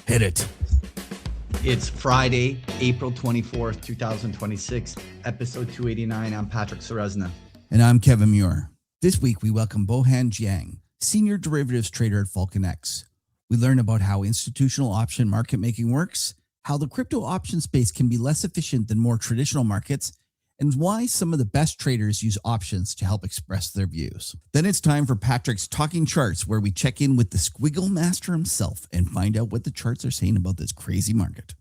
Hit it. It's Friday, April 24th, 2026, episode 289. I'm Patrick Serezna. And I'm Kevin Muir. This week, we welcome Bohan Jiang, senior derivatives trader at FalconX. We learn about how institutional option market making works, how the crypto option space can be less efficient than more traditional markets, and why some of the best traders use options to help express their views. Then it's time for Patrick's Talking Charts, where we check in with the squiggle master himself and find out what the charts are saying about this crazy market.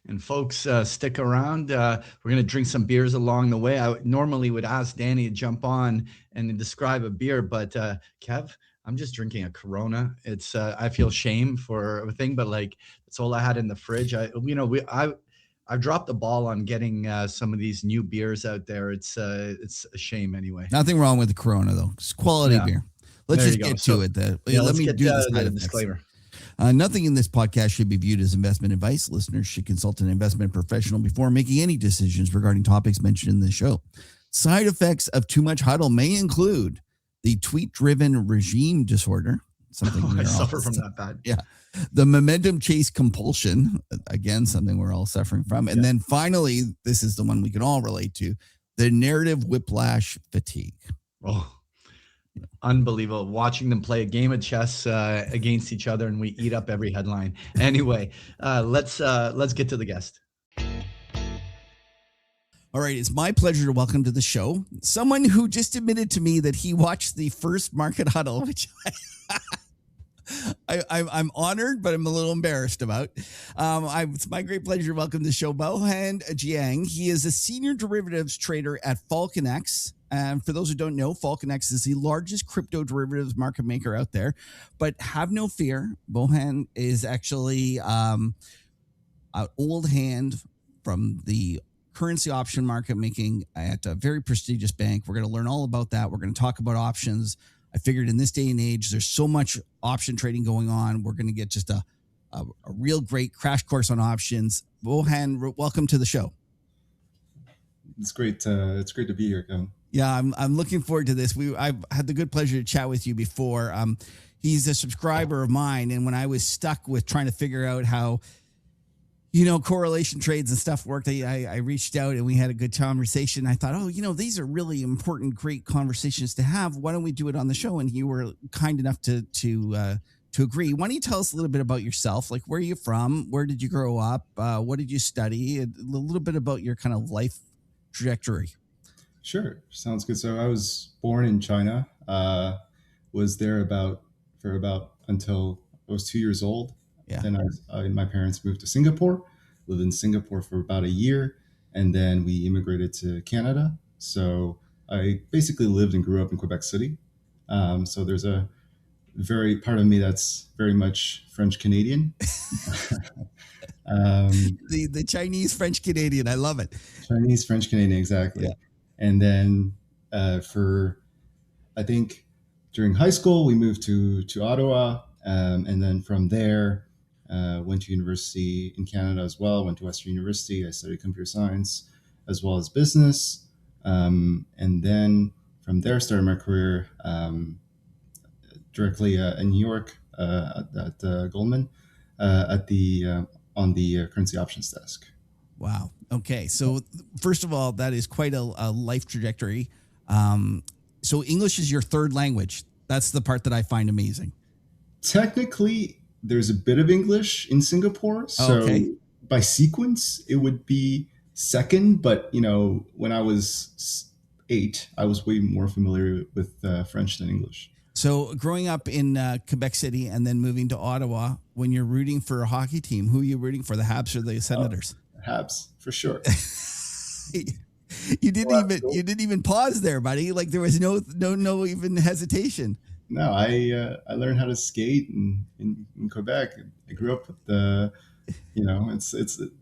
And folks, stick around. We're going to drink some beers along the way. I normally would ask Danny to jump on and describe a beer, but Kev, I'm just drinking a Corona. It's I feel shame for a thing, but like that's all I had in the fridge. I've dropped the ball on getting some of these new beers out there. It's a shame anyway. Nothing wrong with the Corona though. It's quality beer. Let's just get to it. Let me do the disclaimer. Nothing in this podcast should be viewed as investment advice. Listeners should consult an investment professional before making any decisions regarding topics mentioned in this show. Side effects of too much huddle may include the tweet-driven regime disorder. I suffer from that bad. Yeah. The momentum chase compulsion, again, something we're all suffering from. And then finally, this is the one we can all relate to, the narrative whiplash fatigue. Oh, unbelievable. Watching them play a game of chess against each other, and we eat up every headline. Anyway, let's get to the guest. All right, it's my pleasure to welcome to the show someone who just admitted to me that he watched the first market huddle, which I'm honored, but I'm a little embarrassed about. It's my great pleasure to welcome to the show Bohan Jiang. He is a senior derivatives trader at FalconX. And for those who don't know, FalconX is the largest crypto derivatives market maker out there. But have no fear, Bohan is actually an old hand from the currency option market making at a very prestigious bank. We're going to learn all about that. We're going to talk about options. I figured in this day and age, there's so much option trading going on. We're going to get just a real great crash course on options. Bohan, welcome to the show. It's great. It's great to be here, Kevin. Yeah, I'm looking forward to this. I've had the good pleasure to chat with you before. He's a subscriber of mine, and when I was stuck with trying to figure out how, correlation trades and stuff worked, I reached out and we had a good conversation. I thought, these are really important, great conversations to have. Why don't we do it on the show? And you were kind enough to agree. Why don't you tell us a little bit about yourself? Like, where are you from? Where did you grow up? What did you study? A little bit about your kind of life trajectory. Sure. Sounds good. So I was born in China, was there for about until I was 2 years old. Yeah. Then my parents moved to Singapore, lived in Singapore for about a year, and then we immigrated to Canada. So I basically lived and grew up in Quebec City. So there's a very part of me that's very much French Canadian. The Chinese French Canadian. I love it. Chinese French Canadian, exactly. Yeah. And then I think during high school, we moved to Ottawa. And then from there, went to university in Canada as well, went to Western University. I studied computer science as well as business. And then from there, started my career directly in New York at Goldman on the currency options desk. Wow. Okay. So first of all, that is quite a life trajectory. So English is your third language. That's the part that I find amazing. Technically, there's a bit of English in Singapore. So by sequence, it would be second. But, when I was 8, I was way more familiar with French than English. So growing up in Quebec City and then moving to Ottawa, when you're rooting for a hockey team, who are you rooting for, the Habs or the Senators? Habs, for sure. You didn't even pause there, buddy. Like there was no even hesitation. No, I learned how to skate in Quebec. I grew up with the,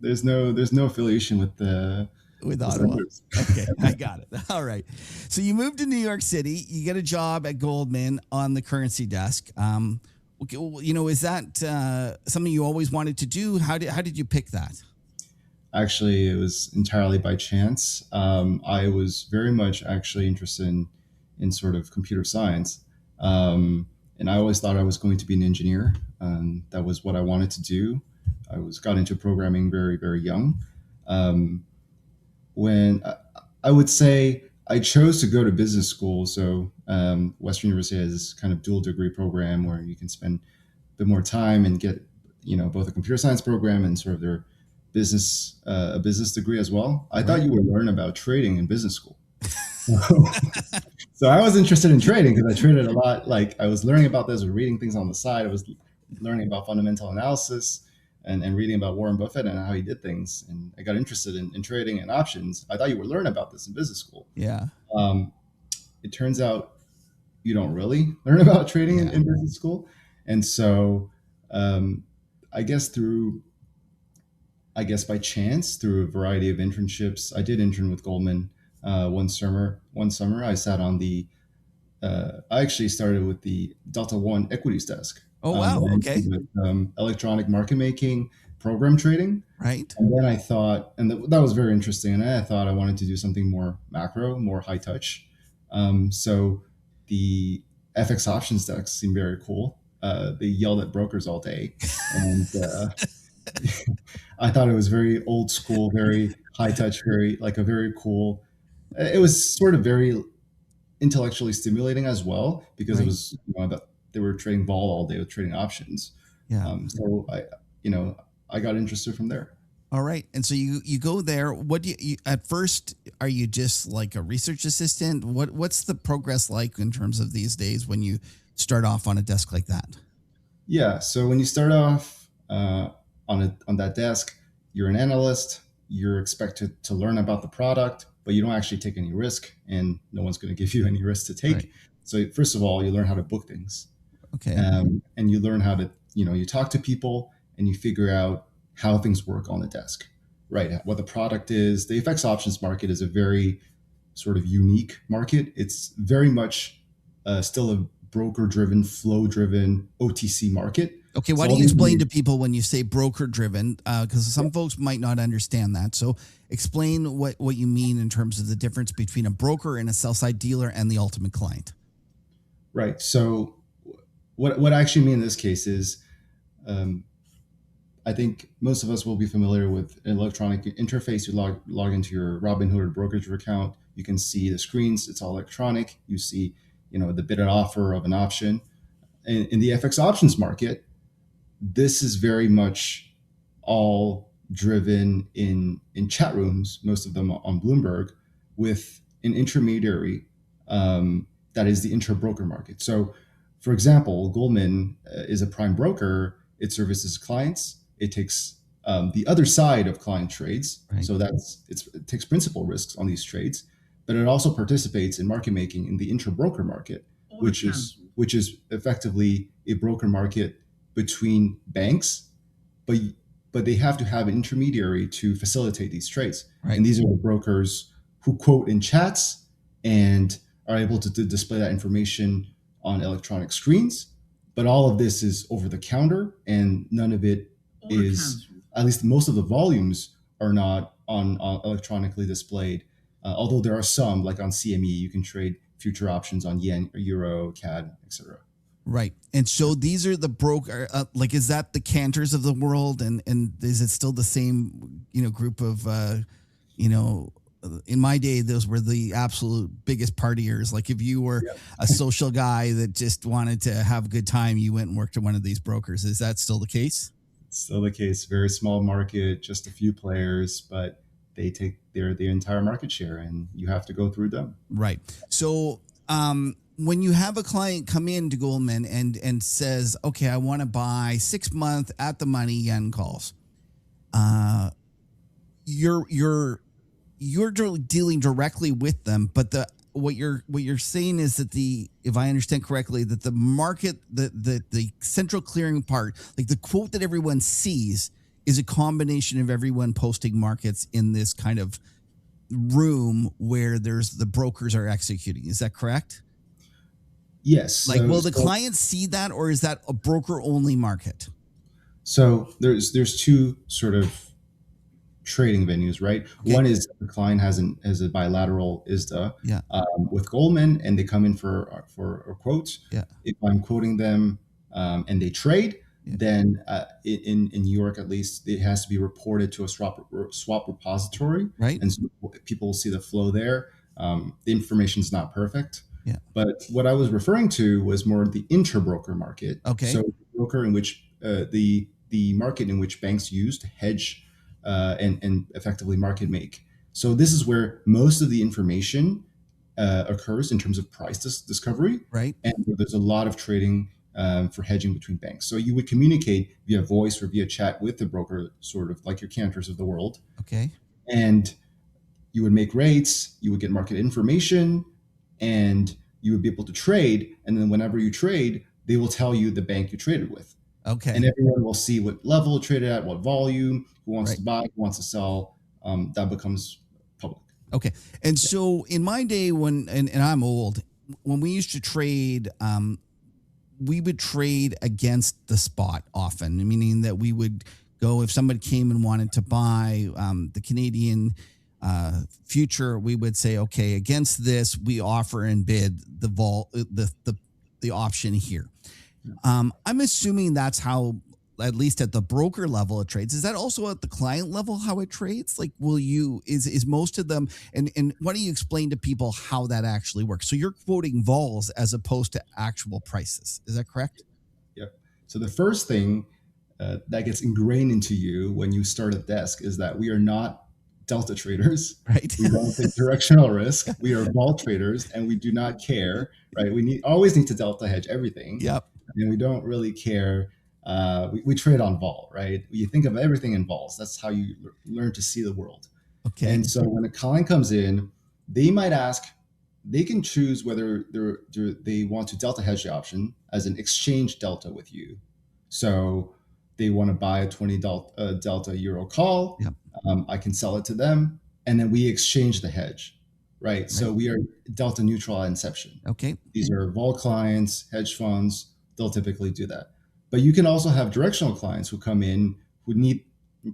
there's no affiliation with Ottawa. Okay, I got it. All right. So you moved to New York City. You get a job at Goldman on the currency desk. Is that something you always wanted to do? How did you pick that? Actually, it was entirely by chance. I was very much actually interested in sort of computer science. And I always thought I was going to be an engineer. That was what I wanted to do. I was got into programming very, very young. Um, when I would say I chose to go to business school. So Western University has this kind of dual degree program where you can spend a bit more time and get, both a computer science program and sort of their a business degree as well. I thought Right. you would learn about trading in business school. So I was interested in trading because I traded a lot. Like I was learning about this, or reading things on the side. I was learning about fundamental analysis and reading about Warren Buffett and how he did things. And I got interested in trading and options. I thought you would learn about this in business school. Yeah. Um, it turns out you don't really learn about trading Yeah. in business school. And so um, I guess by chance, through a variety of internships, I did intern with Goldman one summer. I sat on I actually started with the Delta One equities desk. Oh, wow. Okay. With electronic market making, program trading. Right. And then I thought, and that was very interesting. And I thought I wanted to do something more macro, more high touch. So the FX options desk seemed very cool. They yelled at brokers all day. And I thought it was very old school, very high touch, very cool. It was sort of very intellectually stimulating as well because it Right. was about they were trading vol all day with trading options. Yeah. So I got interested from there. All right. And so you go there. What do you at first, are you just like a research assistant? What's the progress like in terms of these days when you start off on a desk like that? Yeah. So when you start off on that desk, you're an analyst. You're expected to learn about the product, but you don't actually take any risk, and no one's going to give you any risk to take. Right. So first of all, you learn how to book things, Okay. and you learn how to you talk to people and you figure out how things work on the desk, right? What the product is. The FX options market is a very sort of unique market. It's very much still a broker-driven, flow-driven OTC market. Okay. So Why do all you these explain to people when you say broker driven? Because some Yeah. folks might not understand that. So explain what you mean in terms of the difference between a broker and a sell side dealer and the ultimate client. Right. So what I actually mean in this case is, um, I think most of us will be familiar with an electronic interface. You log into your Robinhood or brokerage account. You can see the screens. It's all electronic. You see, the bid and offer of an option. In the FX options market, this is very much all driven in chat rooms, most of them on Bloomberg, with an intermediary that is the interbroker market. So, for example, Goldman is a prime broker. It services clients. It takes the other side of client trades. Right. So it takes principal risks on these trades, but it also participates in market making in the interbroker market, which is effectively a broker market between banks, but they have to have an intermediary to facilitate these trades. Right. And these are the brokers who quote in chats and are able to display that information on electronic screens. But all of this is over the counter, and none of it is, at least most of the volumes are not on electronically displayed. Although there are some, like on CME, you can trade future options on yen, euro, CAD, etc. Right. And so these are the broker, is that the Cantors of the world? And is it still the same, group of, in my day, those were the absolute biggest partiers. Like if you were a social guy that just wanted to have a good time, you went and worked at one of these brokers. Is that still the case? Still the case. Very small market, just a few players, but they take the entire market share, and you have to go through them. Right. So, when you have a client come in to Goldman and says, okay, I want to buy 6 month at the money yen calls, you're dealing directly with them, but what you're saying is that if I understand correctly, that the market, the central clearing part, like the quote that everyone sees, is a combination of everyone posting markets in this kind of room where the brokers are executing. Is that correct? Yes. Like, will the client see that, or is that a broker only market? So there's two sort of trading venues, right? Okay. One is the client has a bilateral ISDA Yeah. with Goldman, and they come in for quotes. Yeah. If I'm quoting them and they trade, then in New York at least, it has to be reported to a swap repository, Right. and so people will see the flow there. The information is not perfect, Yeah. but what I was referring to was more the interbroker market. Okay. So broker in which the market in which banks use to hedge and effectively market make. So this is where most of the information occurs in terms of price discovery, Right. and there's a lot of trading for hedging between banks. So you would communicate via voice or via chat with the broker, sort of like your Cantors of the world, Okay. and you would make rates, you would get market information, and you would be able to trade. And then whenever you trade, they will tell you the bank you traded with. Okay. And everyone will see what level it traded at, what volume, who wants Right. to buy, who wants to sell. That becomes public. Okay. And so in my day when and I'm old, when we used to trade, we would trade against the spot often, meaning that we would go if somebody came and wanted to buy the Canadian future, we would say, okay, against this, we offer and bid the option here. I'm assuming that's how, at least at the broker level, it trades. Is that also at the client level how it trades? Like, is most of them, and why don't you explain to people how that actually works? So you're quoting vols as opposed to actual prices. Is that correct? Yep. So the first thing that gets ingrained into you when you start a desk is that we are not delta traders. Right. We don't take directional risk. We are vol traders, and we do not care. Right. We always need to delta hedge everything. Yep. And we don't really care. We trade on vol, right? You think of everything in vols. That's how you learn to see the world. Okay. And so when a client comes in, they might ask, they can choose whether they want to delta hedge the option as an exchange delta with you. So they want to buy a 20 delta euro call. Yep. I can sell it to them, and then we exchange the hedge, right? So we are delta neutral at inception. Okay. These are vol clients, hedge funds. They'll typically do that. But you can also have directional clients who come in who need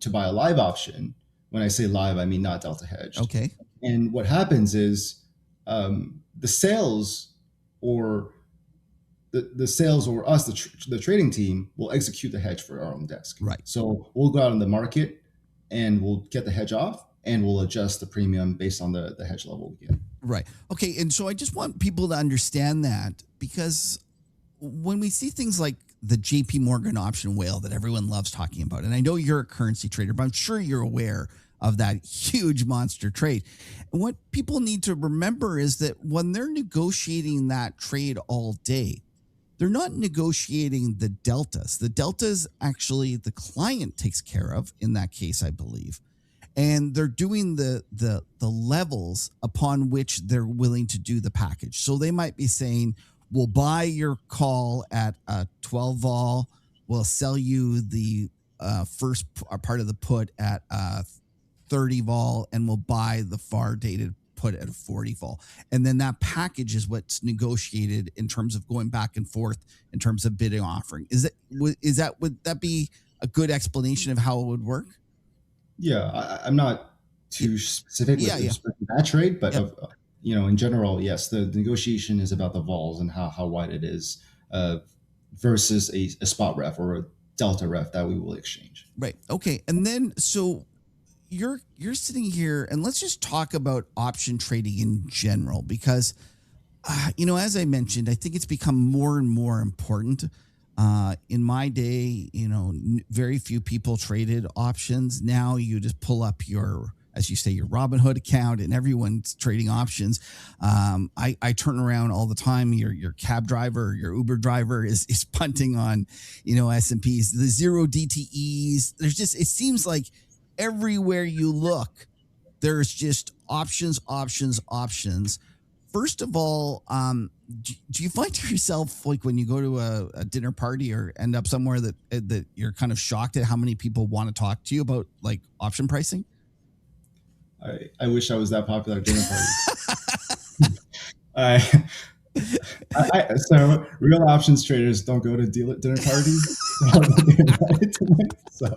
to buy a live option. When I say live, I mean not delta hedged. Okay. And what happens is the sales or us, the trading team, will execute the hedge for our own desk. Right. So we'll go out in the market and we'll get the hedge off, and we'll adjust the premium based on the hedge level we get. Right. Okay. And so I just want people to understand that, because when we see things like the JP Morgan option whale that everyone loves talking about, and I know you're a currency trader, but I'm sure you're aware of that huge monster trade. And what people need to remember is that when they're negotiating that trade all day, they're not negotiating the deltas. The deltas actually the client takes care of in that case, I believe. And they're doing the levels upon which they're willing to do the package. So they might be saying, we'll buy your call at a 12 vol. We'll sell you the first part of the put at 30 vol, and we'll buy the far dated put at a 40 vol. And then that package is what's negotiated in terms of going back and forth in terms of bidding offering. Would that be a good explanation of how it would work? Yeah, I'm not too specific with respect to that trade, but in general, yes, the negotiation is about the vols and how wide it is versus a spot ref or a delta ref that we will exchange. Right. Okay. And then so you're sitting here, and let's just talk about option trading in general, because as I mentioned, I think it's become more and more important. In my day, very few people traded options. Now you just pull up your, as you say, your Robinhood account, and everyone's trading options. I turn around all the time. Your cab driver, your Uber driver is punting on, S&Ps, the zero DTEs. It seems like everywhere you look, there's just options. First of all, do you find yourself, like, when you go to a dinner party or end up somewhere that you're kind of shocked at how many people want to talk to you about, like, option pricing? I wish I was that popular at dinner parties. So real options traders don't go to dinner parties. So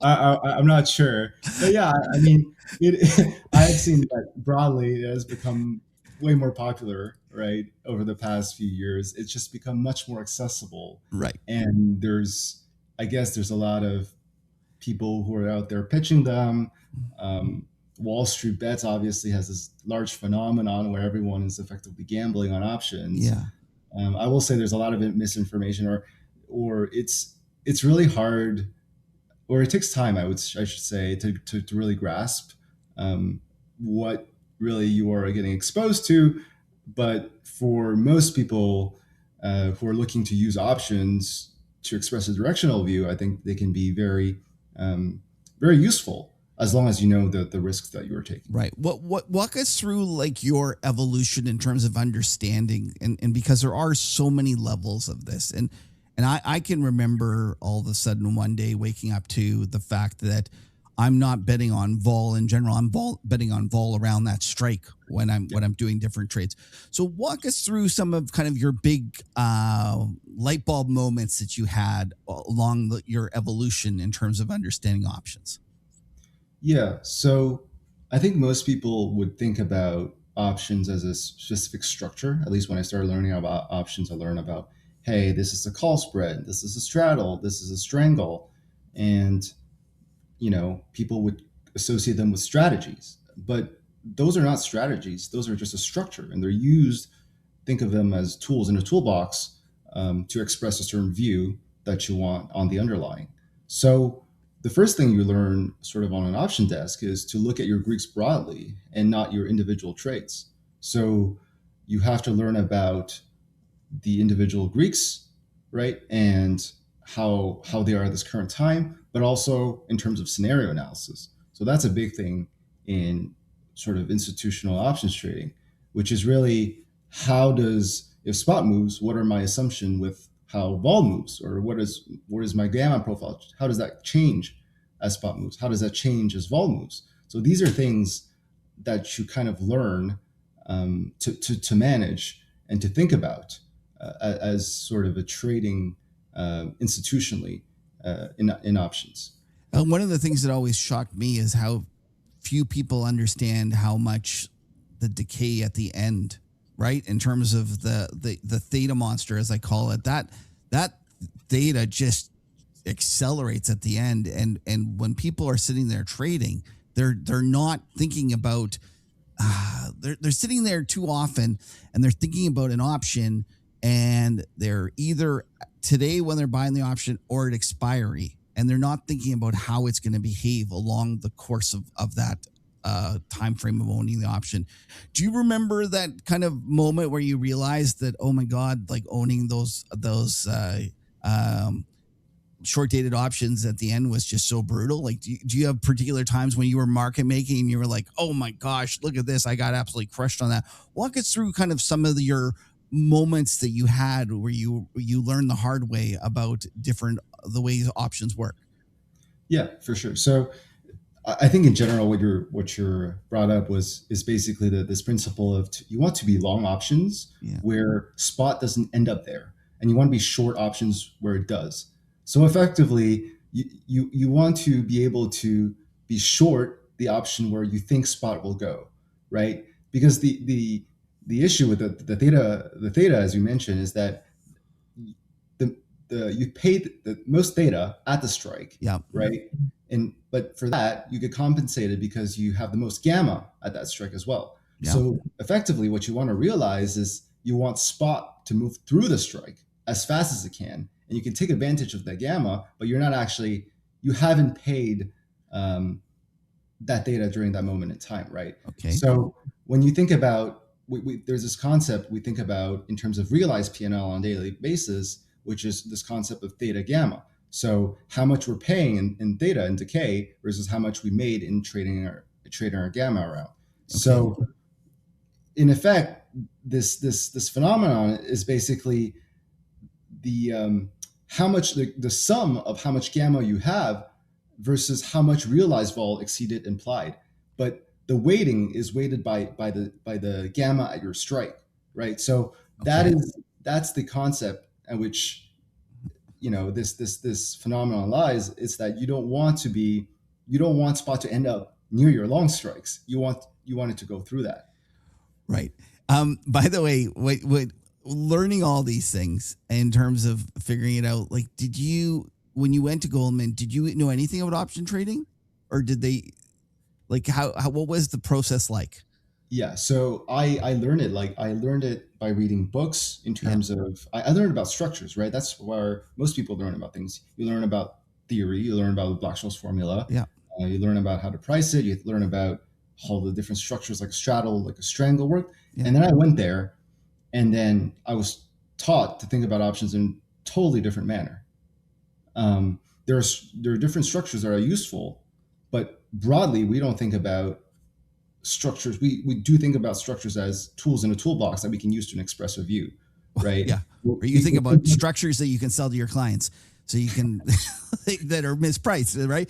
I'm not sure, but yeah, I mean, I've seen that broadly it has become way more popular, right, over the past few years. It's just become much more accessible, right? And there's I guess there's a lot of people who are out there pitching them. Um, Wall Street Bets obviously has this large phenomenon where everyone is effectively gambling on options. Yeah. I will say there's a lot of misinformation, or it's really hard, or it takes time. I should say to really grasp what really you are getting exposed to. But for most people who are looking to use options to express a directional view, I think they can be um, very useful as long as you know the risks that you are taking. Right. What walk us through like your evolution in terms of understanding, and because there are so many levels of this, and I can remember all of a sudden one day waking up to the fact that I'm not betting on vol in general. Betting on vol around that strike when I'm doing different trades. So walk us through some of kind of your big light bulb moments that you had along your evolution in terms of understanding options. Yeah. So I think most people would think about options as a specific structure. At least when I started learning about options, I learned about, hey, this is a call spread, this is a straddle, this is a strangle. And, people would associate them with strategies. But those are not strategies. Those are just a structure. And they're used, think of them as tools in a toolbox to express a certain view that you want on the underlying. So the first thing you learn sort of on an option desk is to look at your Greeks broadly and not your individual traits. So you have to learn about the individual Greeks, right? And how they are at this current time, but also in terms of scenario analysis. So that's a big thing in sort of institutional options trading, which is really if spot moves, what are my assumption with how vol moves, or what is my gamma profile? How does that change as spot moves? How does that change as vol moves? So these are things that you kind of learn to manage and to think about as sort of a trading institutionally in options. One of the things that always shocked me is how few people understand how much the decay at the end, right? In terms of the theta monster, as I call it, that theta just accelerates at the end, and when people are sitting there trading, they're not thinking about they're sitting there too often, and they're thinking about an option, and they're either today when they're buying the option or at expiry, and they're not thinking about how it's going to behave along the course of that time frame of owning the option. Do you remember that kind of moment where you realized that, oh my god, like owning those short dated options at the end was just so brutal? Like, do you have particular times when you were market making and you were like, oh my gosh, look at this, I got absolutely crushed on that? Walk us through kind of some of your moments that you had where you learned the hard way about the ways options work. Yeah, for sure. So I think in general, what you're brought up is basically this principle of you want to be long options where spot doesn't end up there, and you want to be short options where it does. So effectively, you want to be able to be short the option where you think spot will go, right? Because the issue with the theta, as you mentioned, is that you pay the most theta at the strike, right? But for that, you get compensated because you have the most gamma at that strike as well. Yeah. So effectively, what you want to realize is you want spot to move through the strike as fast as it can, and you can take advantage of that gamma, but you haven't paid that theta during that moment in time, right? Okay. So when you think about, there's this concept we think about in terms of realized P&L on a daily basis, which is this concept of theta gamma. So how much we're paying in theta and decay versus how much we made in trading our gamma around. Okay. So in effect, this phenomenon is basically the how much the sum of how much gamma you have versus how much realized vol exceeded implied. But the weighting is weighted by the gamma at your strike, right? So that's the concept at which this phenomenon lies. It's that you don't want spot to end up near your long strikes. You want it to go through that. Right. By the way, what learning all these things in terms of figuring it out, like, when you went to Goldman, did you know anything about option trading, or did they like how what was the process like? Yeah, so I learned it I learned it by reading books in Yeah, terms of I learned about structures, right? That's where most people learn about things. You learn about theory, you learn about the Black-Scholes formula, yeah, you learn about how to price it, you learn about how the different structures like a straddle, like a strangle work. yeah. And then I went there, and then I was taught to think about options in a totally different manner. There are different structures that are useful, but broadly, we don't think about structures. We do think about structures as tools in a toolbox that we can use to express a view, right? Yeah. Or you think about structures that you can sell to your clients so you can that are mispriced, right?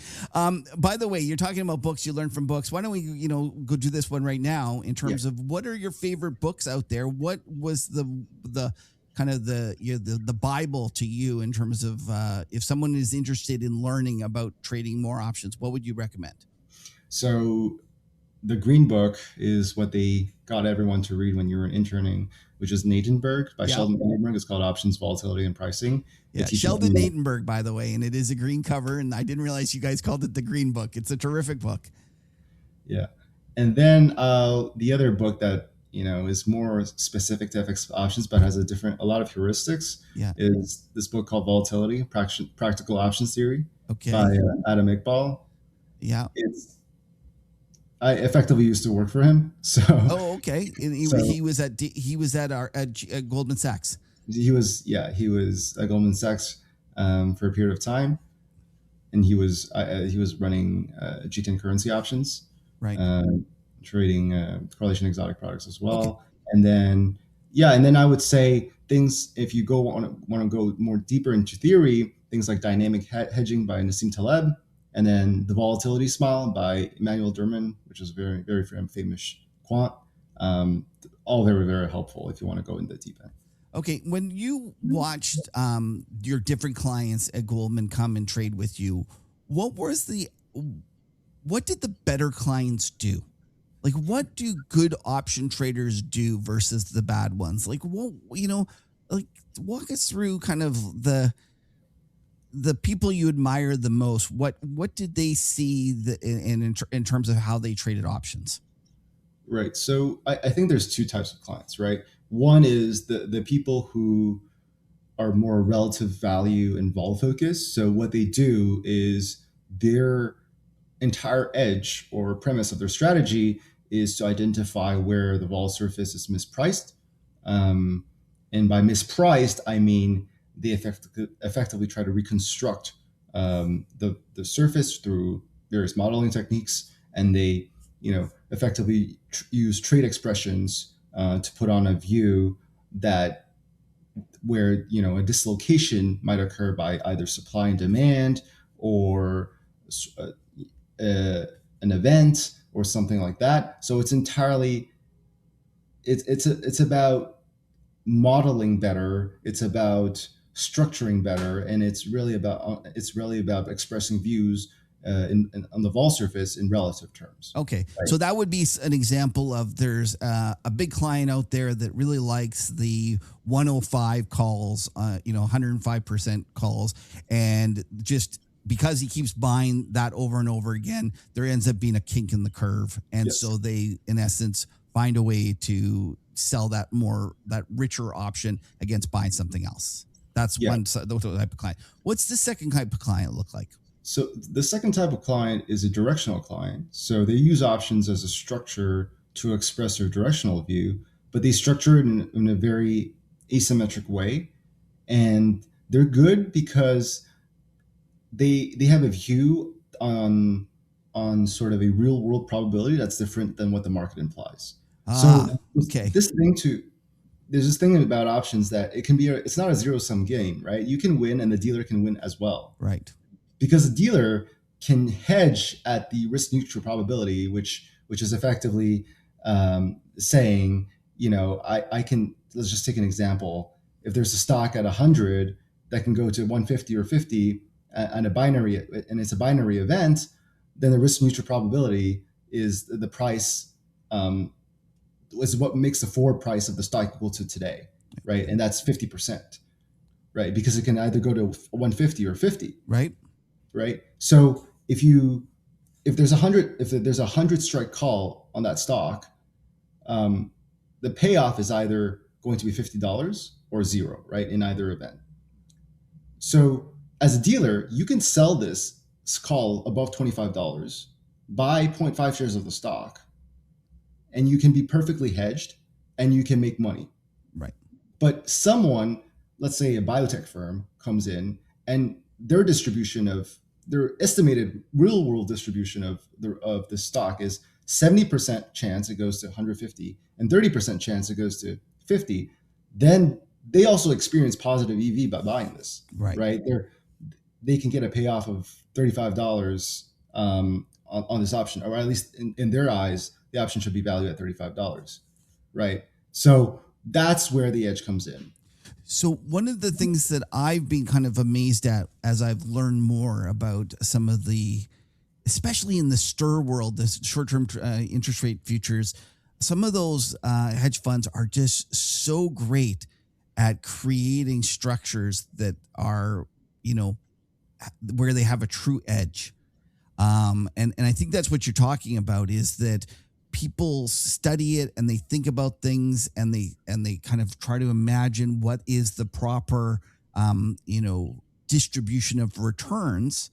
By the way, you're talking about books you learn from books. Why don't we, go do this one right now in Yeah. terms of what are your favorite books out there? What was the kind of the Bible to you in terms of if someone is interested in learning about trading more options, what would you recommend? So the Green Book is what they got everyone to read when you were interning, which is Nadenberg by Yeah. Sheldon Nadenberg. It's called Options, Volatility, and Pricing. Yeah, It teaches Sheldon you. Natenberg, by the way, and it is a green cover, and I didn't realize you guys called it the Green Book. It's a terrific book. Yeah, and then the other book that is more specific to FX options but has a lot of heuristics Yeah. is this book called Volatility: Practical Options Theory by Okay. Adam Iqbal. Yeah. I effectively used to work for him, so Oh, okay. And so he was at our at Goldman Sachs. he was at Goldman Sachs for a period of time, and he was running G10 currency options, Right. uh, trading correlation exotic products as Okay. well. And then I would say things, if you want to go more deeper into theory, things like dynamic hedging by Nassim Taleb, and then the volatility smile by Emmanuel Derman, which is a very very famous quant. All very very helpful if you want to go in the deep end. Okay. When you watched your different clients at Goldman come and trade with you, what did the better clients do? Like, what do good option traders do versus the bad ones? Like, what like walk us through kind of the people you admire the most. What did they see in terms of how they traded options? Right. So I think there's two types of clients, right? One is the people who are more relative value and vol focused. So what they do is their entire edge or premise of their strategy is to identify where the vol surface is mispriced. Um, and by mispriced, I mean they effectively try to reconstruct the surface through various modeling techniques, and they effectively use trade expressions to put on a view that where a dislocation might occur by either supply and demand or uh, an event or something like that. So it's about modeling better. It's about structuring better, and it's really about expressing views on the vol surface in relative terms. Okay. Right. So that would be an example of there's a big client out there that really likes the 105 calls, 105% calls. And just because he keeps buying that over and over again, there ends up being a kink in the curve. And Yes. so they, in essence, find a way to sell that richer option against buying something else. That's Yeah. one type of client. What's the second type of client look like? So the second type of client is a directional client. So they use options as a structure to express their directional view, but they structure it in a very asymmetric way. And they're good because they have a view on sort of a real world probability that's different than what the market implies. Okay. There's this thing about options that it's not a zero sum game, right? You can win and the dealer can win as well. Right. Because the dealer can hedge at the risk neutral probability, which is effectively saying, I can, let's just take an example. If there's a stock at 100 that can go to 150 or 50 and it's a binary event, then the risk neutral probability is the price, is what makes the forward price of the stock equal to today, right? And that's 50%, right? Because it can either go to 150 or 50, Right. right? So if there's a 100 strike call on that stock, the payoff is either going to be $50 or zero, right? In either event. So as a dealer, you can sell this call above $25, buy zero point 0.5 shares of the stock, and you can be perfectly hedged and you can make money. Right. But someone, let's say a biotech firm, comes in and their estimated real world distribution of the stock is 70% chance it goes to 150 and 30% chance it goes to 50, then they also experience positive EV by buying this, right? They can get a payoff of $35 on this option, or at least in their eyes, the option should be valued at $35, right? So that's where the edge comes in. So one of the things that I've been kind of amazed at as I've learned more about some of the, especially in the STIR world, the short-term interest rate futures, some of those hedge funds are just so great at creating structures that are, where they have a true edge. And I think that's what you're talking about, is that people study it and they think about things and they kind of try to imagine what is the proper, distribution of returns.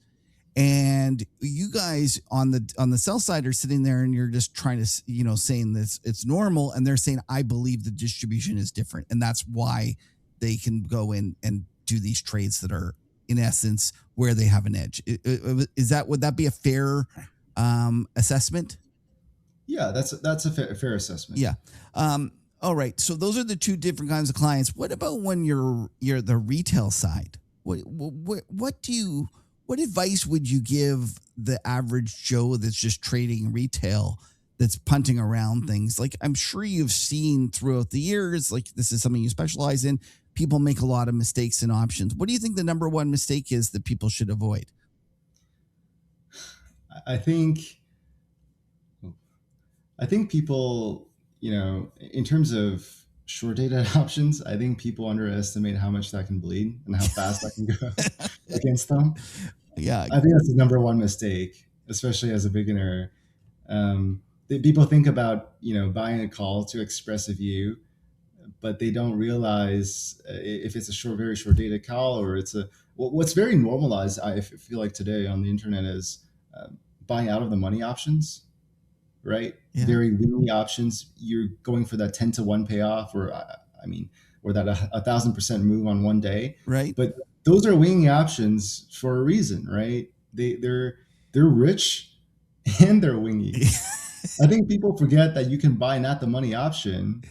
And you guys on the sell side are sitting there and you're just trying to, saying this, it's normal. And they're saying, I believe the distribution is different. And that's why they can go in and do these trades that are, in essence, where they have an edge. Would that be a fair assessment? Yeah, that's a fair assessment. Yeah. All right. So those are the two different kinds of clients. What about when you're the retail side? What advice would you give the average Joe that's just trading retail, that's punting around things? Like, I'm sure you've seen throughout the years, like this is something you specialize in. People make a lot of mistakes in options. What do you think the number one mistake is that people should avoid? I think people, in terms of short dated options, I think people underestimate how much that can bleed and how fast that can go against them. Yeah. I think that's the number one mistake, especially as a beginner. People think about, buying a call to express a view, but they don't realize if it's a very short dated call, or what's very normalized, I feel like today on the internet, is buying out of the money options, right? Yeah. Very wingy options. You're going for that 10-1 payoff, or that 1,000% move on one day, right? But those are wingy options for a reason, right? They're rich and they're wingy. I think people forget that you can buy an at the money option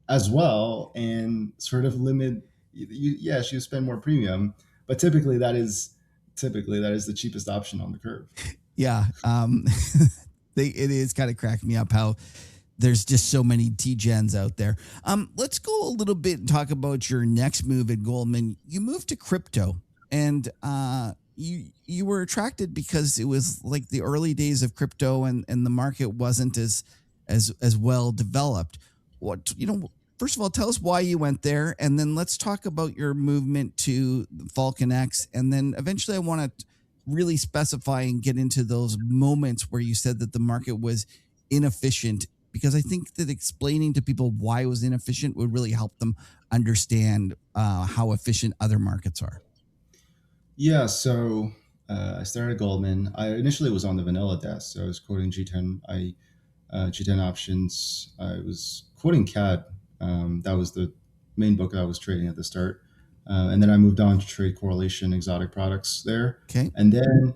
as well and sort of limit. Yes, you spend more premium, but typically that is the cheapest option on the curve. Yeah. It is kind of cracking me up how there's just so many TGens out there. Let's go a little bit and talk about your next move at Goldman. You moved to crypto, and you were attracted because it was like the early days of crypto, and the market wasn't as well developed. First of all, tell us why you went there, and then let's talk about your movement to Falcon X, and then eventually I want to really specify and get into those moments where you said that the market was inefficient, because I think that explaining to people why it was inefficient would really help them understand how efficient other markets are. Yeah, so I started at Goldman. I initially was on the vanilla desk, so I was quoting G10. G10 options. I was quoting CAD. That was the main book I was trading at the start. And then I moved on to trade correlation, exotic products there. Okay. And then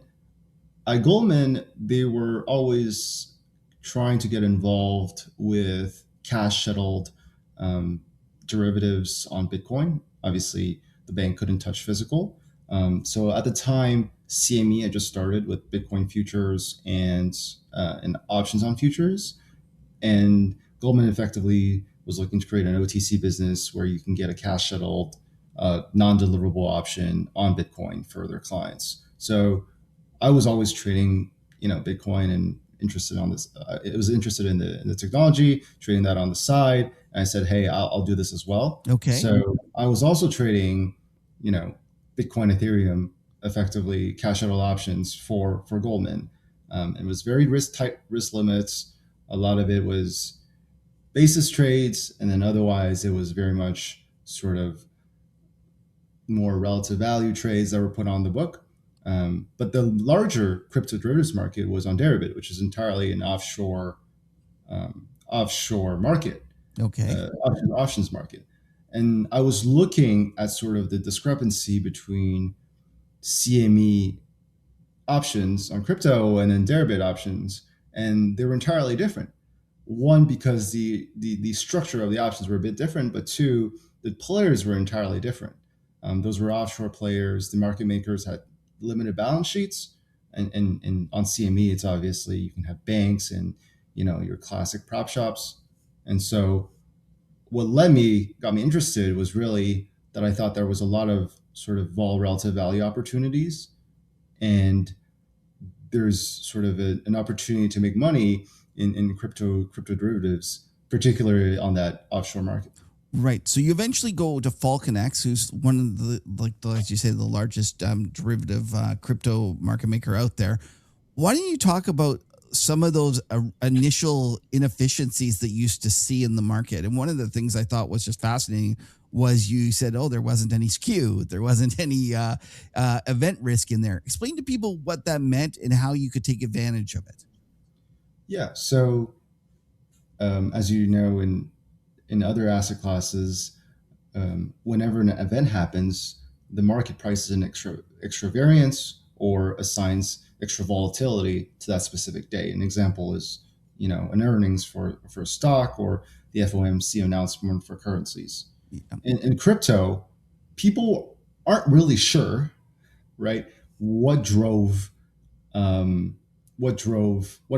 at Goldman, they were always trying to get involved with cash settled derivatives on Bitcoin. Obviously, the bank couldn't touch physical. So at the time, CME had just started with Bitcoin futures and options on futures. And Goldman effectively was looking to create an OTC business where you can get a cash settled non-deliverable option on Bitcoin for their clients. So I was always trading, Bitcoin, and interested on this. It was interested in the technology, trading that on the side. And I said, hey, I'll do this as well. Okay. So I was also trading you know, Bitcoin, Ethereum, effectively cash settle options for Goldman. It was very tight risk limits. A lot of it was basis trades, and then otherwise it was very much sort of more relative value trades that were put on the book. But the larger crypto derivatives market was on Deribit, which is entirely an offshore market, Okay. options market. And I was looking at sort of the discrepancy between CME options on crypto and then Deribit options, and they were entirely different. One, because the structure of the options were a bit different, but two, the players were entirely different. Those were offshore players. The market makers had limited balance sheets, and on CME, it's obviously you can have banks and your classic prop shops. And so, what got me interested was really that I thought there was a lot of sort of vol relative value opportunities, and there's sort of an opportunity to make money in crypto derivatives, particularly on that offshore market. Right. So you eventually go to FalconX, who's one of as you say, the largest derivative crypto market maker out there. Why don't you talk about some of those initial inefficiencies that you used to see in the market? And one of the things I thought was just fascinating was you said, oh, there wasn't any skew. There wasn't any event risk in there. Explain to people what that meant and how you could take advantage of it. Yeah. So as you know, in other asset classes, whenever an event happens, the market prices an extra variance or assigns extra volatility to that specific day. An example is, an earnings for a stock, or the FOMC announcement for currencies. Yeah. In crypto, people aren't really sure, right, what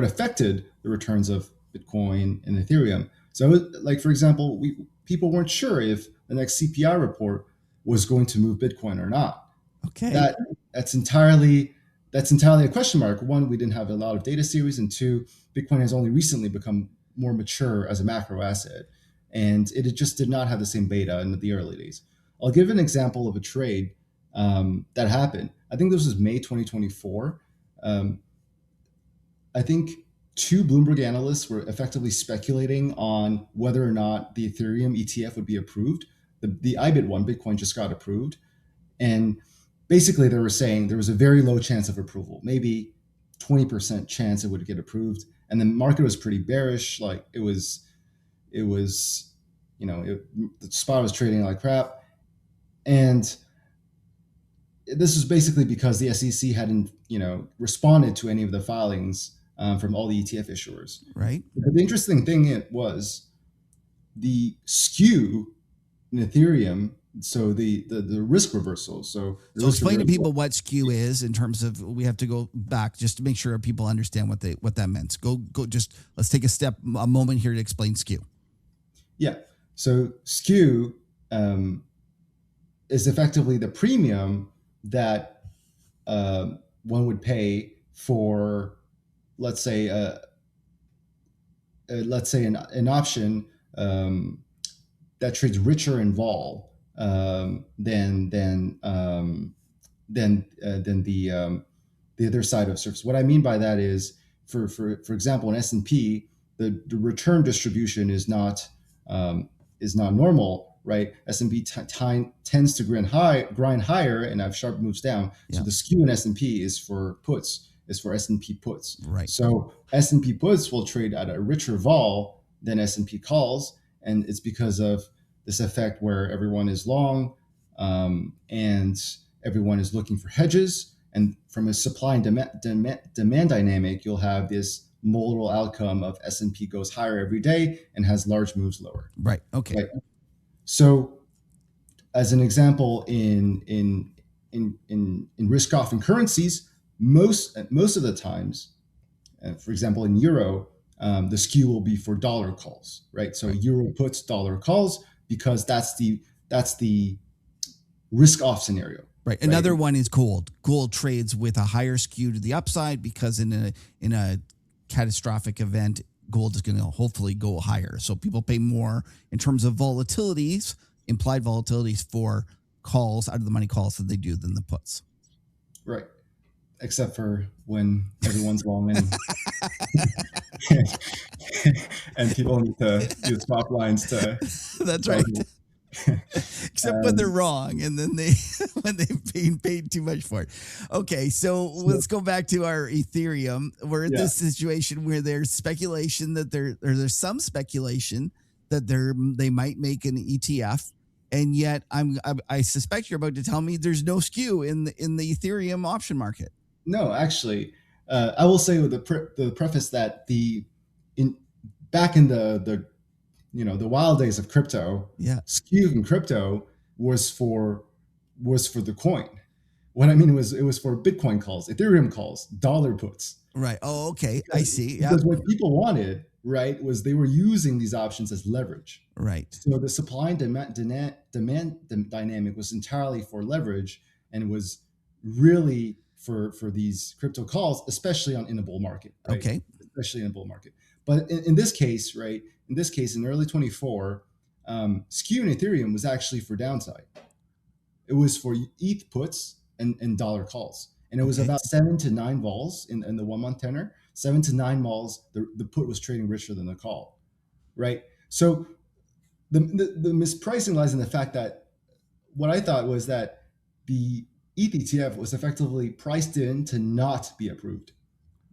affected the returns of Bitcoin and Ethereum. So, like, for example, people weren't sure if the next CPI report was going to move Bitcoin or not. Okay. That's entirely a question mark. One, we didn't have a lot of data series, and two, Bitcoin has only recently become more mature as a macro asset, and it just did not have the same beta in the early days. I'll give an example of a trade that happened. I think this was May 2024. I think two Bloomberg analysts were effectively speculating on whether or not the Ethereum ETF would be approved. The IBIT one, Bitcoin, just got approved. And basically they were saying there was a very low chance of approval, maybe 20% chance it would get approved. And the market was pretty bearish. Like the spot was trading like crap. And this was basically because the SEC hadn't, responded to any of the filings from all the ETF issuers. Right. But the interesting thing was the skew in Ethereum. So the risk reversal. So explain to people what skew is in terms of, we have to go back just to make sure people understand what that meant. Let's take a moment here to explain skew. Yeah. So skew is effectively the premium that one would pay for, let's say an option that trades richer in vol than the other side of surface. What I mean by that is, for example, in S&P, the return distribution is not normal, right? S&P tends to grind higher and have sharp moves down. Yeah. So the skew in S&P is for S&P puts. Right. So S&P puts will trade at a richer vol than S&P calls, and it's because of this effect where everyone is long and everyone is looking for hedges. And from a supply and demand dynamic, you'll have this modal outcome of S&P goes higher every day and has large moves lower. Right. Okay. Right. So, as an example, in risk off in currencies, most of the times, for example, in euro, the skew will be for dollar calls, right? So euro puts, dollar calls, because that's the risk off scenario. Right. Another one is gold. Gold trades with a higher skew to the upside because in a catastrophic event, gold is going to hopefully go higher. So people pay more in terms of volatilities, implied volatilities for calls, out of the money calls that they do than the puts. Right. Except for when everyone's long and people need to use swap lines to That's right. value. Except when they're wrong, and then they when they've paid too much for it. Okay, so let's go back to our Ethereum. We're in this situation where there's speculation that there's some speculation that they might make an ETF, and yet I suspect you're about to tell me there's no skew in the Ethereum option market. No, actually, I will say with the preface that back in the wild days of crypto, skew in crypto was for the coin. What I mean was it was for Bitcoin calls, Ethereum calls, dollar puts. Right. Oh, okay. I see. Because what people wanted, right, was they were using these options as leverage. Right. So the supply and demand dynamic was entirely for leverage, and it was really for these crypto calls, especially in a bull market. Right? Okay. Especially in a bull market. But in this case, right, in early 24, skew in Ethereum was actually for downside. It was for ETH puts and dollar calls. And it was about 7 to 9 vols in the 1 month tenor. 7 to 9 vols, the put was trading richer than the call, right? So the mispricing lies in the fact that what I thought was that the ETH ETF was effectively priced in to not be approved.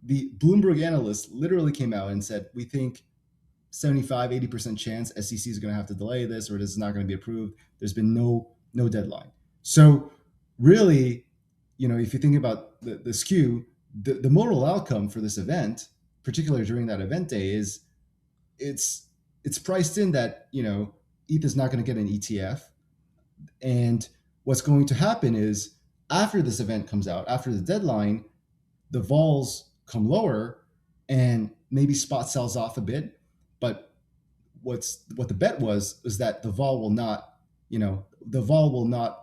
The Bloomberg analysts literally came out and said, we think 75, 80% chance SEC is going to have to delay this, or this is not going to be approved. There's been no deadline. So really, if you think about the skew, the modal outcome for this event, particularly during that event day, is it's priced in that, ETH is not going to get an ETF. And what's going to happen is after this event comes out, after the deadline, the vols come lower and maybe spot sells off a bit. But what the bet was that the vol will not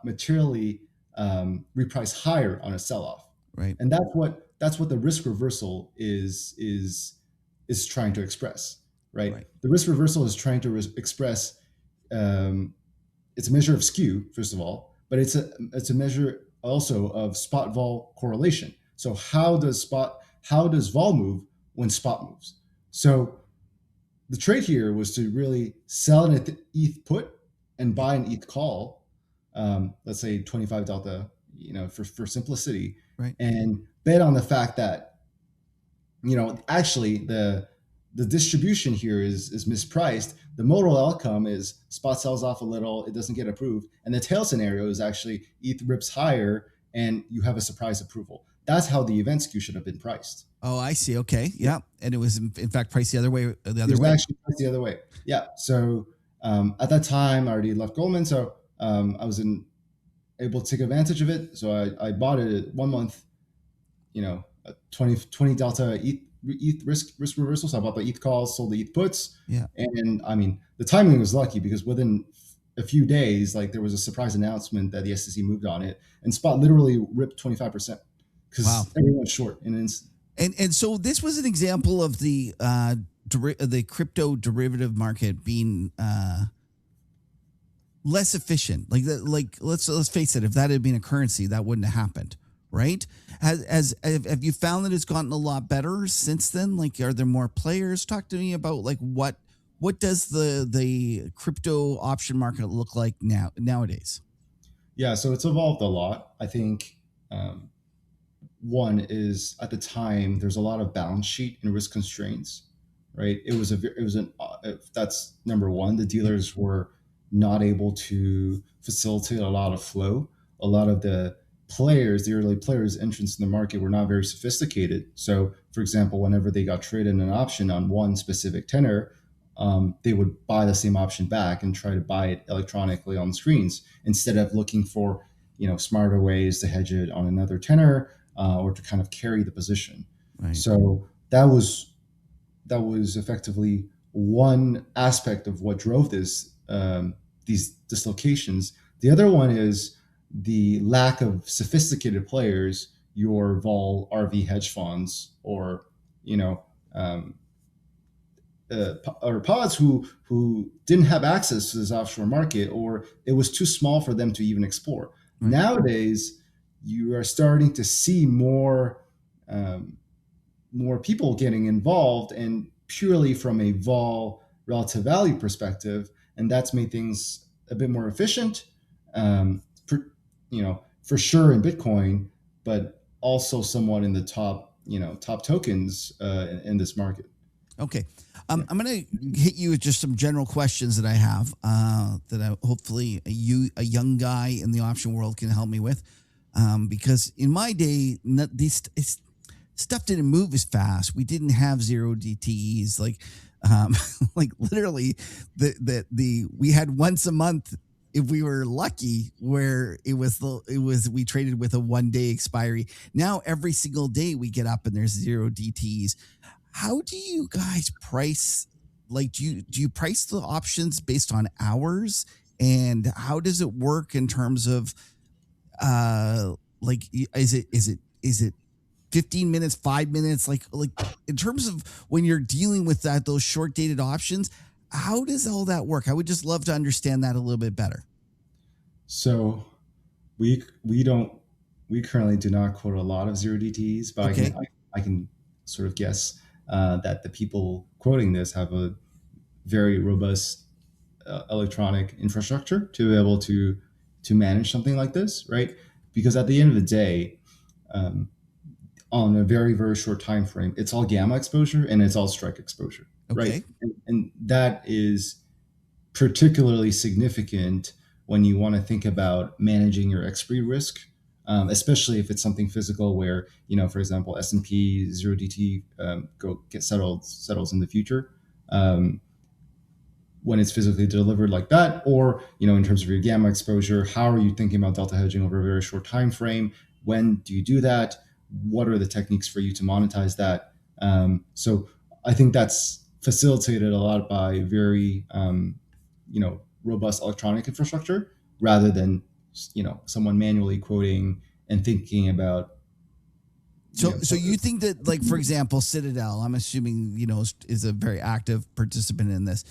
materially reprice higher on a sell-off. Right. And that's what the risk reversal is trying to express, right? The risk reversal is trying to express it's a measure of skew, first of all, but it's a measure also of spot vol correlation. So how does vol move when spot moves? So the trade here was to really sell an ETH put and buy an ETH call, let's say 25 delta, for simplicity, right, and bet on the fact that, actually the distribution here is mispriced. The modal outcome is spot sells off a little, it doesn't get approved, and the tail scenario is actually ETH rips higher and you have a surprise approval. That's how the event skew should have been priced. Oh, I see. Okay. Yeah. And it was in fact priced the other way. It was actually priced the other way. Yeah. So at that time I already left Goldman. So I was able to take advantage of it. So I bought it at 1 month, 20 delta ETH risk reversal. So I bought the ETH calls, sold the ETH puts. Yeah. And I mean, the timing was lucky because within a few days, there was a surprise announcement that the SEC moved on it, and spot literally ripped 25%. Because everyone's short in an instant. And so this was an example of the crypto derivative market being less efficient. Let's face it, if that had been a currency, that wouldn't have happened, right? Have you found that it's gotten a lot better since then? Are there more players? Talk to me about what does the crypto option market look like nowadays? Yeah, so it's evolved a lot. I think. One is at the time there's a lot of balance sheet and risk constraints, right? That's number one. The dealers were not able to facilitate a lot of flow. A lot of the early players' entrance in the market were not very sophisticated. So, for example, whenever they got traded an option on one specific tenor, they would buy the same option back and try to buy it electronically on screens instead of looking for smarter ways to hedge it on another tenor. Or to kind of carry the position. Right. So that was effectively one aspect of what drove these dislocations. The other one is the lack of sophisticated players, your vol RV hedge funds, or or pods who didn't have access to this offshore market, or it was too small for them to even explore. Right. Nowadays, you are starting to see um, more people getting involved, and purely from a vol relative value perspective, and that's made things a bit more efficient. For, for sure in Bitcoin, but also somewhat in the top tokens in this market. Okay. Yeah. I'm going to hit you with just some general questions that I have that hopefully a young guy in the option world can help me with. Because in my day, stuff didn't move as fast. We didn't have zero DTEs. Like literally we had once a month, if we were lucky, where we traded with a 1 day expiry. Now every single day we get up and there's zero DTEs. How do you guys price? Like, do you price the options based on hours? And how does it work in terms of like is it 15 minutes, 5 minutes? Like in terms of when you're dealing with those short dated options, how does all that work? I would just love to understand that a little bit better. So we currently do not quote a lot of zero DTEs, but Okay. I can sort of guess that the people quoting this have a very robust electronic infrastructure to be able to manage something like this, right? Because at the end of the day, on a very, very short time frame, it's all gamma exposure and it's all strike exposure, Okay. right? And that is particularly significant when you want to think about managing your expiry risk, especially if it's something physical where, for example, S&P 0DT settles in the future. When it's physically delivered like that, or in terms of your gamma exposure, how are you thinking about delta hedging over a very short time frame? When do you do that? What are the techniques for you to monetize that? So I think that's facilitated a lot by very robust electronic infrastructure, rather than someone manually quoting and thinking about. So you think that, like, for example, Citadel, I'm assuming is a very active participant in this.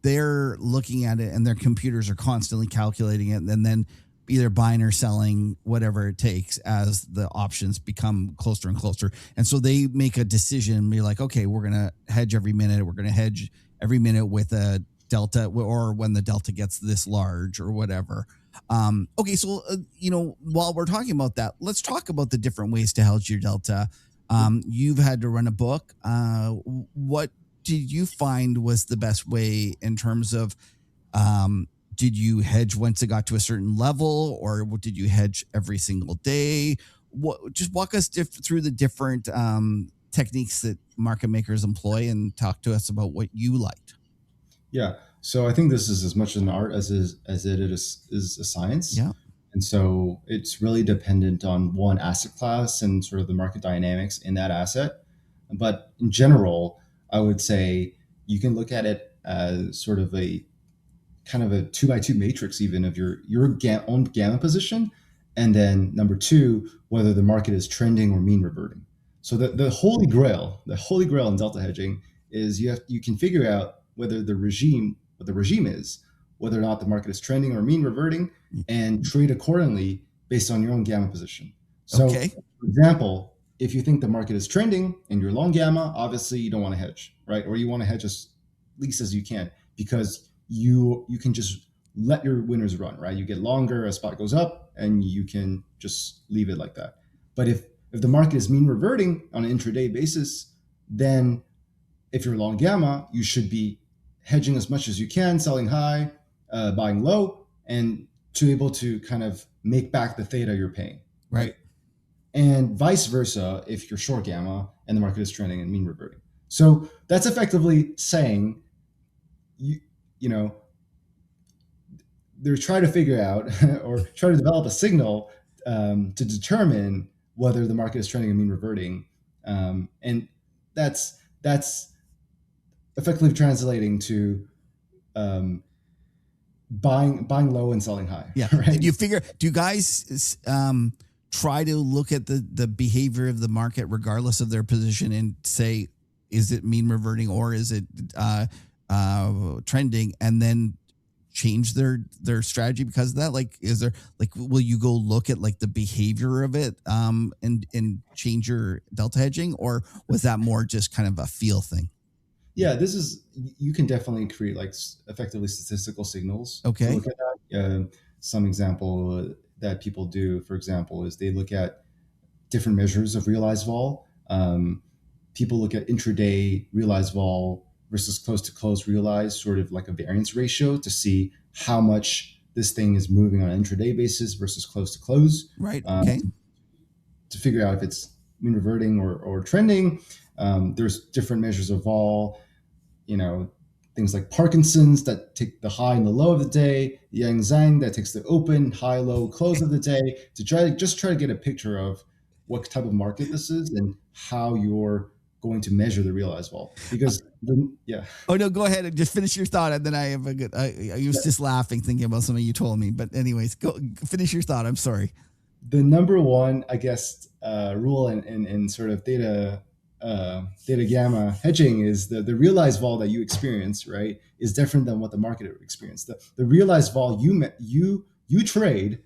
They're looking at it and their computers are constantly calculating it, and then either buying or selling whatever it takes as the options become closer and closer. And so they make a decision and be like, okay, we're going to hedge every minute. We're going to hedge every minute with a delta, or when the delta gets this large or whatever. Okay, so while we're talking about that, let's talk about the different ways to hedge your delta. You've had to run a book. What did you find was the best way in terms of, did you hedge once it got to a certain level, or did you hedge every single day? Just walk us through the different techniques that market makers employ, and talk to us about what you liked. Yeah. So I think this is as much an art as it is a science. Yeah. And so it's really dependent on one asset class and sort of the market dynamics in that asset. But in general, I would say you can look at it as sort of a kind of a 2x2 matrix, even of your own gamma position. And then number two, whether the market is trending or mean reverting. So the holy grail in delta hedging is you can figure out what the regime is, whether or not the market is trending or mean reverting, and trade accordingly based on your own gamma position. So, Okay. For example, if you think the market is trending and you're long gamma, obviously you don't want to hedge, right? Or you want to hedge as least as you can, because you can just let your winners run, right? You get longer as spot goes up, and you can just leave it like that. But if the market is mean reverting on an intraday basis, then if you're long gamma, you should be hedging as much as you can, selling high, buying low, and to be able to kind of make back the theta you're paying, right? And vice versa if you're short gamma and the market is trending and mean reverting. So that's effectively saying, they're trying to figure out or try to develop a signal to determine whether the market is trending and mean reverting, and that's effectively translating to buying low and selling high. Yeah. Right? Do you guys try to look at the behavior of the market regardless of their position and say, is it mean reverting or is it trending, and then change their strategy because of that? Like, is there like, will you go look at like the behavior of it and change your delta hedging, or was that more just kind of a feel thing? Yeah, this is, you can definitely create like effectively statistical signals to Okay. look at that. Some example that people do, for example, is they look at different measures of realized vol. People look at intraday realized vol versus close to close realized, sort of like a variance ratio to see how much this thing is moving on an intraday basis versus close to close, Right. Okay. to figure out if it's mean reverting or trending. There's different measures of vol, you know, things like Parkinson's that take the high and the low of the day, Yang Zhang that takes the open, high, low, close of the day, to try to get a picture of what type of market this is and how you're going to measure the realized vol. Because yeah. Oh no, go ahead and just finish your thought, and then I have a good. I was just laughing thinking about something you told me, but anyways, go finish your thought. I'm sorry. The number one, I guess, rule in sort of theta gamma hedging is the realized vol that you experience, right, is different than what the market would experience. The realized vol you trade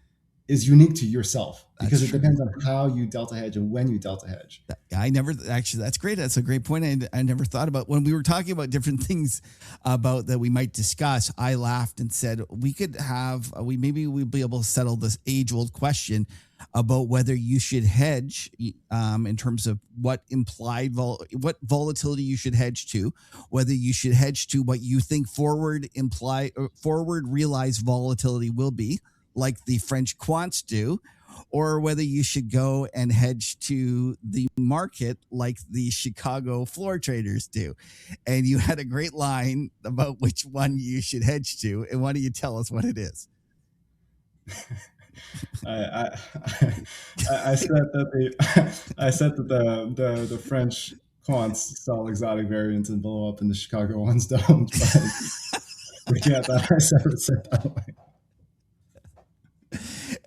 is unique to yourself because it depends on how you delta hedge and when you delta hedge. I never actually. That's great. That's a great point. I never thought about when we were talking about different things about that we might discuss. I laughed and said we could have maybe we'd be able to settle this age old question about whether you should hedge in terms of what what volatility you should hedge to, whether you should hedge to what you think forward realized volatility will be, like the French quants do, or whether you should go and hedge to the market like the Chicago floor traders do. And you had a great line about which one you should hedge to. And why don't you tell us what it is? I said that the French quants sell exotic variants and blow up, and the Chicago ones don't. But yeah, I said that way.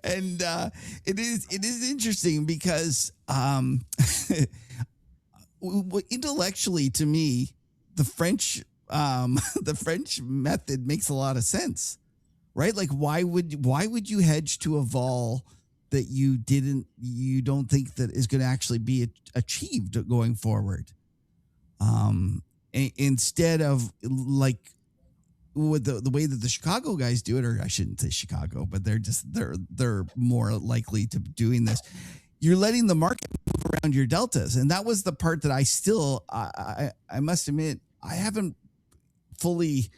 And it is interesting because intellectually, to me, the French the French method makes a lot of sense, right? Like, why would you hedge to a vol that you don't think that is going to actually be achieved going forward? Instead of like with the way that the Chicago guys do it, or I shouldn't say Chicago, but they're more likely to doing this. You're letting the market move around your deltas, and that was the part that I must admit I haven't fully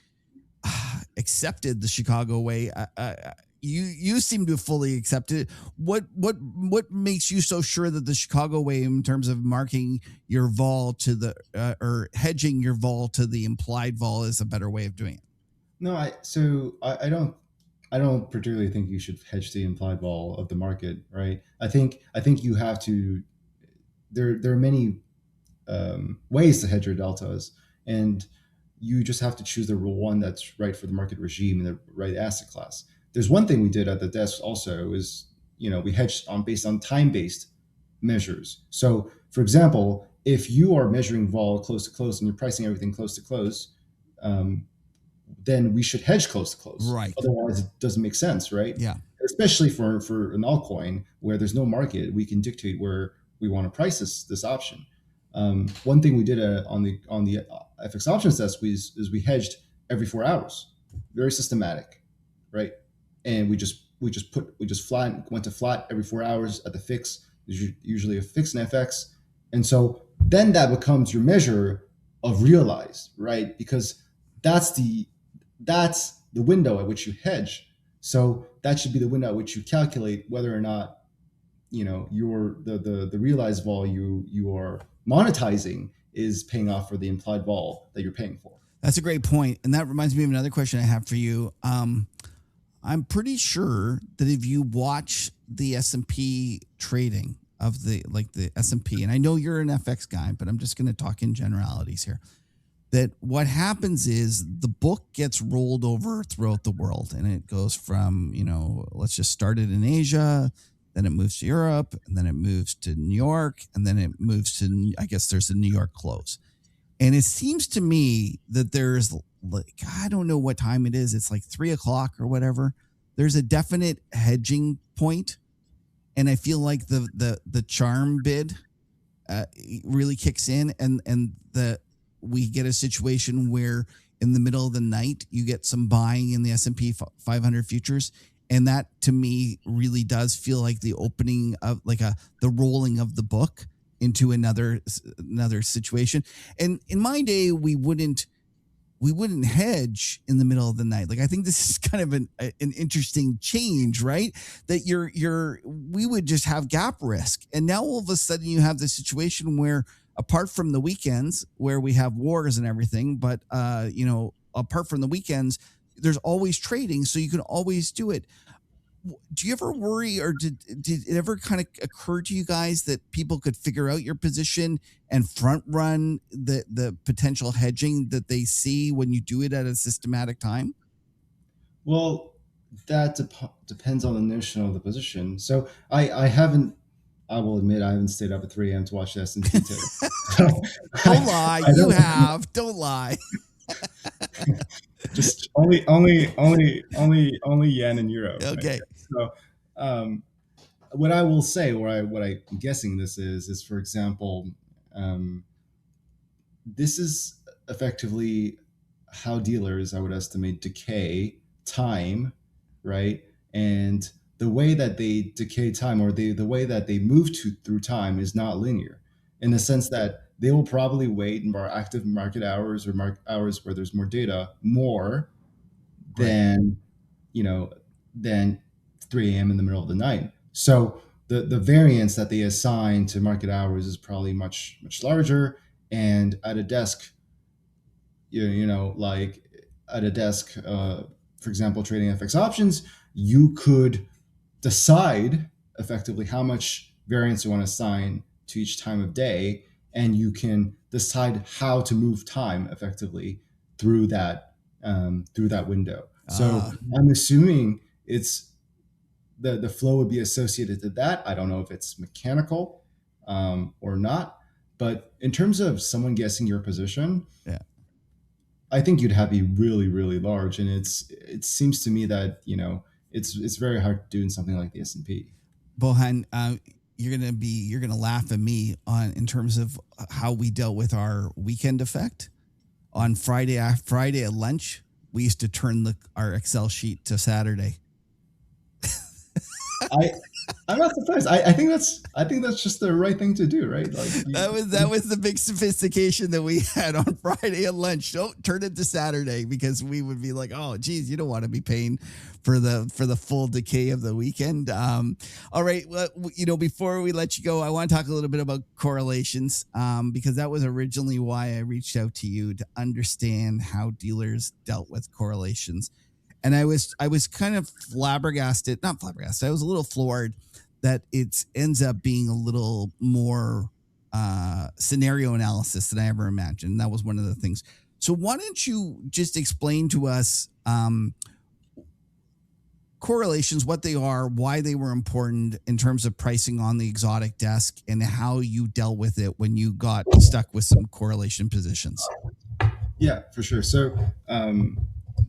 accepted the Chicago way. You seem to fully accept it. What makes you so sure that the Chicago way, in terms of marking your vol to the or hedging your vol to the implied vol, is a better way of doing it? No, I don't particularly think you should hedge the implied vol of the market, right? I think you have to. There are many ways to hedge your deltas, and you just have to choose the one that's right for the market regime and the right asset class. There's one thing we did at the desk also is, we hedged based on time-based measures. So, for example, if you are measuring vol close to close and you're pricing everything close to close, then we should hedge close to close. Right. Otherwise, it doesn't make sense, right? Yeah. Especially for an altcoin where there's no market, we can dictate where we want to price this option. One thing we did on the FX options desk is we hedged every 4 hours, very systematic, right? And we just went to flat every 4 hours at the fix. There's usually a fix in FX, and so then that becomes your measure of realized, right? Because that's the window at which you hedge. So that should be the window at which you calculate whether or not your the realized vol you are monetizing is paying off for the implied vol that you're paying for. That's a great point, and that reminds me of another question I have for you. I'm pretty sure that if you watch the S&P trading of the S&P, and I know you're an FX guy, but I'm just going to talk in generalities here, that what happens is the book gets rolled over throughout the world, and it goes from, let's just start it in Asia, then it moves to Europe, and then it moves to New York, and then it moves to, I guess there's a New York close. And it seems to me that there's like, I don't know what time it is. It's like 3 o'clock or whatever. There's a definite hedging point, and I feel like the charm bid really kicks in, and the we get a situation where in the middle of the night you get some buying in the S&P 500 futures, and that to me really does feel like the opening of like the rolling of the book into another situation. And in my day we wouldn't hedge in the middle of the night. Like, I think this is kind of an interesting change, right? That we would just have gap risk. And now all of a sudden you have this situation where, apart from the weekends where we have wars and everything, but apart from the weekends, there's always trading. So you can always do it. Do you ever worry, or did it ever kind of occur to you guys that people could figure out your position and front run the potential hedging that they see when you do it at a systematic time? Well, that depends on the notion of the position. So I haven't. I will admit I haven't stayed up at 3 a.m. to watch the S&P today. So Don't lie. I You don't. have. Don't lie. Just only yen and euro. Okay. Right? So, what I will say, what I'm guessing this is for example, um, this is effectively how dealers, I would estimate, decay time, right? And the way that they decay time, or the way that they move through time, is not linear, in the sense that they will probably wait in more active market hours, or hours where there's more data, more Right. than than 3 a.m. in the middle of the night. So the variance that they assign to market hours is probably much larger. And at a desk, like at a desk, for example, trading FX options, you could decide effectively how much variance you want to assign to each time of day, and you can decide how to move time effectively through that window. So I'm assuming it's the flow would be associated to that. I don't know if it's mechanical or not, but in terms of someone guessing your position, Yeah. I think you'd have to be really, really large, and it seems to me that it's very hard to do in something like the S&P. Bohan, you're gonna laugh at me on in terms of how we dealt with our weekend effect. On Friday at lunch, we used to turn our Excel sheet to Saturday. I'm not surprised. I think that's just the right thing to do, right? Like That was the big sophistication that we had on Friday at lunch. Don't turn it to Saturday, because we would be like, oh, geez, you don't want to be paying for the full decay of the weekend. All right, well, before we let you go, I want to talk a little bit about correlations, because that was originally why I reached out to you, to understand how dealers dealt with correlations. And I was kind of not flabbergasted. I was a little floored that it ends up being a little more scenario analysis than I ever imagined. That was one of the things. So why don't you just explain to us correlations, what they are, why they were important in terms of pricing on the exotic desk, and how you dealt with it when you got stuck with some correlation positions. Yeah, for sure. So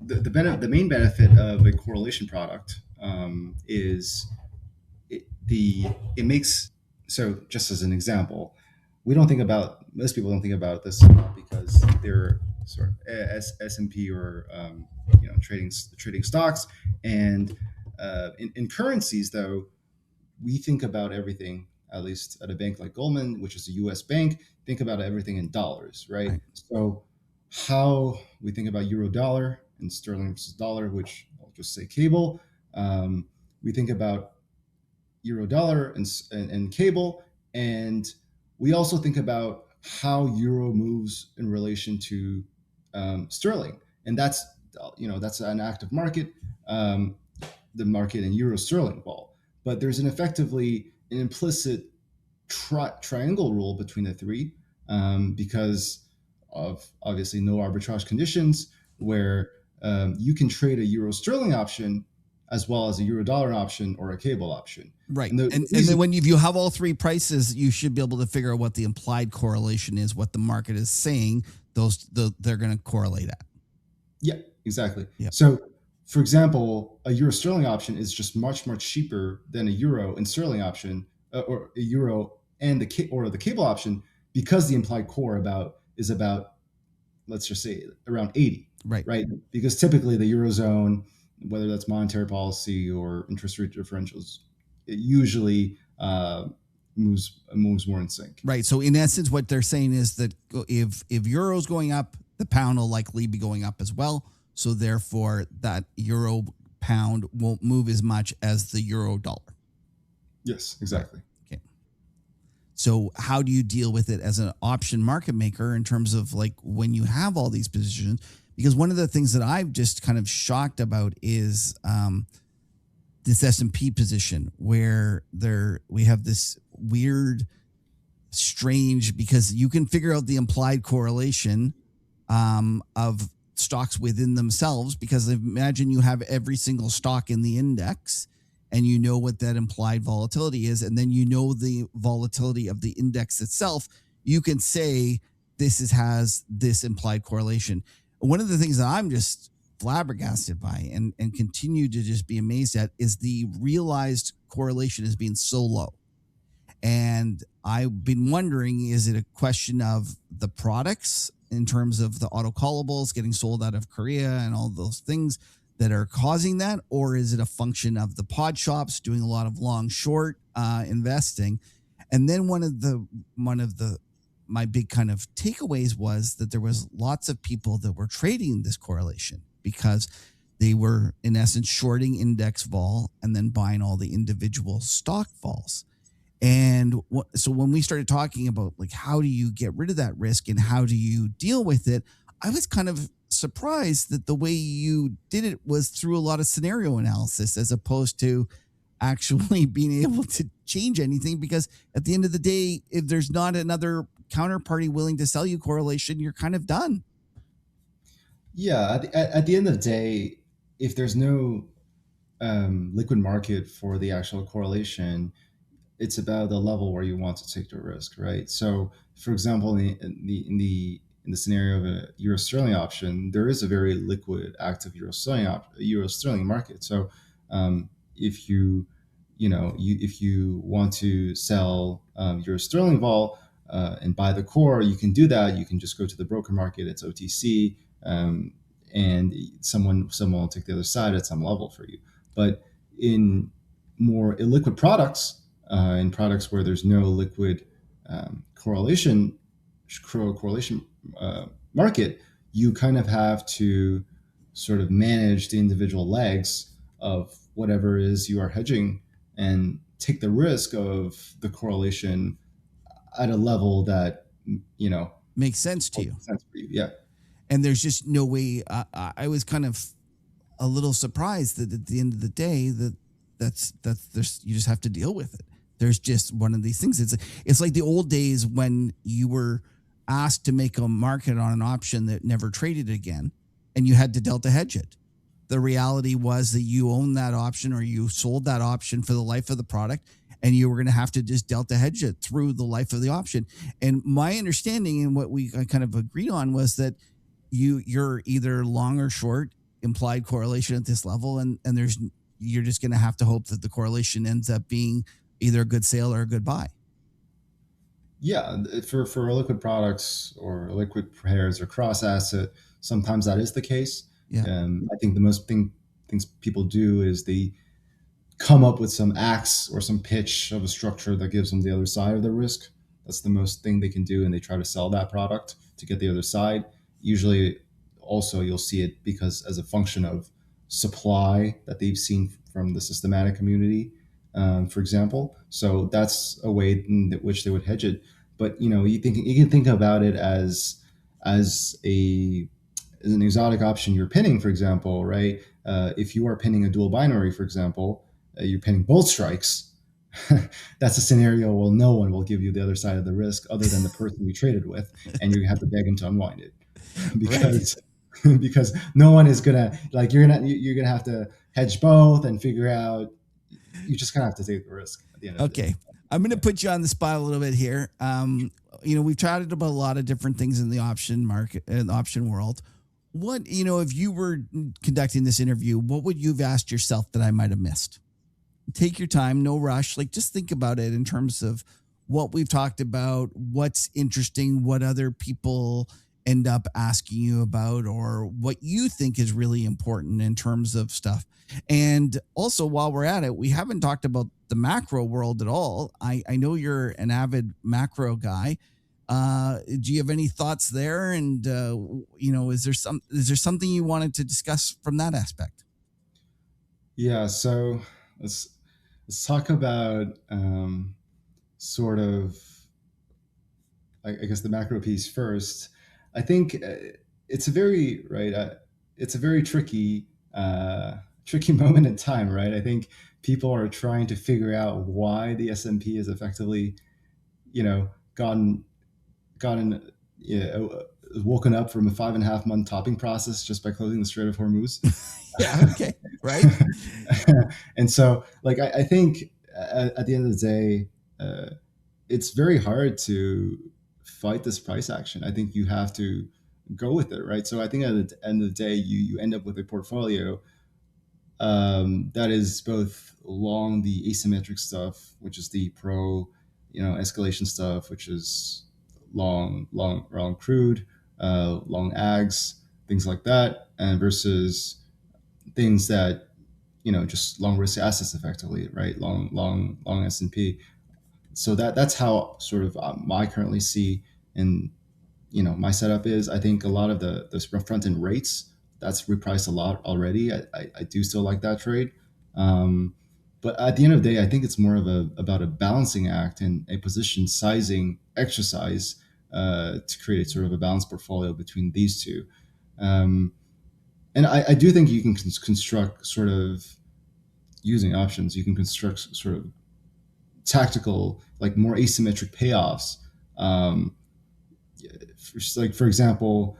the main benefit of a correlation product is it makes, so just as an example, most people don't think about this because they're sort of S&P or trading stocks, and in currencies though, we think about everything, at least at a bank like Goldman, which is a U.S. bank, think about everything in dollars, right? So how we think about euro dollar and sterling versus dollar, which I'll just say cable, we think about euro dollar and cable, and we also think about how euro moves in relation to sterling, and that's an active market, the market in euro sterling ball. But there's effectively an implicit triangle rule between the three, because of obviously no arbitrage conditions, where you can trade a euro sterling option as well as a euro dollar option or a cable option. Right. The And reason, then when you have all three prices, you should be able to figure out what the implied correlation is, what the market is saying they're going to correlate at. yeah, exactly. Yeah. So, for example, a euro sterling option is just much cheaper than a euro and sterling option, or a euro and the cable option, because the implied core is about, let's just say, around 80. Right. Because typically the eurozone, whether that's monetary policy or interest rate differentials, it usually moves more in sync. Right. So in essence, what they're saying is that if euro's going up, the pound will likely be going up as well. So therefore, that euro pound won't move as much as the euro dollar. Yes, exactly. Okay. So how do you deal with it as an option market maker in terms of like when you have all these positions? Because one of the things that I've just kind of shocked about is this S&P position where we have this weird, strange, because you can figure out the implied correlation of stocks within themselves, because imagine you have every single stock in the index and you know what that implied volatility is, and then you know the volatility of the index itself. You can say has this implied correlation. One of the things that I'm just flabbergasted by and continue to just be amazed at is the realized correlation as being so low. And I've been wondering, is it a question of the products in terms of the auto callables getting sold out of Korea and all those things that are causing that? Or is it a function of the pod shops doing a lot of long short investing? And then one of my big kind of takeaways was that there was lots of people that were trading this correlation because they were in essence shorting index vol and then buying all the individual stock vols. And so when we started talking about like how do you get rid of that risk and how do you deal with it, I was kind of surprised that the way you did it was through a lot of scenario analysis as opposed to actually being able to change anything, because at the end of the day, if there's not another counterparty willing to sell you correlation, you're kind of done. Yeah, at the end of the day, if there's no liquid market for the actual correlation, it's about the level where you want to take the risk, right? So, for example, in the scenario of a euro sterling option, there is a very liquid, active euro sterling market. So, if you want to sell euro sterling vol and buy the core, you can do that. You can just go to the broker market. It's OTC, and someone will take the other side at some level for you. But in more illiquid products, in products where there's no liquid correlation market, you kind of have to sort of manage the individual legs of whatever it is you are hedging and take the risk of the correlation at a level that makes sense to you. Makes sense for you. Yeah. And there's just no way. I was kind of a little surprised that at the end of the day that's you just have to deal with it. There's just one of these things. It's like the old days when you were asked to make a market on an option that never traded again, and you had to delta hedge it. The reality was that you owned that option or you sold that option for the life of the product, and you were going to have to just delta hedge it through the life of the option. And my understanding and what we kind of agreed on was that you're either long or short implied correlation at this level, and you're just going to have to hope that the correlation ends up being either a good sale or a good buy. Yeah, for liquid products or liquid pairs or cross asset, sometimes that is the case. Yeah. I think the most things people do is they come up with some axe or some pitch of a structure that gives them the other side of the risk. That's the most thing they can do, and they try to sell that product to get the other side. Usually, also you'll see it because as a function of supply that they've seen from the systematic community, for example. So that's a way in which they would hedge it. But you can think about it as an exotic option you're pinning, for example, right? If you are pinning a dual binary, for example, you're pinning both strikes. That's a scenario where no one will give you the other side of the risk other than the person you traded with, and you have to beg him to unwind it because because no one is gonna like you're gonna have to hedge both and figure out. You just kind of have to take the risk at the end of the day. Okay. I'm going to Yeah. put you on the spot a little bit here. We've chatted about a lot of different things in the option market, in the option world. What, if you were conducting this interview, what would you have asked yourself that I might have missed? Take your time, no rush. Like, just think about it in terms of what we've talked about, what's interesting, what other people end up asking you about, or what you think is really important in terms of stuff. And also, while we're at it, we haven't talked about the macro world at all. I know you're an avid macro guy. Do you have any thoughts there? And is there something you wanted to discuss from that aspect? Yeah. So let's let's talk about sort of I guess the macro piece first. I think it's a very right. It's a very tricky moment in time, right? I think people are trying to figure out why the S&P is effectively, gotten woken up from a 5.5 month topping process just by closing the Strait of Hormuz. Yeah. Okay. Right. And so, like, I think at the end of the day, it's very hard to fight this price action. I think you have to go with it, right? So I think at the end of the day, you end up with a portfolio that is both long the asymmetric stuff, which is the pro, escalation stuff, which is long crude, long ags, things like that, and versus things that just long risk assets effectively, right? Long S&P. So that's how sort of I currently see and my setup is. I think a lot of the front end rates that's repriced a lot already. I do still like that trade, um, but at the end of the day, I think it's more of about a balancing act and a position sizing exercise to create sort of a balanced portfolio between these two. Um, and I do think you can construct sort of using options. You can construct sort of tactical, like more asymmetric payoffs. Um, for example,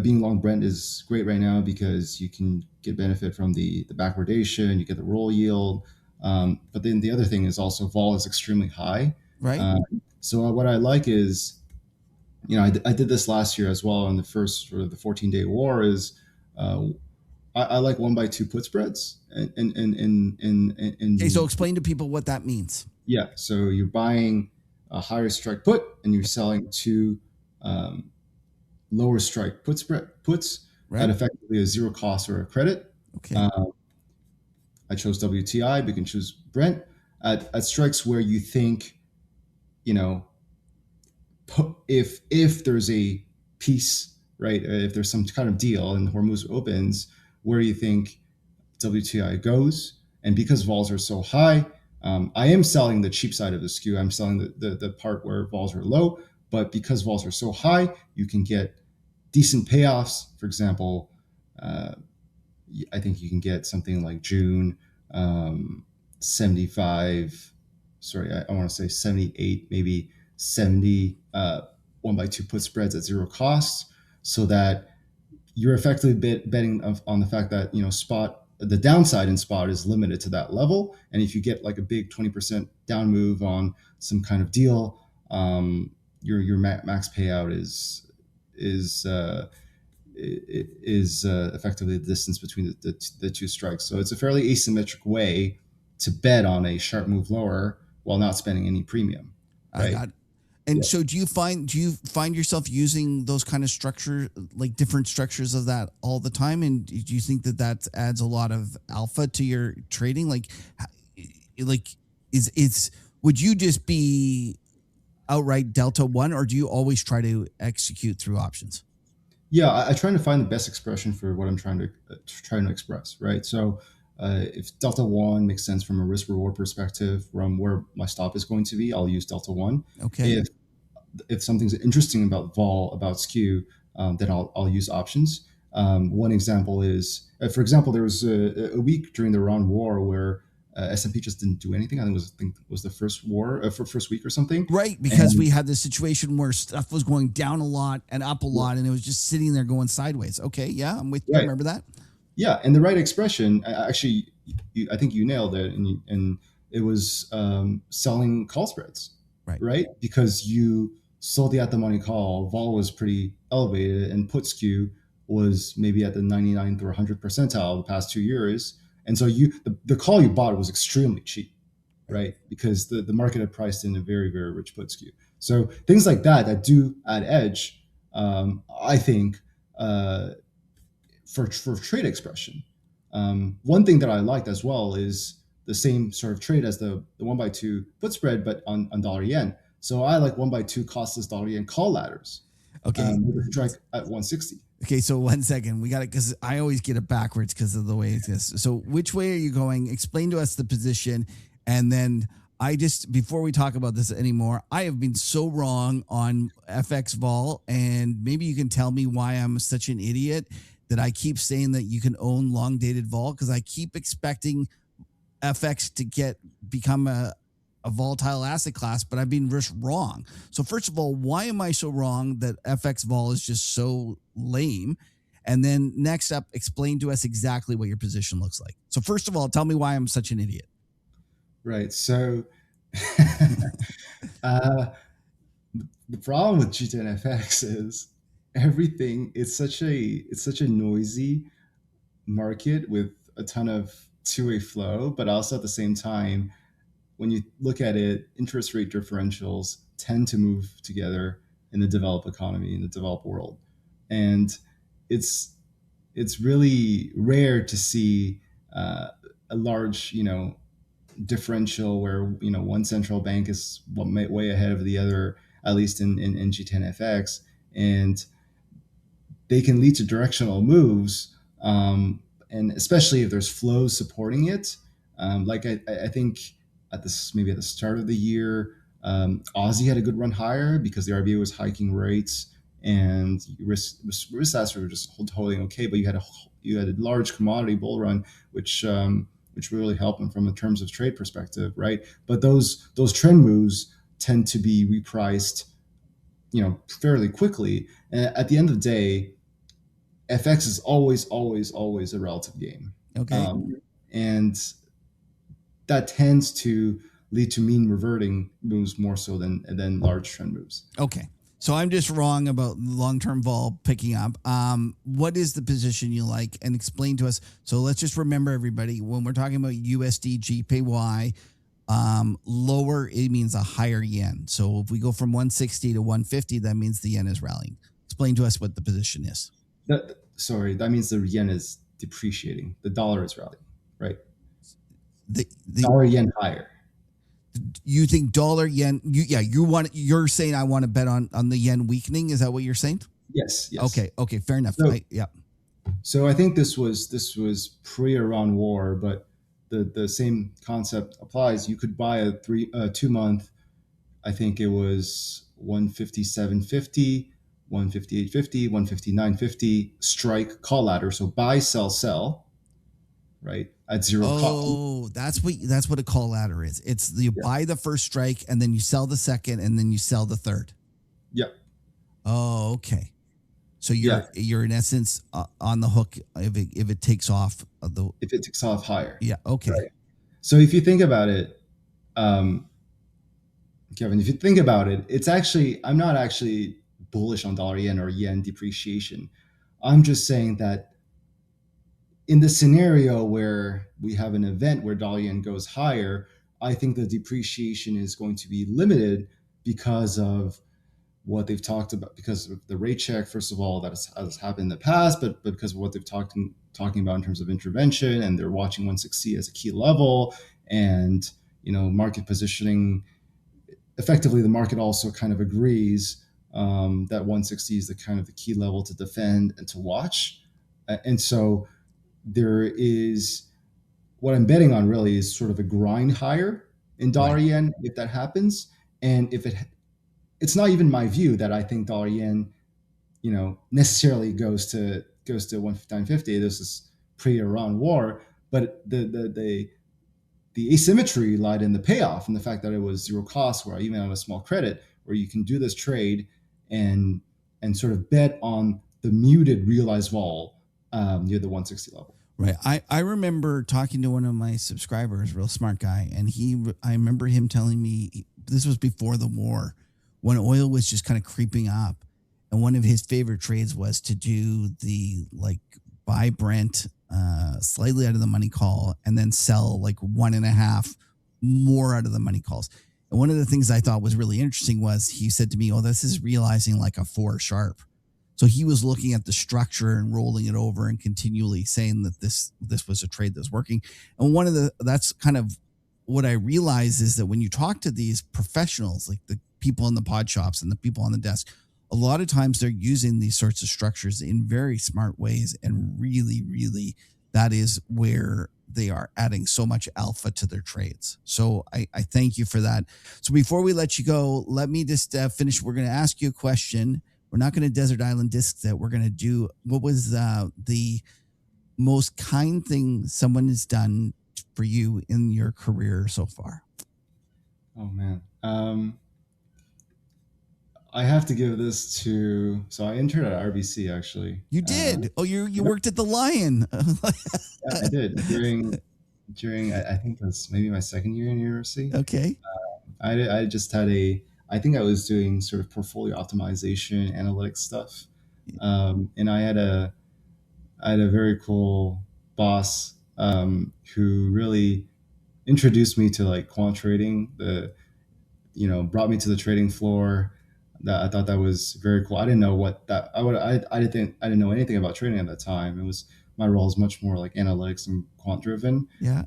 being long Brent is great right now because you can get benefit from the backwardation, you get the roll yield, but then the other thing is also vol is extremely high. Right. So what I like is, I did this last year as well in the first sort of the 14-day war is uh, I like 1x2 put spreads in Okay. So the explain to people what that means. yeah. So you're buying a higher strike put and you're selling two um, lower strike puts at Right. effectively a zero cost or a credit. Okay. Uh, I chose WTI, but you can choose Brent at strikes where you think, you know, if there's a piece, right? If there's some kind of deal and Hormuz opens, where you think WTI goes, and because vols are so high, I am selling the cheap side of the skew. I'm selling the part where vols are low, but because vols are so high, you can get decent payoffs. For example, uh, I think you can get something like June 75. Sorry, I want to say 78, maybe 70 1x2 put spreads at zero cost, so that you're effectively betting on the fact that spot the downside in spot is limited to that level, and if you get like a big 20% down move on some kind of deal, your max payout is effectively the distance between the two strikes. So it's a fairly asymmetric way to bet on a sharp move lower while not spending any premium, I right? got. And Yeah. so, do you find yourself using those kind of structure, like different structures of that all the time? And do you think that that adds a lot of alpha to your trading? Like is would you just be outright delta one, or do you always try to execute through options? Yeah, I try to find the best expression for what I'm trying to express, right? So if delta one makes sense from a risk reward perspective, from where my stop is going to be, I'll use delta one. Okay. If something's interesting about vol, about skew, then I'll use options. One example is, for example, there was a week during the Iran war where S&P just didn't do anything. I think it was the first first week or something. Right, because we had this situation where stuff was going down a lot and up a lot, and it was just sitting there going sideways. Okay, yeah, I'm with you. I Right. remember that. Yeah, and the right expression, actually, I think you nailed it, and it was selling call spreads, Right. Because you sold the at the money call, vol was pretty elevated, and put skew was maybe at the 99th or 100th percentile the past 2 years, and so the call you bought was extremely cheap, right? Because the market had priced in a very, very rich put skew. So things like that do add edge, I think. For trade expression. One thing that I liked as well is the same sort of trade as the 1x2 put spread, but on dollar yen. So I like 1x2 costless dollar yen call ladders. Okay. With a strike at 160. Okay, so 1 second. We got it because I always get it backwards because of the way it is. So which way are you going? Explain to us the position. And then before we talk about this anymore, I have been so wrong on FX vol. And maybe you can tell me why I'm such an idiot that I keep saying that you can own long dated vol, because I keep expecting FX to become a volatile asset class, but I've been just wrong. So first of all, why am I so wrong that FX vol is just so lame? And then next up, explain to us exactly what your position looks like. So first of all, tell me why I'm such an idiot. Right. So the problem with G10FX is everything. It's such a noisy market with a ton of two-way flow, but also at the same time, when you look at it, interest rate differentials tend to move together in the developed economy, in the developed world, and it's really rare to see a large differential where one central bank is way ahead of the other, at least in G10FX, and they can lead to directional moves, and especially if there's flows supporting it. Like I think maybe at the start of the year, Aussie had a good run higher because the RBA was hiking rates, and risk assets were just holding okay. But you had a large commodity bull run, which really helped them from a terms of trade perspective, right? But those trend moves tend to be repriced, fairly quickly. And at the end of the day, FX is always, always, always a relative game. Okay. And that tends to lead to mean reverting moves more so than large trend moves. Okay. So I'm just wrong about long-term vol picking up. What is the position you like? And explain to us. So let's just remember, everybody, when we're talking about USD GPY, lower, it means a higher yen. So if we go from 160 to 150, that means the yen is rallying. Explain to us what the position is. That means the yen is depreciating. The dollar is rallying, right? The dollar yen higher. You think dollar yen? You're saying I want to bet on the yen weakening. Is that what you're saying? Yes. Okay. Fair enough. So I think this was pre-Iran war, but the same concept applies. You could buy a 2-month. I think it was 157.50, 158.50, 159.50 strike call ladder. So buy, sell, right, at zero cost. Oh, that's what a call ladder is. It's you buy the first strike, and then you sell the second, and then you sell the third. Yep. Oh, okay. So you're in essence on the hook if it takes off if it takes off higher. Yeah. Okay. Right. So if you think about it, Kevin, it's actually, I'm not actually bullish on dollar yen or yen depreciation. I'm just saying that in the scenario where we have an event where dollar yen goes higher, I think the depreciation is going to be limited because of what they've talked about, because of the rate check, first of all, that has happened in the past, but because of what they've talking about in terms of intervention, and they're watching 160 as a key level, and market positioning. Effectively, the market also kind of agrees that 160 is the kind of the key level to defend and to watch, and so there is, what I'm betting on really is sort of a grind higher in dollar yen if that happens, and if it's not even my view that I think dollar yen, necessarily goes to 159.50. This is pre-Iran war, but the asymmetry lied in the payoff and the fact that it was zero cost, where even on a small credit, where you can do this trade and sort of bet on the muted realized vol near the 160 level. Right. I remember talking to one of my subscribers, real smart guy, and I remember him telling me, this was before the war, when oil was just kind of creeping up. And one of his favorite trades was to do the like buy Brent slightly out of the money call and then sell like 1.5 more out of the money calls. And one of the things I thought was really interesting was he said to me, "Oh, this is realizing like a 4 sharp." So he was looking at the structure and rolling it over and continually saying that this was a trade that's working. And that's kind of what I realized is that when you talk to these professionals, like the people in the pod shops and the people on the desk, a lot of times they're using these sorts of structures in very smart ways, and really, really, that is where they are adding so much alpha to their trades. So I thank you for that. So before we let you go, let me just finish. We're going to ask you a question. We're not going to desert island disc that. We're going to do, what was the most kind thing someone has done for you in your career so far? Oh man. I have to give this to, so I interned at RBC actually. You did. You worked at the Lion. Yeah, I did during I think it was maybe my second year in university. Okay. I just had I think I was doing sort of portfolio optimization, analytics stuff, and I had a very cool boss who really introduced me to like quant trading. Brought me to the trading floor. That I thought that was very cool. I didn't know what that I didn't know anything about trading at that time. It was, my role is much more like analytics and quant driven. Yeah.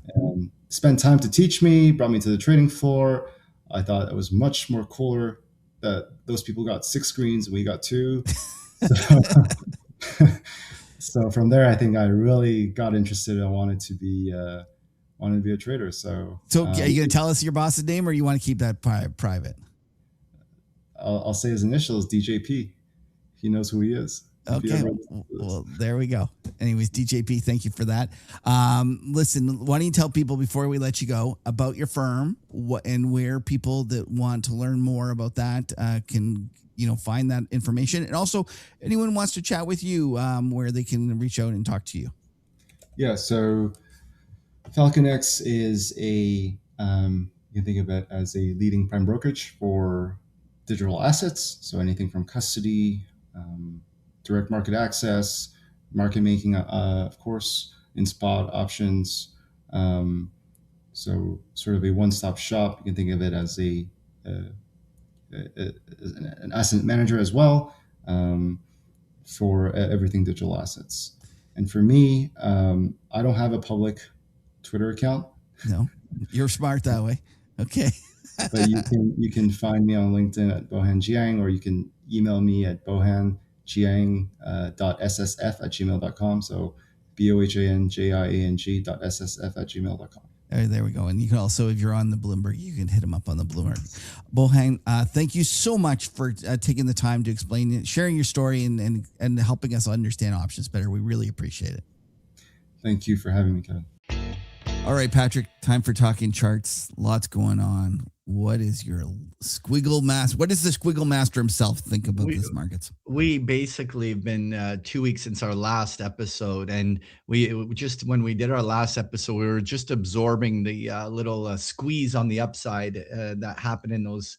Spent time to teach me, brought me to the trading floor. I thought it was much more cooler that those people got 6 screens and we got 2. So from there, I think I really got interested. I wanted to be a trader. So are you going to tell us your boss's name, or you want to keep that private? I'll say his initials, DJP. He knows who he is. Okay. Well, there we go. Anyways, DJP, thank you for that. Listen, why don't you tell people before we let you go about your firm, and where people that want to learn more about that can find that information, and also anyone wants to chat with you, where they can reach out and talk to you. Yeah. So FalconX is you can think of it as a leading prime brokerage for digital assets. So anything from custody, direct market access, market making, of course, in spot options. So sort of a one-stop shop. You can think of it as an asset manager as well, for everything digital assets. And for me, I don't have a public Twitter account. No, you're smart that way. Okay. But you can find me on LinkedIn at Bohan Jiang, or you can email me at bohanjiang.ssf@gmail.com. So bohanjiang.ssf@gmail.com. There we go. And you can also, if you're on the Bloomberg, you can hit him up on the Bloomberg. Bohan, thank you so much for taking the time to explain it, sharing your story, and helping us understand options better. We really appreciate it. Thank you for having me, Kevin. All right, Patrick, time for talking charts. Lots going on. What is your squiggle master? What does the squiggle master himself think about these markets? We basically have been 2 weeks since our last episode, and when we did our last episode, we were just absorbing the little squeeze on the upside that happened in those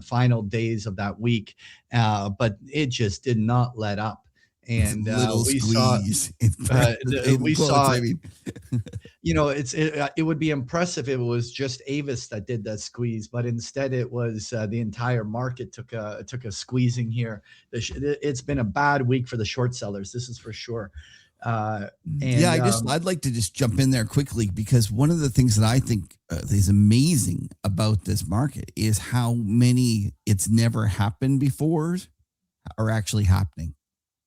final days of that week, but it just did not let up. And we squeeze. saw it would be impressive if it was just Avis that did that squeeze, but instead it was the entire market took a squeezing here. It's been a bad week for the short sellers, this is for sure. I'd like to just jump in there quickly, because one of the things that I think is amazing about this market is how many it's never happened before are actually happening.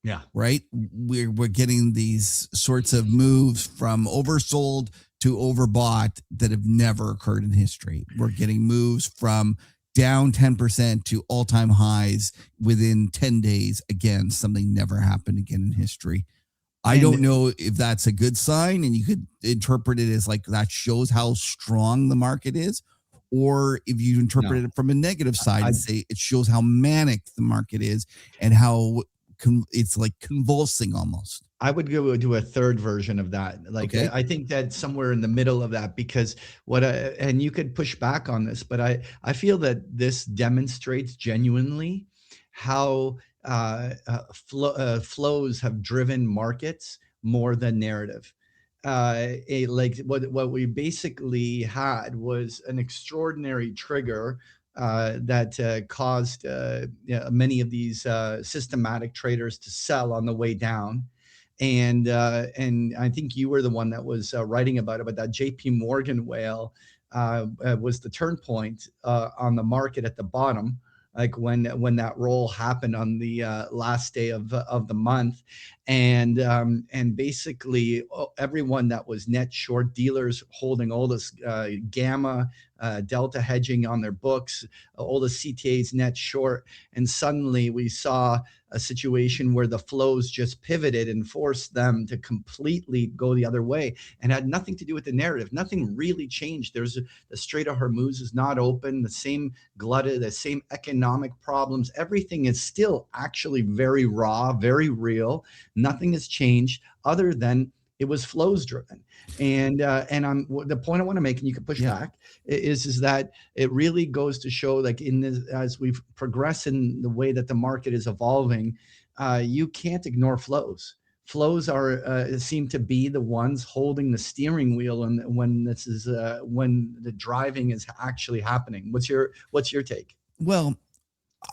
Yeah. Right. We're getting these sorts of moves from oversold to overbought that have never occurred in history. We're getting moves from down 10% to all-time highs within 10 days. Again, something never happened again in history. I don't know if that's a good sign, and you could interpret it as like that shows how strong the market is, or if you interpret No, it from a negative side I and say it shows how manic the market is and how it's like convulsing almost. I would go do a third version of that. Like Okay. I think that somewhere in the middle of that, because and you could push back on this, but I feel that this demonstrates genuinely how flows have driven markets more than narrative. Like what we basically had was an extraordinary trigger that caused yeah, many of these systematic traders to sell on the way down, and I think you were the one that was writing about it, but that J.P. Morgan whale was the turn point on the market at the bottom, like when that roll happened on the last day of the month, and basically everyone that was net short, dealers holding all this gamma delta hedging on their books, all the CTAs net short, and suddenly we saw a situation where the flows just pivoted and forced them to completely go the other way, and had nothing to do with the narrative. Nothing really changed. The Strait of Hormuz is not open. The same glutted, the same economic problems. Everything is still actually very raw, very real. Nothing has changed other than it was flows driven. And the point I want to make, and you can push Yeah. back, is that it really goes to show, like in this, as we've progressed in the way that the market is evolving, you can't ignore flows. Flows are seem to be the ones holding the steering wheel, and when this is when the driving is actually happening. What's your take? Well,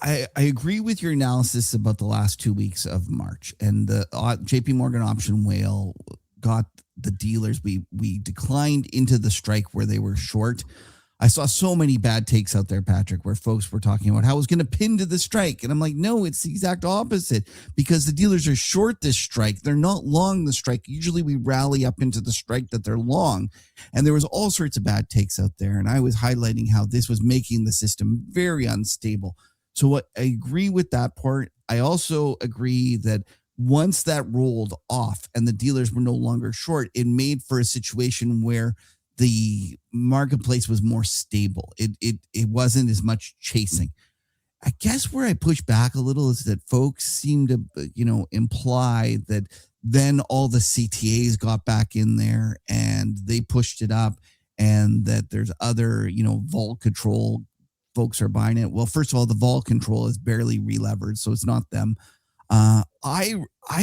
I agree with your analysis about the last 2 weeks of March and the JP Morgan option whale got the dealers. We declined into the strike where they were short. I saw so many bad takes out there, Patrick, where folks were talking about how it was going to pin to the strike. And I'm like, no, it's the exact opposite because the dealers are short this strike. They're not long the strike. Usually we rally up into the strike that they're long. And there was all sorts of bad takes out there. And I was highlighting how this was making the system very unstable. So what I agree with that part. I also agree that once that rolled off and the dealers were no longer short, it made for a situation where the marketplace was more stable. It wasn't as much chasing. I guess where I push back a little is that folks seem to imply that then all the CTAs got back in there and they pushed it up, and that there's other vol control folks are buying it. Well, first of all, the vol control is barely relevered, so it's not them. I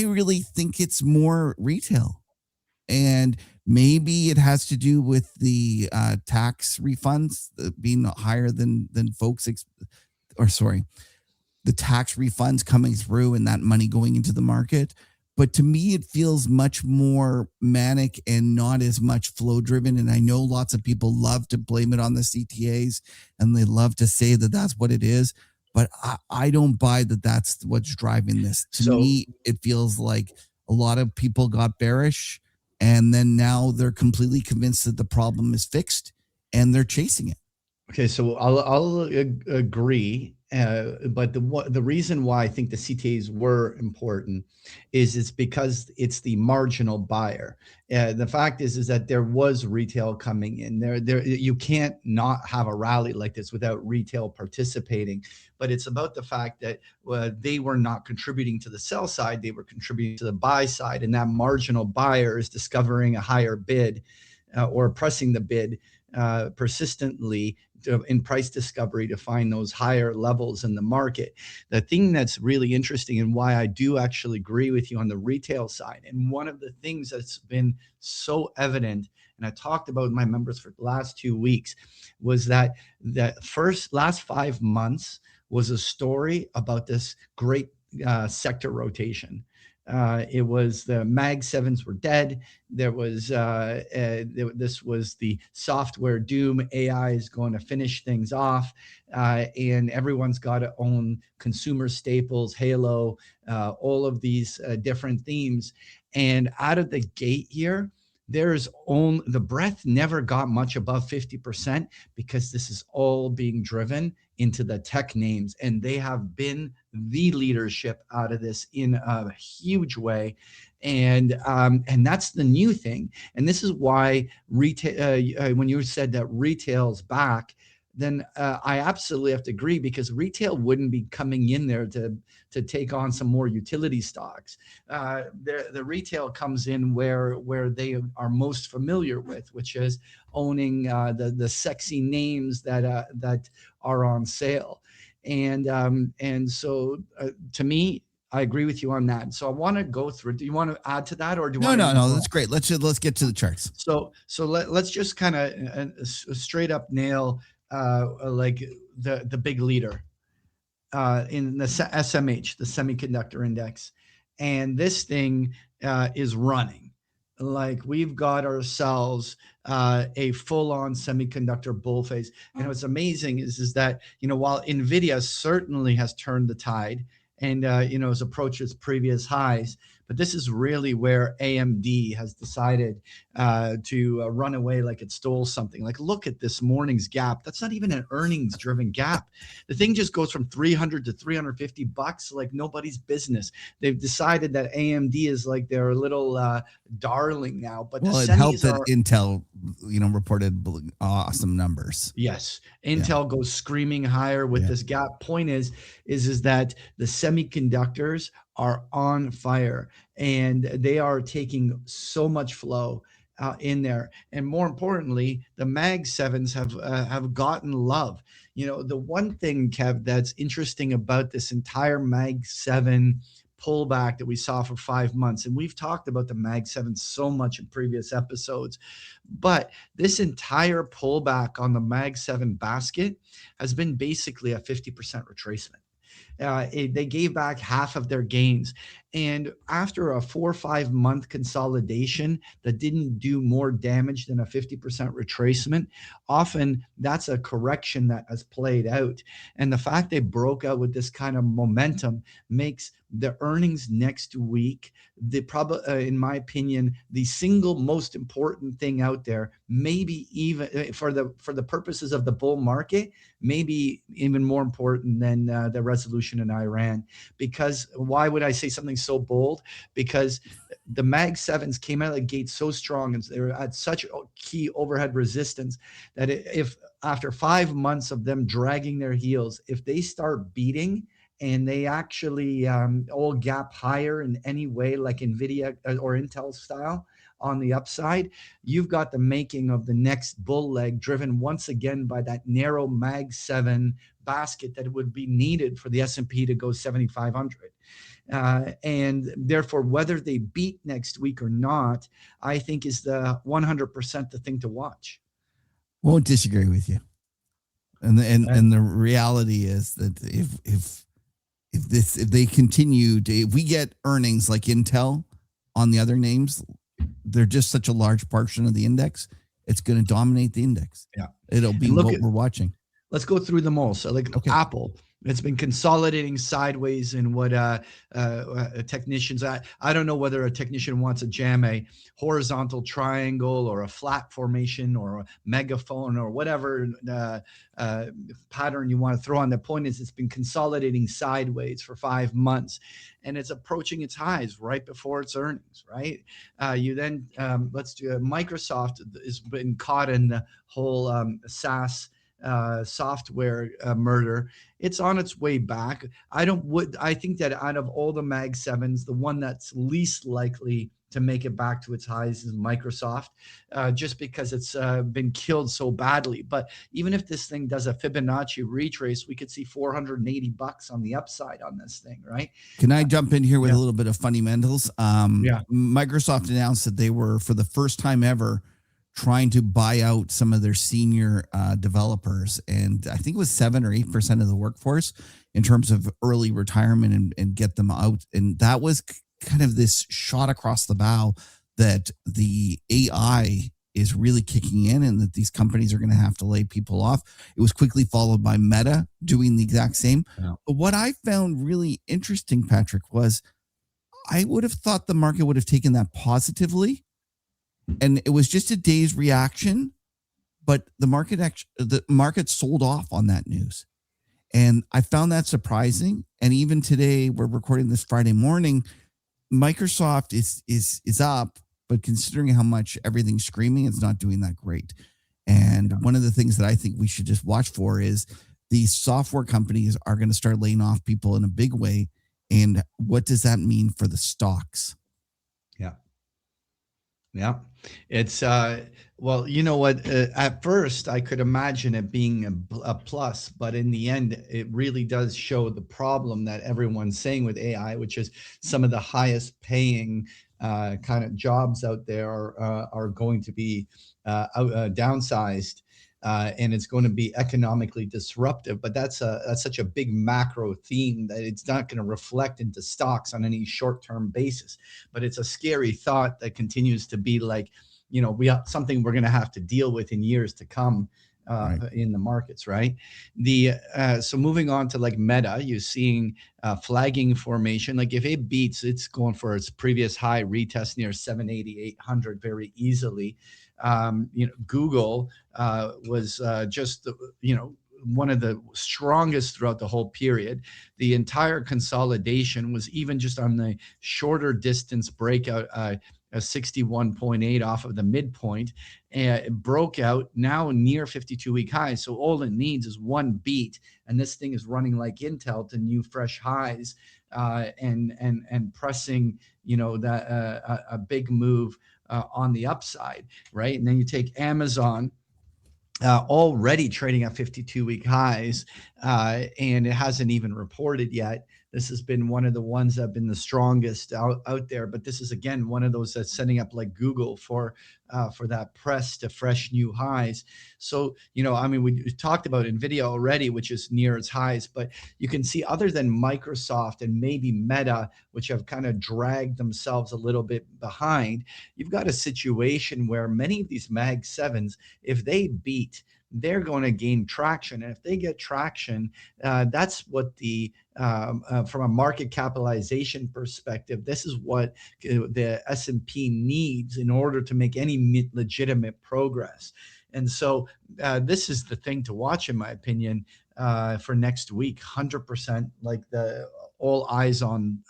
really think it's more retail, and maybe it has to do with the tax refunds being higher than folks or sorry, the tax refunds coming through and that money going into the market. But to me, it feels much more manic and not as much flow driven. And I know lots of people love to blame it on the CTAs and they love to say that that's what it is. But I don't buy that that's what's driving this. To So me, it feels like a lot of people got bearish and then now they're completely convinced that the problem is fixed and they're chasing it. okay, so I'll agree, but the reason why I think the CTAs were important is it's because it's the marginal buyer. The fact is that there was retail coming in there. You can't not have a rally like this without retail participating. But it's about the fact that they were not contributing to the sell side; they were contributing to the buy side, and that marginal buyer is discovering a higher bid or pressing the bid persistently in price discovery to find those higher levels in the market. The thing that's really interesting and why I do actually agree with you on the retail side, and one of the things that's been so evident, and I talked about my members for the last 2 weeks, was that the last 5 months was a story about this great sector rotation. It was the Mag sevens were dead. This was the software doom. AI is going to finish things off, and everyone's got to own consumer staples, Halo, all of these different themes. And out of the gate here, the breadth never got much above 50% because this is all being driven into the tech names, and they have been the leadership out of this in a huge way. And that's the new thing. And this is why retail. When you said that retail's back, then I absolutely have to agree, because retail wouldn't be coming in there to take on some more utility stocks. The retail comes in where they are most familiar with, which is owning the sexy names that are on sale. And so to me, I agree with you on that. So I want to go through. Do you want to add to that, or do you No, want me no, to no. move on? That's great. Let's get to the charts. So let's just kind of straight up nail like the big leader in the SMH, the semiconductor index. And this thing is running. Like, we've got ourselves a full-on semiconductor bull phase. And what's amazing is that, while NVIDIA certainly has turned the tide and, has approached its previous highs, but this is really where AMD has decided to run away like it stole something. Like, look at this morning's gap. That's not even an earnings-driven gap. The thing just goes from 300 to 350 bucks like nobody's business. They've decided that AMD is like their little darling now. But Well, the it helped semis that are. Intel, reported awesome numbers. Yes, Intel goes screaming higher with this gap. Point is that the semiconductors are on fire, and they are taking so much flow in there. And more importantly, the Mag Sevens have gotten love. The one thing, Kev, that's interesting about this entire Mag 7 pullback that we saw for 5 months, and we've talked about the Mag 7 so much in previous episodes, but this entire pullback on the Mag 7 basket has been basically a 50% retracement. They gave back half of their gains. And after a 4 or 5 month consolidation that didn't do more damage than a 50% retracement, often that's a correction that has played out. And the fact they broke out with this kind of momentum makes the earnings next week, in my opinion, the single most important thing out there, maybe even for the purposes of the bull market, maybe even more important than the resolution in Iran. Because why would I say something so bold? Because the Mag 7s came out of the gate so strong, and they were at such key overhead resistance that if after 5 months of them dragging their heels, if they start beating and they actually all gap higher in any way, like NVIDIA or Intel style on the upside, you've got the making of the next bull leg, driven once again by that narrow Mag 7 basket that would be needed for the S&P to go 7,500. And therefore, whether they beat next week or not, I think is the 100% the thing to watch. Won't disagree with you. And the reality is that if they continue to, if we get earnings like Intel on the other names, they're just such a large portion of the index, it's going to dominate the index. Yeah. It'll be what we're watching. Let's go through them all. So Apple, it's been consolidating sideways in what technicians, I don't know whether a technician wants to jam a horizontal triangle or a flat formation or a megaphone or whatever pattern you want to throw on. The point is, it's been consolidating sideways for 5 months, and it's approaching its highs right before its earnings, right? You then, let's do Microsoft has been caught in the whole SaaS software murder. It's on its way back. I think that out of all the Mag 7s, the one that's least likely to make it back to its highs is Microsoft, just because it's been killed so badly. But even if this thing does a Fibonacci retrace, we could see 480 bucks on the upside on this thing, right? Can I jump in here with a little bit of fundamentals? Microsoft announced that they were, for the first time ever, trying to buy out some of their senior developers. And I think it was 7 or 8% of the workforce in terms of early retirement and get them out. And that was kind of this shot across the bow that the AI is really kicking in and that these companies are going to have to lay people off. It was quickly followed by Meta doing the exact same. Yeah. But what I found really interesting, Patrick, was I would have thought the market would have taken that positively. And it was just a day's reaction, but the market sold off on that news. And I found that surprising. And even today, we're recording this Friday morning, Microsoft is up, but considering how much everything's screaming, it's not doing that great. And one of the things that I think we should just watch for is these software companies are going to start laying off people in a big way. And what does that mean for the stocks? Yeah. Yeah, it's well, you know what? At first, I could imagine it being a plus, but in the end, it really does show the problem that everyone's saying with AI, which is some of the highest paying kind of jobs out there are going to be downsized. And it's going to be economically disruptive, but that's such a big macro theme that it's not going to reflect into stocks on any short-term basis. But it's a scary thought that continues to be like, we have something we're going to have to deal with in years to come Right. in the markets, right? So moving on to like Meta, you're seeing flagging formation. Like if it beats, it's going for its previous high retest near 780, 800 very easily. Google was just one of the strongest throughout the whole period. The entire consolidation was even just on the shorter distance breakout, a 61.8 off of the midpoint, and it broke out now near 52-week highs. So all it needs is one beat, and this thing is running like Intel to new fresh highs, and pressing that a big move on the upside, right? And then you take Amazon, already trading at 52-week highs, and it hasn't even reported yet. This has been one of the ones that have been the strongest out there, but this is again one of those that's setting up like Google for that press to fresh new highs. So I mean, we talked about Nvidia already, which is near its highs, but you can see other than Microsoft and maybe Meta, which have kind of dragged themselves a little bit behind, you've got a situation where many of these Mag 7s, if they beat, they're going to gain traction. And if they get traction, that's what from a market capitalization perspective, this is what the S&P needs in order to make any legitimate progress. And so this is the thing to watch, in my opinion, for next week. 100%, like all eyes on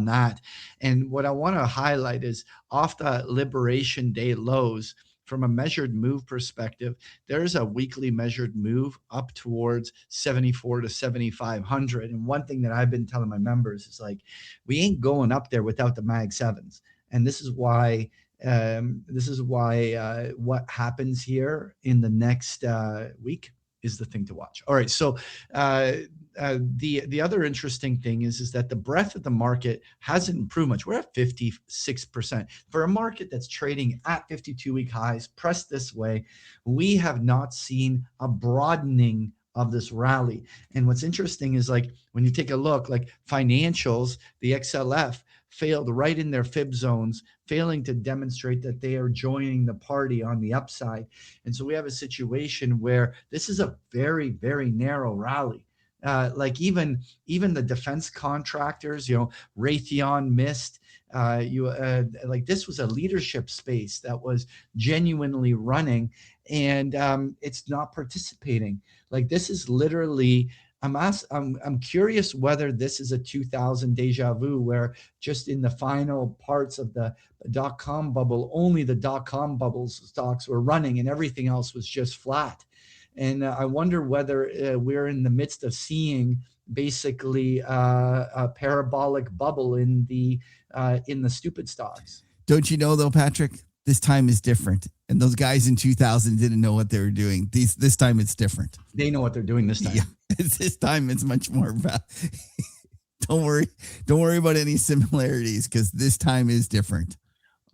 that. And what I want to highlight is off the Liberation Day lows, from a measured move perspective, there's a weekly measured move up towards 74 to 7,500. And one thing that I've been telling my members is like, we ain't going up there without the Mag 7s. And this is why what happens here in the next week is the thing to watch. All right, so the other interesting thing is that the breadth of the market hasn't improved much. We're at 56%. For a market that's trading at 52-week highs, pressed this way, we have not seen a broadening of this rally. And what's interesting is like when you take a look, like financials, the XLF failed right in their fib zones, failing to demonstrate that they are joining the party on the upside. And so we have a situation where this is a very, very narrow rally. Like even the defense contractors, Raytheon missed. Like this was a leadership space that was genuinely running, and it's not participating. Like this is literally. I'm curious whether this is a 2000 deja vu, where just in the final parts of the dot-com bubble, only the dot-com bubbles stocks were running and everything else was just flat. And I wonder whether we're in the midst of seeing basically a parabolic bubble in the stupid stocks. Don't you know though, Patrick? This time is different, and those guys in 2000 didn't know what they were doing. This time it's different. They know what they're doing this time. Yeah, this time it's much more about. Don't worry about any similarities, because this time is different.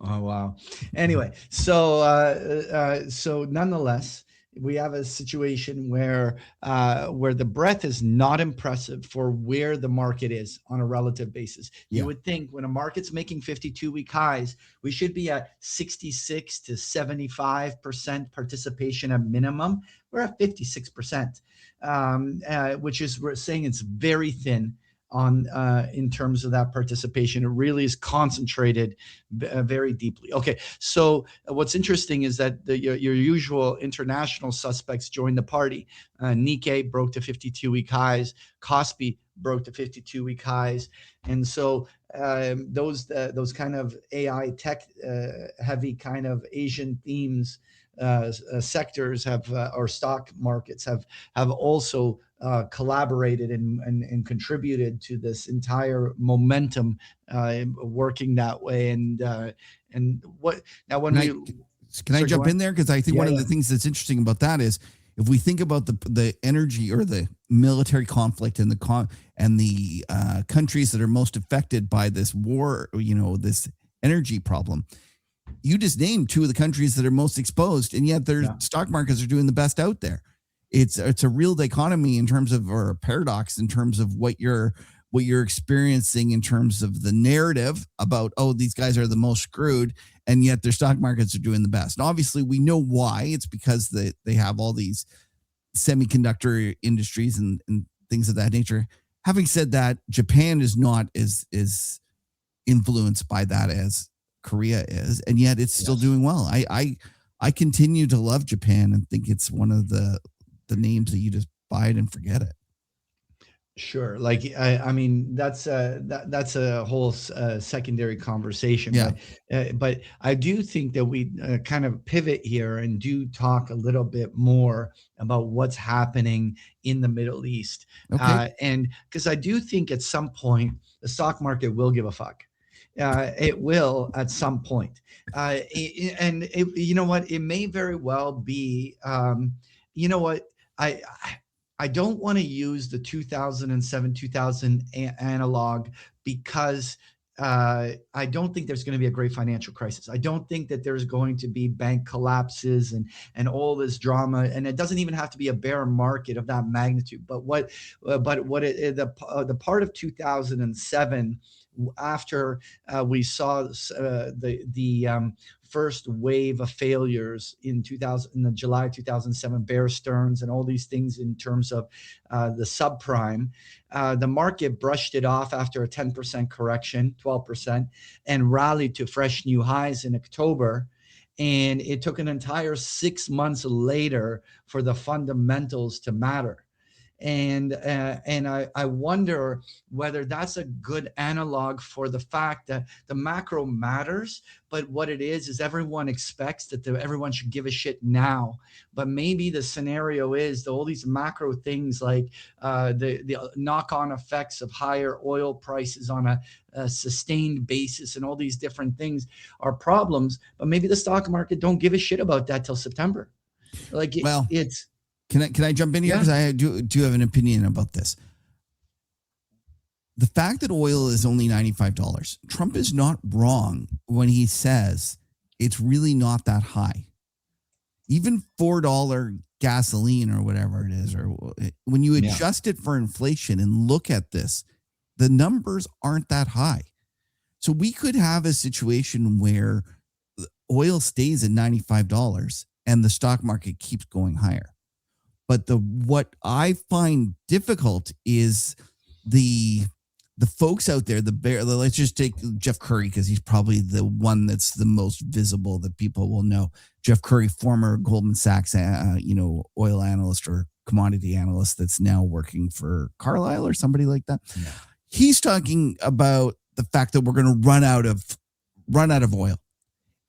Oh wow. Anyway, so nonetheless, we have a situation where the breadth is not impressive for where the market is on a relative basis. Yeah. You would think when a market's making 52-week highs, we should be at 66 to 75% participation at minimum. We're at 56%, which is, we're saying it's very thin on in terms of that participation. It really is concentrated very deeply. Okay, so what's interesting is that your usual international suspects joined the party. Nikkei broke to 52-week highs. Kospi broke to 52-week highs. And so those kind of AI tech heavy kind of Asian themes sectors have or stock markets have also collaborated and contributed to this entire momentum working that way. And what now when Can we I can I sorry, go jump on. in there? Because I think Yeah, one of yeah, the things that's interesting about that is if we think about the energy or the military conflict and the countries that are most affected by this war, this energy problem. You just named two of the countries that are most exposed, and yet their yeah. stock markets are doing the best out there. It's a real dichotomy in terms of, or a paradox in terms of what you're experiencing in terms of the narrative about, oh, these guys are the most screwed, and yet their stock markets are doing the best. And obviously, we know why. It's because they have all these semiconductor industries and things of that nature. Having said that, Japan is not as influenced by that as Korea is, and yet it's still Yes. doing well. I continue to love Japan and think it's one of the names that you just buy it and forget it. Sure. Like I mean, that's a whole secondary conversation, Yeah. but I do think that we kind of pivot here and do talk a little bit more about what's happening in the Middle East, Okay. and because I do think at some point the stock market will give a fuck. It will at some point, you know what? It may very well be. You know what? I don't want to use the 2007 2000 analog because I don't think there's going to be a great financial crisis. I don't think that there's going to be bank collapses and all this drama. And it doesn't even have to be a bear market of that magnitude. But the part of 2007 after we saw the first wave of failures in the July 2007 Bear Stearns and all these things in terms of the subprime. The market brushed it off after a 10% correction, 12%, and rallied to fresh new highs in October. And it took an entire 6 months later for the fundamentals to matter. And I wonder whether that's a good analog for the fact that the macro matters, but what it is everyone expects that everyone should give a shit now. But maybe the scenario is all these macro things like the knock-on effects of higher oil prices on a sustained basis and all these different things are problems, but maybe the stock market don't give a shit about that till September. Like Well, it's can I jump in here? yeah. Because I do have an opinion about this. The fact that oil is only $95, Trump is not wrong when he says it's really not that high. Even $4 gasoline or whatever it is, or when you Yeah. adjust it for inflation and look at this, the numbers aren't that high. So we could have a situation where oil stays at $95 and the stock market keeps going higher. But what I find difficult is the folks out there, let's just take Jeff Curry because he's probably the one that's the most visible that people will know. Jeff Curry, former Goldman Sachs, oil analyst or commodity analyst that's now working for Carlyle or somebody like that. Yeah. He's talking about the fact that we're going to run out of oil.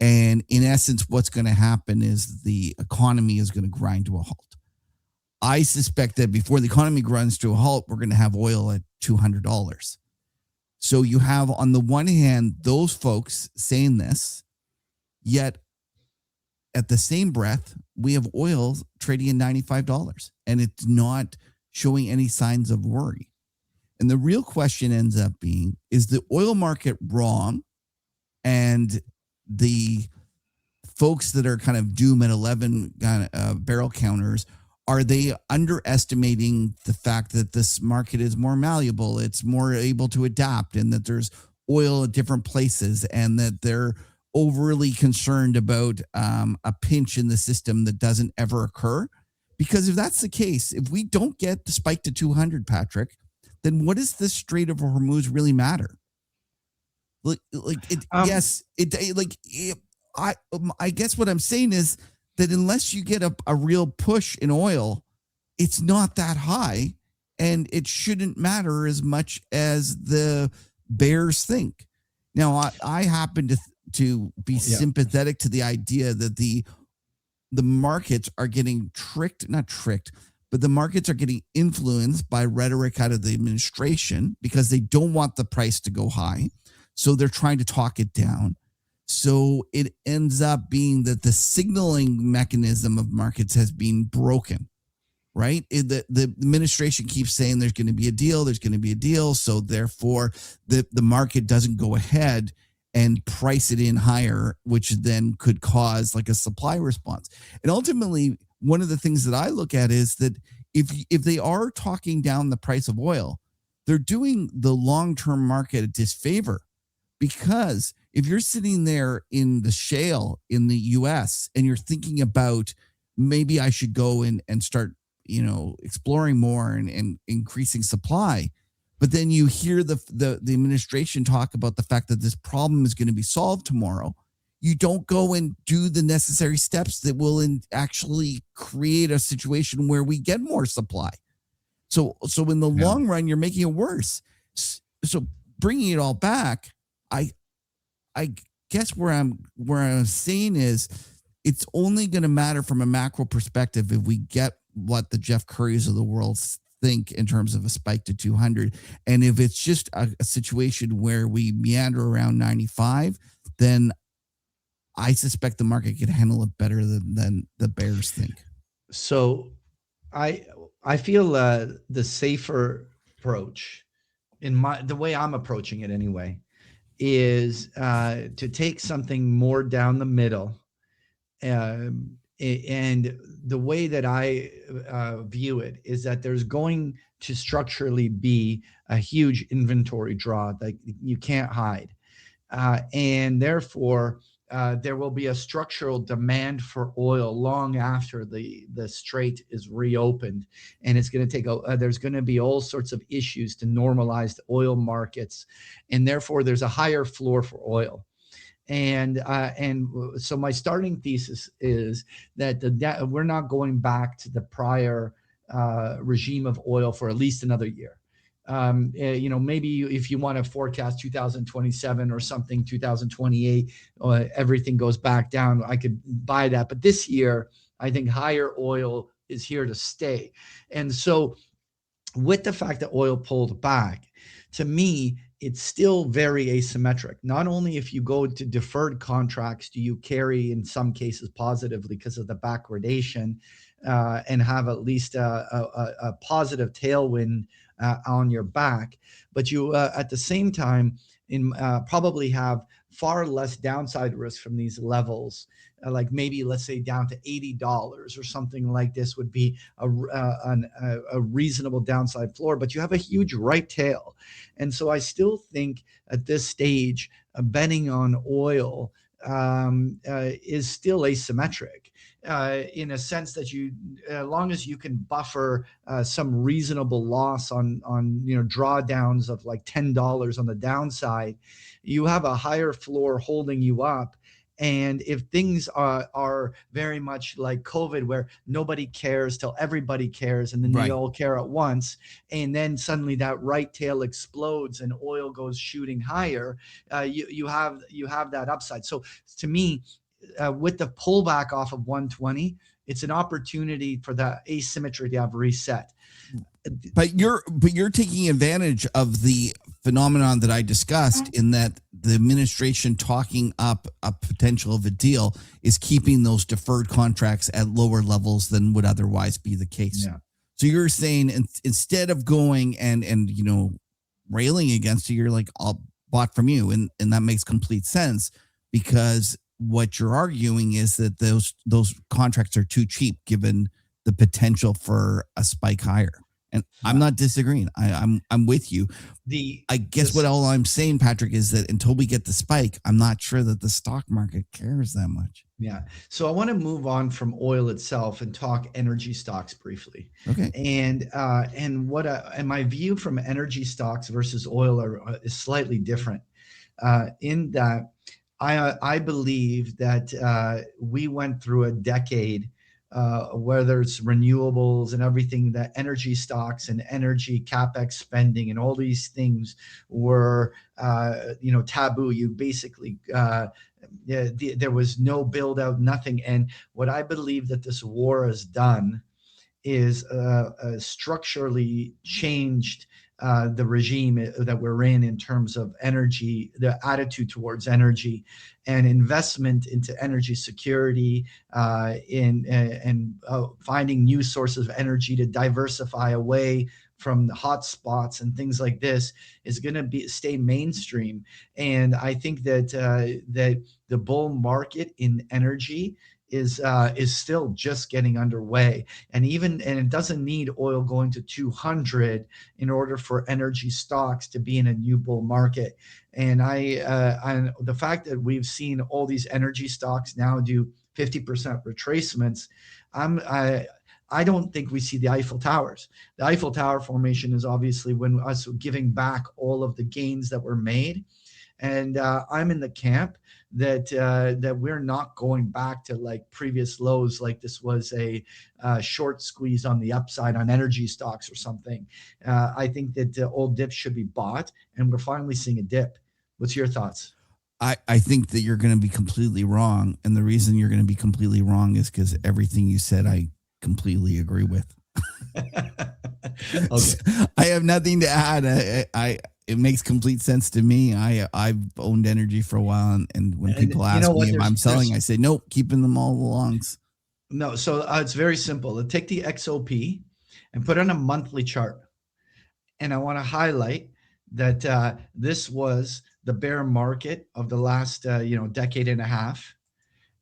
And in essence, what's going to happen is the economy is going to grind to a halt. I suspect that before the economy grinds to a halt, we're going to have oil at $200. So you have, on the one hand, those folks saying this, yet at the same breath, we have oil trading at $95, and it's not showing any signs of worry. And the real question ends up being, is the oil market wrong? And the folks that are kind of doom at 11 barrel counters, are they underestimating the fact that this market is more malleable, it's more able to adapt, and that there's oil at different places, and that they're overly concerned about a pinch in the system that doesn't ever occur? Because if that's the case, if we don't get the spike to 200, Patrick, then what does this Strait of Hormuz really matter? I guess what I'm saying is that unless you get a real push in oil, it's not that high, and it shouldn't matter as much as the bears think. Now, I happen to be Yeah. sympathetic to the idea that the markets are getting not tricked, but the markets are getting influenced by rhetoric out of the administration because they don't want the price to go high. So they're trying to talk it down. So it ends up being that the signaling mechanism of markets has been broken, right? The administration keeps saying there's going to be a deal, there's going to be a deal. So therefore, the market doesn't go ahead and price it in higher, which then could cause like a supply response. And ultimately, one of the things that I look at is that if they are talking down the price of oil, they're doing the long-term market a disfavor, because if you're sitting there in the shale in the US and you're thinking about maybe I should go and start, exploring more and increasing supply, but then you hear the administration talk about the fact that this problem is going to be solved tomorrow, you don't go and do the necessary steps that will actually create a situation where we get more supply. So in the long run, you're making it worse. So bringing it all back, I guess where I'm saying is it's only going to matter from a macro perspective if we get what the Jeff Currys of the world think in terms of a spike to 200. And if it's just a situation where we meander around 95, then I suspect the market can handle it better than the bears think. So I feel the safer approach in the way I'm approaching it anyway is to take something more down the middle. And the way that I view it is that there's going to structurally be a huge inventory draw that you can't hide. And therefore, there will be a structural demand for oil long after the strait is reopened. And it's going to take there's going to be all sorts of issues to normalize the oil markets. And therefore, there's a higher floor for oil. And so my starting thesis is that we're not going back to the prior regime of oil for at least another year. Maybe if you want to forecast 2027 or something, 2028, everything goes back down, I could buy that. But this year, I think higher oil is here to stay. And so with the fact that oil pulled back, to me, it's still very asymmetric. Not only if you go to deferred contracts, do you carry in some cases positively because of the backwardation and have at least a positive tailwind on your back, but you at the same time probably have far less downside risk from these levels. Like maybe let's say down to $80 or something like this would be a reasonable downside floor, but you have a huge right tail. And so I still think at this stage, betting on oil is still asymmetric in a sense that as long as you can buffer some reasonable loss on drawdowns of like $10 on the downside, you have a higher floor holding you up. And if things are very much like COVID, where nobody cares till everybody cares, and then they all care at once, and then suddenly that right tail explodes and oil goes shooting higher, you have that upside. So to me, with the pullback off of 120, it's an opportunity for that asymmetry to have reset. But you're taking advantage of the phenomenon that I discussed, in that the administration talking up a potential of a deal is keeping those deferred contracts at lower levels than would otherwise be the case. Yeah. So you're saying instead of going and railing against it, you're like, I'll bought from you, and that makes complete sense, because what you're arguing is that those contracts are too cheap given the potential for a spike higher. And I'm not disagreeing. I'm with you. I guess what all I'm saying, Patrick, is that until we get the spike, I'm not sure that the stock market cares that much. Yeah. So I want to move on from oil itself and talk energy stocks briefly. Okay. And my view from energy stocks versus oil is slightly different in that I believe that we went through a decade whether it's renewables and everything, that energy stocks and energy capex spending and all these things were, taboo. You basically, there was no build out, nothing. And what I believe that this war has done is structurally changed the regime that we're in terms of energy, the attitude towards energy, and investment into energy security, and finding new sources of energy to diversify away from the hot spots and things like this is going to stay mainstream. And I think that the bull market in energy is still just getting underway, and it doesn't need oil going to 200 in order for energy stocks to be in a new bull market. And the fact that we've seen all these energy stocks now do 50% retracements, I don't think we see the Eiffel Towers. The Eiffel Tower formation is obviously when us giving back all of the gains that were made. And I'm in the camp that we're not going back to like previous lows, like this was a short squeeze on the upside on energy stocks or something. I think that old dips should be bought, and we're finally seeing a dip. What's your thoughts? I think that you're going to be completely wrong. And the reason you're going to be completely wrong is because everything you said, I completely agree with. Okay. I have nothing to add. It makes complete sense to me. I've owned energy for a while, and when people ask me if I'm selling, I say nope, keeping them all the longs. No, so it's very simple. Take the XOP and put it on a monthly chart, and I want to highlight that this was the bear market of the last decade and a half,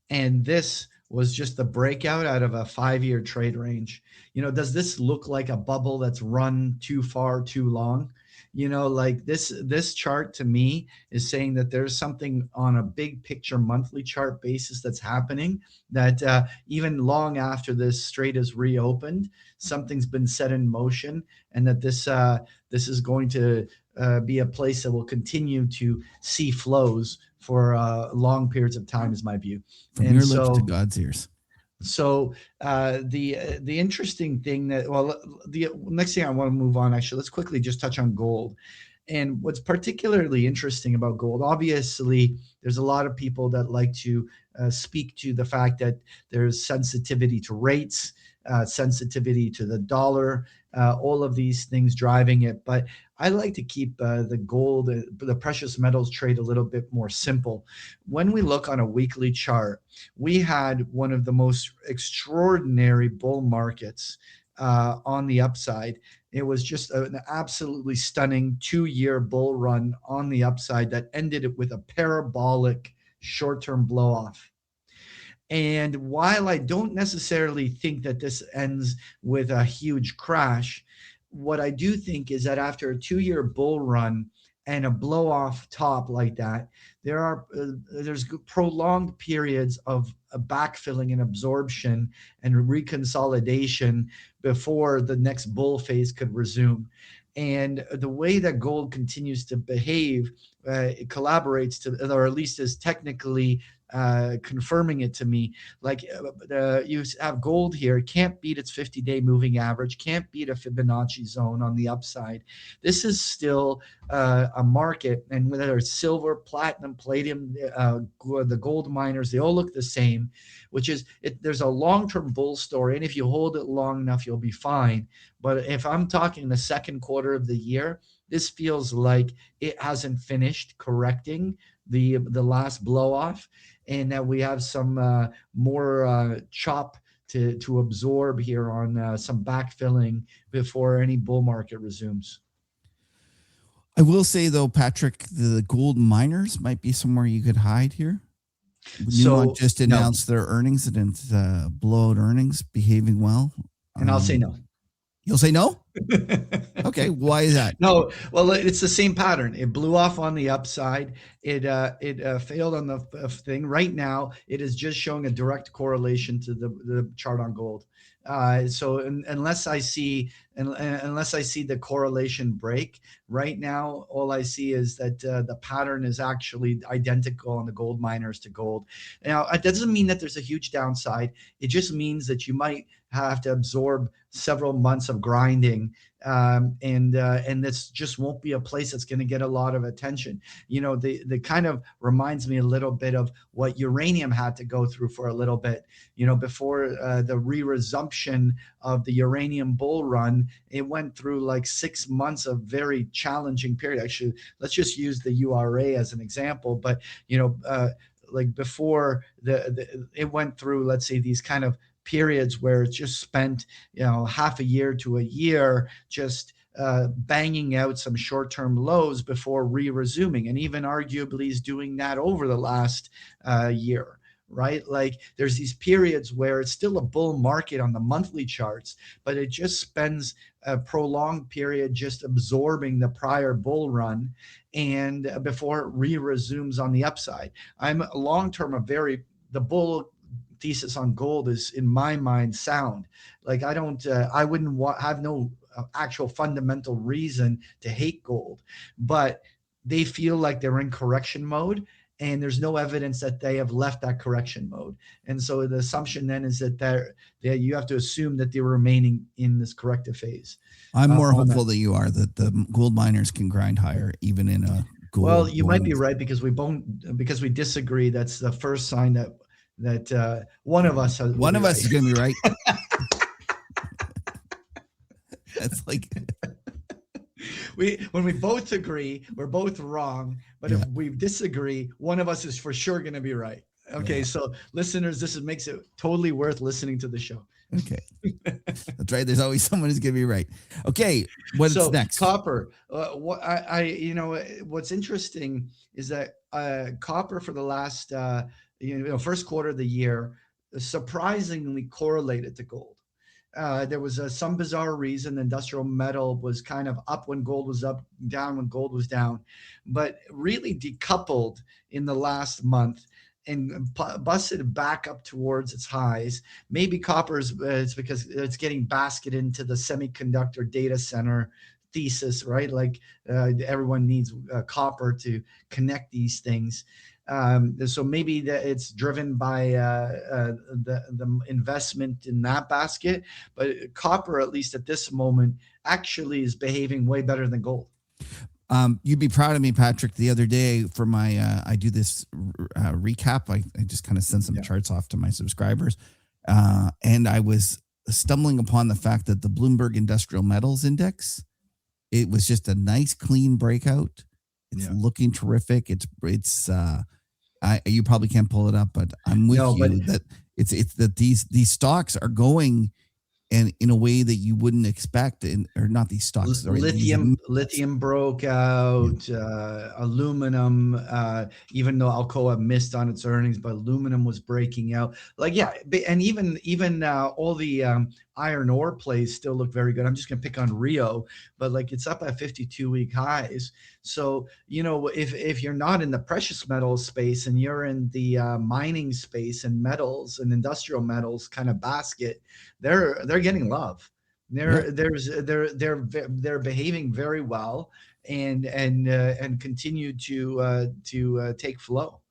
and this was just the breakout out of a 5-year trade range. Does this look like a bubble that's run too far too long? Like this chart to me is saying that there's something on a big picture monthly chart basis that's happening, that even long after this strait is reopened, something's been set in motion, and that this is going to be a place that will continue to see flows for long periods of time, is my view. From your lips to God's ears. So the interesting thing the next thing I want to move on, actually, let's quickly just touch on gold. And what's particularly interesting about gold, obviously, there's a lot of people that like to speak to the fact that there's sensitivity to rates, sensitivity to the dollar, all of these things driving it. But I like to keep the gold, the precious metals trade a little bit more simple. When we look on a weekly chart, we had one of the most extraordinary bull markets on the upside. It was just an absolutely stunning 2-year bull run on the upside that ended with a parabolic short-term blow-off. And while I don't necessarily think that this ends with a huge crash, what I do think is that after a 2-year bull run and a blow off top like that, there's prolonged periods of backfilling and absorption and reconsolidation before the next bull phase could resume. And the way that gold continues to behave, it collaborates to, or at least is technically confirming it to me. Like you have gold here, it can't beat its 50-day moving average, can't beat a Fibonacci zone on the upside. This is still a market, and whether it's silver, platinum, palladium, the gold miners, they all look the same, which is there's a long-term bull story, and if you hold it long enough, you'll be fine. But if I'm talking the second quarter of the year, this feels like it hasn't finished correcting the last blow off, and that we have some more chop to absorb here on some backfilling before any bull market resumes. I will say though, Patrick, the gold miners might be somewhere you could hide here. Newmont just announced their earnings, and it's blowout earnings, behaving well. And I'll say no. You'll say no? Okay, why is that? No, well, it's the same pattern. It blew off on the upside. It failed on the thing. Right now, it is just showing a direct correlation to the chart on gold. So unless I see unless I see the correlation break. Right now, all I see is that the pattern is actually identical on the gold miners to gold. Now, it doesn't mean that there's a huge downside. It just means that you might have to absorb several months of grinding, and this just won't be a place that's going to get a lot of attention. The kind of reminds me a little bit of what uranium had to go through for a little bit. Before the re-resumption of the uranium bull run, it went through like 6 months of very challenging period. Actually, let's just use the URA as an example. But like before it went through, let's say, these kind of periods where it's just spent half a year to a year just banging out some short-term lows before re-resuming, and even arguably is doing that over the last year, right? Like there's these periods where it's still a bull market on the monthly charts, but it just spends a prolonged period just absorbing the prior bull run, and before it re-resumes on the upside. I'm long-term the bull thesis on gold is, in my mind, sound. Like I wouldn't have no actual fundamental reason to hate gold, but they feel like they're in correction mode, and there's no evidence that they have left that correction mode. And so the assumption then is that you have to assume that they're remaining in this corrective phase. I'm more hopeful that you are, that the gold miners can grind higher even in a gold. Well, you might be right, because we disagree. That's the first sign that one of us is going to be right. That's like when we both agree, we're both wrong. But if we disagree, one of us is for sure going to be right. Okay, so listeners, this makes it totally worth listening to the show. Okay, that's right. There's always someone who's going to be right. Okay, what's next? Copper. What's interesting is that copper for the last first quarter of the year surprisingly correlated to gold. There was some bizarre reason industrial metal was kind of up when gold was up, down when gold was down, but really decoupled in the last month and busted back up towards its highs. Maybe copper it's because it's getting basketed into the semiconductor data center thesis, right? Like everyone needs copper to connect these things. So maybe that it's driven by the investment in that basket, but copper, at least at this moment, actually is behaving way better than gold. You'd be proud of me, Patrick. The other day for my, I do this recap. I just kind of send some charts off to my subscribers. And I was stumbling upon the fact that the Bloomberg Industrial Metals Index, it was just a nice clean breakout. It's looking terrific. You probably can't pull it up, but I'm with you that it's that these stocks are going and in a way that you wouldn't expect, or not these stocks. Lithium broke out, aluminum, even though Alcoa missed on its earnings, but aluminum was breaking out. And even all the iron ore plays still look very good. I'm just going to pick on Rio, but it's up at 52-week highs. So, if you're not in the precious metals space and you're in the mining space and metals and industrial metals kind of basket, they're getting love. They're behaving very well and continue to take flow.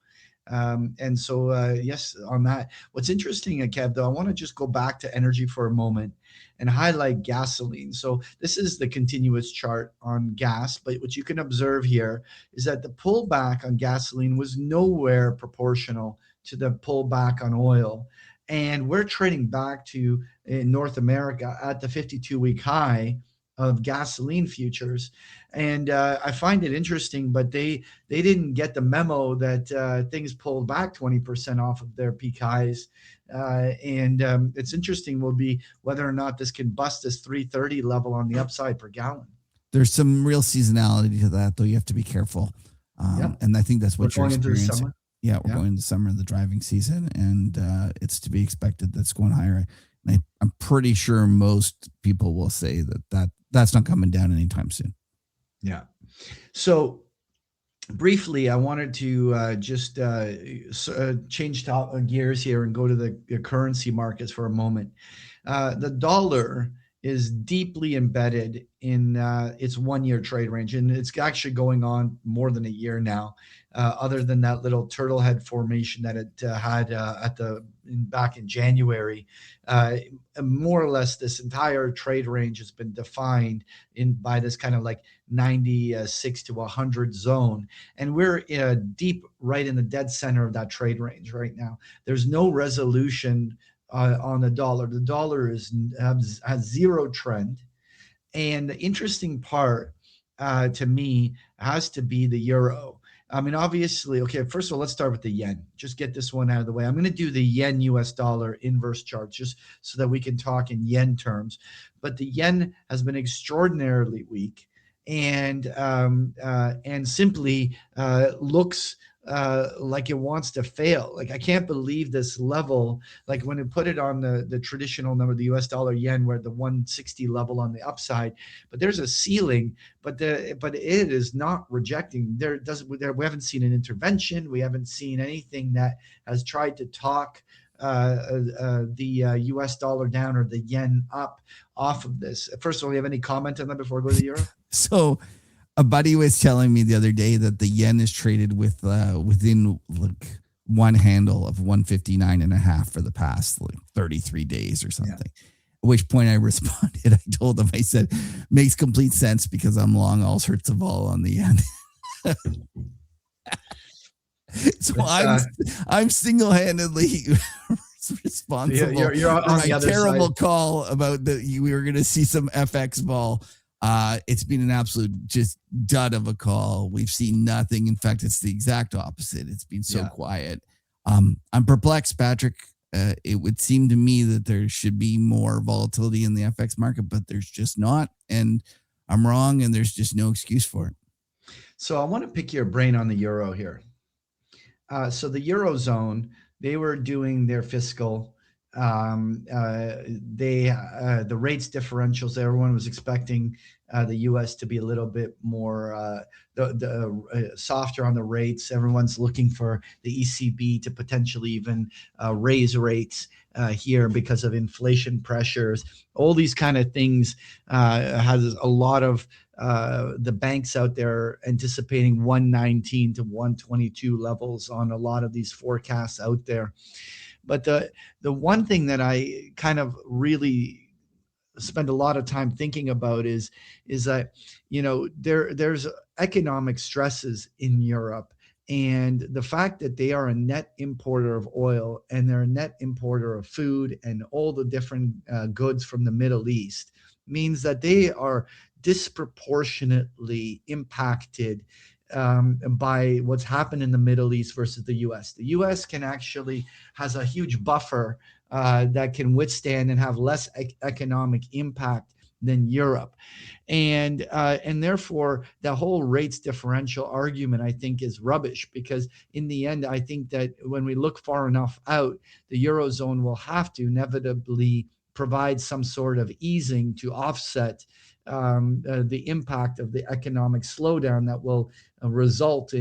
And so, yes, on that. What's interesting, Kev, though, I want to just go back to energy for a moment and highlight gasoline. So this is the continuous chart on gas, but what you can observe here is that the pullback on gasoline was nowhere proportional to the pullback on oil. And we're trading back to, in North America, at the 52-week high of gasoline futures. And I find it interesting, but they didn't get the memo that things pulled back 20% off of their peak highs. And it's interesting will be whether or not this can bust this 330 level on the upside per gallon. There's some real seasonality to that, though. You have to be careful. And I think that's what you're experiencing. We're going into summer, the driving season, and it's to be expected that's going higher. And I'm pretty sure most people will say that's not coming down anytime soon. Yeah. So briefly, I wanted to just change gears here and go to the currency markets for a moment. The dollar is deeply embedded in its 1 year trade range, and it's actually going on more than a year now. Other than that little turtle head formation that it had back in January, more or less this entire trade range has been defined by this kind of like 96 to 100 zone, and we're deep right in the dead center of that trade range right now. There's no resolution on the dollar. The dollar has zero trend. And the interesting part to me has to be the euro. I mean, obviously, okay, first of all, let's start with the yen. Just get this one out of the way. I'm going to do the yen US dollar inverse chart just so that we can talk in yen terms. But the yen has been extraordinarily weak and simply looks like it wants to fail. Like I can't believe this level. Like when it put it on the traditional number, the US dollar yen, where the 160 level on the upside, but there's a ceiling. But it is not rejecting. We haven't seen an intervention. We haven't seen anything that has tried to talk the US dollar down or the yen up off of this. First of all, you have any comment on that before we go to the euro? So a buddy was telling me the other day that the yen is traded within like one handle of 159.5 for the past like 33 days or something. Yeah. At which point I responded. I told him, I said, makes complete sense because I'm long all sorts of all on the yen. So I'm single-handedly responsible you're on for the my other terrible side. Call about we were going to see some FX vol. It's been an absolute just dud of a call. We've seen nothing. In fact, it's the exact opposite. It's been so quiet. I'm perplexed, Patrick. It would seem to me that there should be more volatility in the FX market, but there's just not. And I'm wrong, and there's just no excuse for it. So I want to pick your brain on the euro here. So the Eurozone, they were doing their fiscal. The rates differentials, everyone was expecting the U.S. to be a little bit more softer on the rates. Everyone's looking for the ECB to potentially even raise rates here because of inflation pressures. All these kind of things has a lot of the banks out there anticipating 119 to 122 levels on a lot of these forecasts out there. But the one thing that I kind of really spend a lot of time thinking about is that, you know, there's economic stresses in Europe, and the fact that they are a net importer of oil and they're a net importer of food and all the different goods from the Middle East means that they are disproportionately impacted by what's happened in the Middle East versus the U.S. The U.S. has a huge buffer that can withstand and have less economic impact than Europe, and therefore the whole rates differential argument, I think, is rubbish, because in the end, I think that when we look far enough out, the Eurozone will have to inevitably provide some sort of easing to offset the impact of the economic slowdown that will result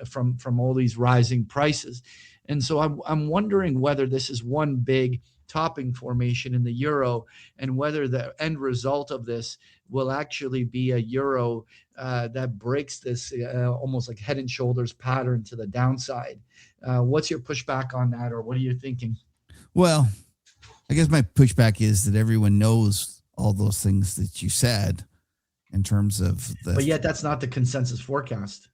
from all these rising prices. And so I'm wondering whether this is one big topping formation in the euro, and whether the end result of this will actually be a euro that breaks this almost like head and shoulders pattern to the downside. What's your pushback on that, or what are you thinking? Well, I guess my pushback is that everyone knows all those things that you said in terms of but yet that's not the consensus forecast.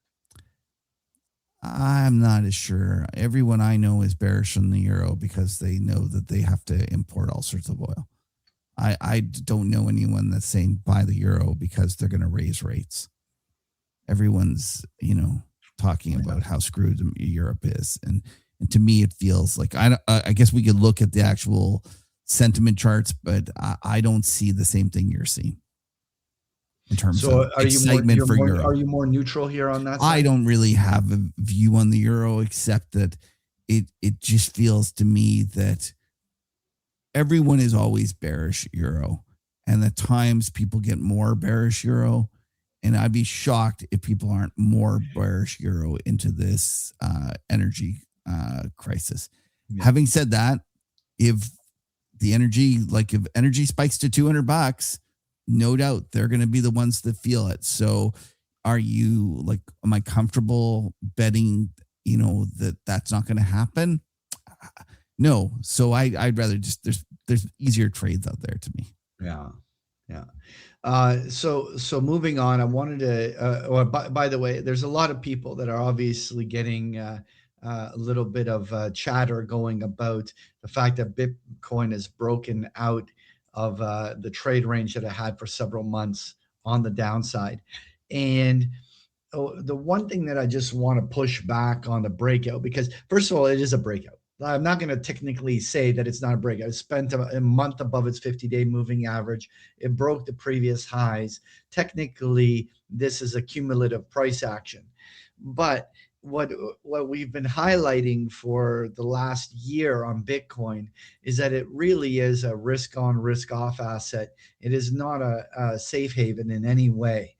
I'm not as sure. Everyone I know is bearish on the euro because they know that they have to import all sorts of oil. I don't know anyone that's saying buy the euro because they're going to raise rates. Everyone's, talking about how screwed Europe is. And to me, it feels like, I guess we could look at the actual sentiment charts, but I don't see the same thing you're seeing in terms of excitement for euro. Are you more neutral here on that side? I don't really have a view on the euro, except that it just feels to me that everyone is always bearish euro, and at times people get more bearish euro, and I'd be shocked if people aren't more bearish euro into this energy crisis. Yeah. Having said that, if the energy, like if energy spikes to $200, no doubt they're going to be the ones that feel it. So are you like, am I comfortable betting, that that's not going to happen? No. So I'd rather just, there's easier trades out there to me. Yeah. Yeah. So moving on, I wanted to, by the way, there's a lot of people that are obviously getting a little bit of chatter going about the fact that Bitcoin has broken out of the trade range that it had for several months on the downside. And the one thing that I just want to push back on the breakout, because first of all, it is a breakout. I'm not going to technically say that it's not a breakout. It spent a month above its 50-day moving average. It broke the previous highs. Technically, this is a cumulative price action. But what we've been highlighting for the last year on Bitcoin is that it really is a risk on, risk off asset. It is not a safe haven in any way.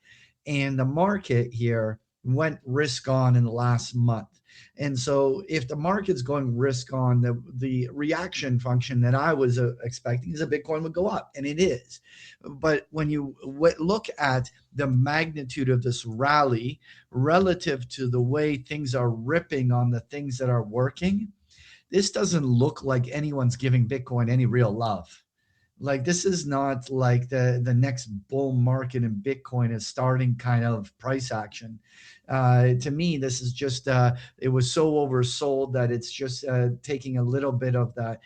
And the market here went risk on in the last month. And so if the market's going risk on, the reaction function that I was expecting is that Bitcoin would go up, and it is. But when you look at the magnitude of this rally relative to the way things are ripping on the things that are working, this doesn't look like anyone's giving Bitcoin any real love. Like, this is not like the next bull market in Bitcoin is starting kind of price action. To me, this is just it was so oversold that it's just taking a little bit of that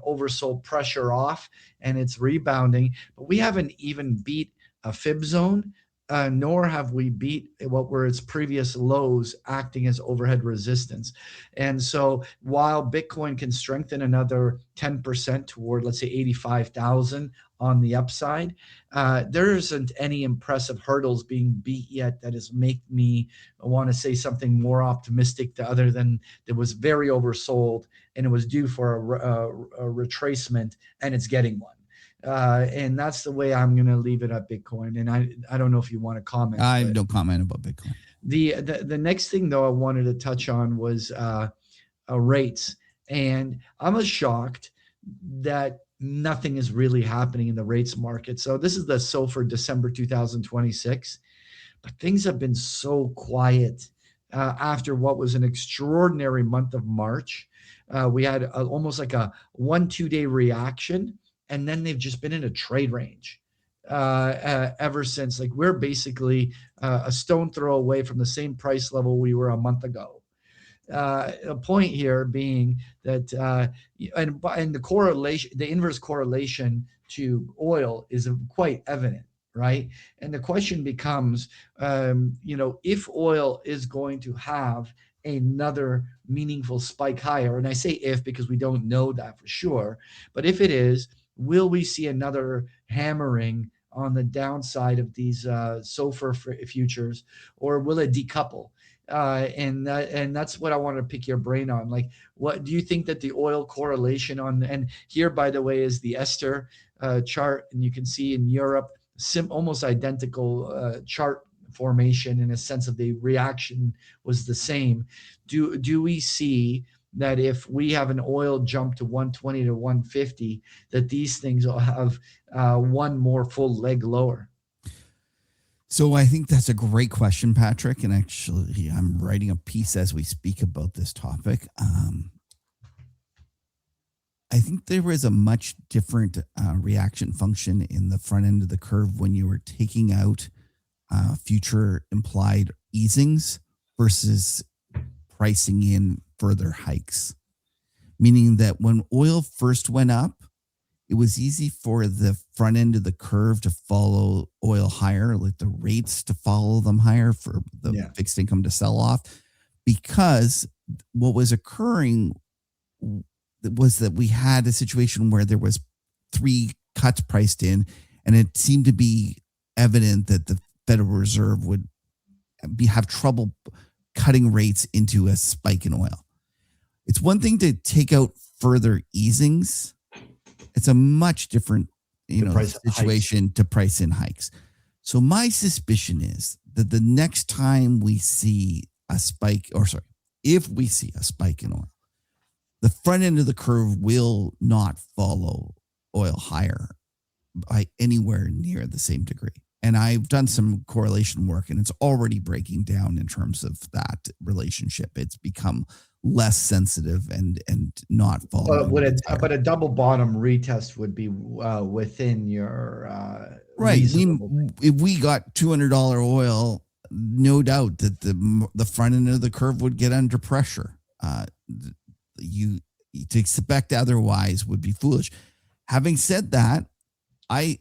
oversold pressure off, and it's rebounding. But we haven't even beat a fib zone. Nor have we beat what were its previous lows acting as overhead resistance. And so while Bitcoin can strengthen another 10% toward, let's say, 85,000 on the upside, there isn't any impressive hurdles being beat yet that has made me want to say something more optimistic other than it was very oversold and it was due for a retracement, and it's getting one. And that's the way I'm going to leave it at Bitcoin. And I don't know if you want to comment. I don't comment about Bitcoin. The next thing, though, I wanted to touch on was rates. And I'm shocked that nothing is really happening in the rates market. So this is the SOFR December 2026. But things have been so quiet after what was an extraordinary month of March. We had almost like a 1-2 day reaction. And then they've just been in a trade range ever since. Like, we're basically a stone throw away from the same price level we were a month ago. A point here being that, and the correlation, the inverse correlation to oil is quite evident, right? And the question becomes, if oil is going to have another meaningful spike higher, and I say if because we don't know that for sure, but if it is, will we see another hammering on the downside of these SOFR futures, or will it decouple? And that's what I want to pick your brain on. Like, what do you think that the oil correlation on? And here, by the way, is the Ester chart, and you can see in Europe almost identical chart formation in a sense of the reaction was the same. Do we see that if we have an oil jump to 120 to 150, that these things will have one more full leg lower? So I think that's a great question, Patrick. And actually, I'm writing a piece as we speak about this topic. I think there was a much different reaction function in the front end of the curve when you were taking out future implied easings versus pricing in further hikes. Meaning that when oil first went up, it was easy for the front end of the curve to follow oil higher, like the rates to follow them higher for the fixed income to sell off, because what was occurring was that we had a situation where there was 3 cuts priced in, and it seemed to be evident that the Federal Reserve would have trouble cutting rates into a spike in oil. It's one thing to take out further easings. It's a much different, situation to price in hikes. So my suspicion is that the next time we see a spike, if we see a spike in oil, the front end of the curve will not follow oil higher by anywhere near the same degree. And I've done some correlation work, and it's already breaking down in terms of that relationship. It's become less sensitive and not But following the tire. a double bottom retest would be within your Right. reasonable. If we got $200 oil, no doubt that the front end of the curve would get under pressure. You to expect otherwise would be foolish. Having said that, I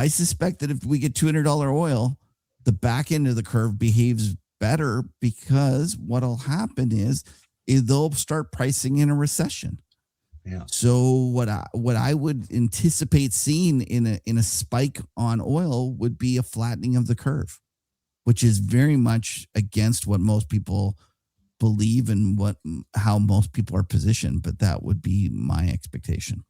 suspect that if we get $200 oil, the back end of the curve behaves better, because what'll happen is they'll start pricing in a recession. Yeah. So what I would anticipate seeing in a spike on oil would be a flattening of the curve, which is very much against what most people believe and how most people are positioned. But that would be my expectation.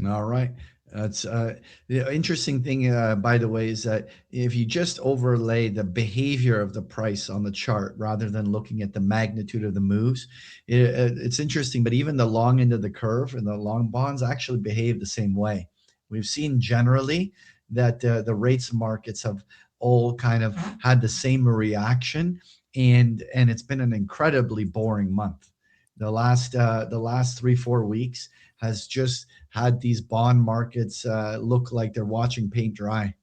All right. That's the interesting thing, by the way, is that if you just overlay the behavior of the price on the chart rather than looking at the magnitude of the moves, it's interesting. But even the long end of the curve and the long bonds actually behave the same way. We've seen generally that the rates markets have all kind of had the same reaction, and it's been an incredibly boring month. The last 3-4 weeks has just had these bond markets look like they're watching paint dry.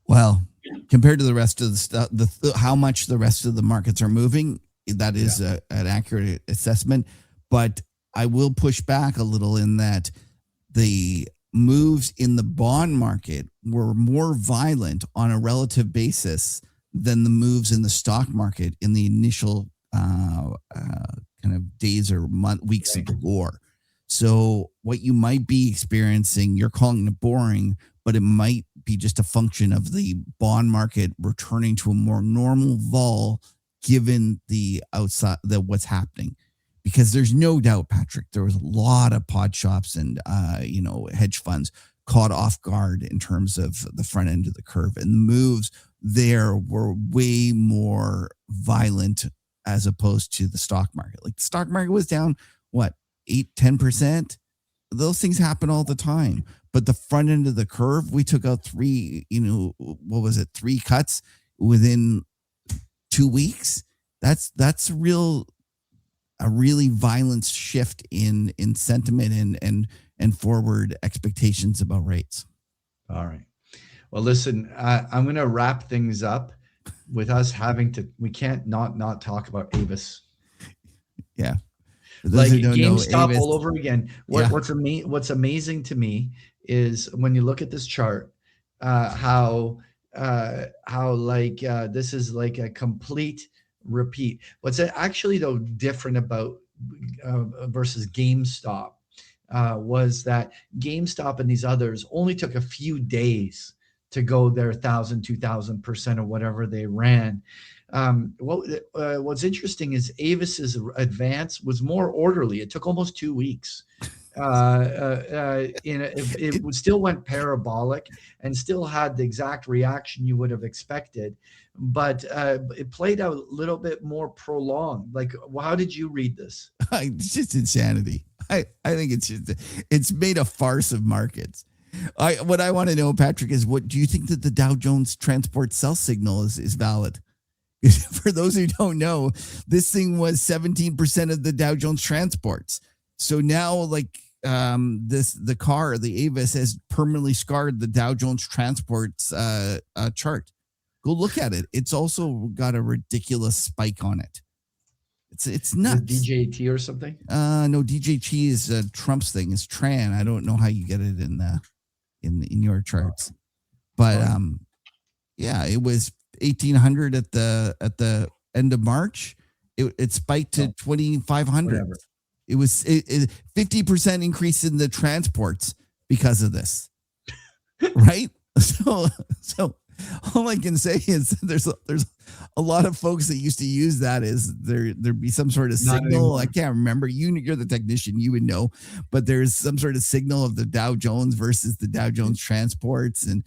Well, compared to the rest of the stuff, how much the rest of the markets are moving, that is an accurate assessment. But I will push back a little in that the moves in the bond market were more violent on a relative basis than the moves in the stock market in the initial kind of days or weeks of the war. So what you might be experiencing, you're calling it boring, but it might be just a function of the bond market returning to a more normal vol given the outside what's happening. Because there's no doubt, Patrick, there was a lot of pod shops and hedge funds caught off guard in terms of the front end of the curve, and the moves there were way more violent as opposed to the stock market. Like the stock market was down, what, 8-10%? Those things happen all the time. But the front end of the curve, we took out 3 cuts within 2 weeks. That's a really violent shift in sentiment and forward expectations about rates. All right. Well, listen, I'm going to wrap things up with us we can't not talk about Avis. Yeah. Like GameStop all over again. What's amazing to me is when you look at this chart, how this is like a complete repeat. What's actually though different about versus GameStop was that GameStop and these others only took a few days to go their 1,000-2,000% or whatever they ran. What's interesting is Avis's advance was more orderly. It took almost 2 weeks. It still went parabolic and still had the exact reaction you would have expected, but it played out a little bit more prolonged. Like, how did you read this? It's just insanity. I think it's made a farce of markets. What I want to know, Patrick, is what do you think that the Dow Jones transport sell signal is valid? For those who don't know, this thing was 17% of the Dow Jones transports. So now, the Avis has permanently scarred the Dow Jones transports chart. Go look at it. It's also got a ridiculous spike on it. It's nuts. DJT or something? No, DJT is Trump's thing. It's Tran. I don't know how you get it in your charts, but it was 1,800 at the end of March. It spiked to 2,500. It was 50% increase in the transports because of this, right? So all I can say is there's a lot of folks that used to use that as there'd be some sort of signal. I can't remember. You're the technician, you would know, but there's some sort of signal of the Dow Jones versus the Dow Jones transports, and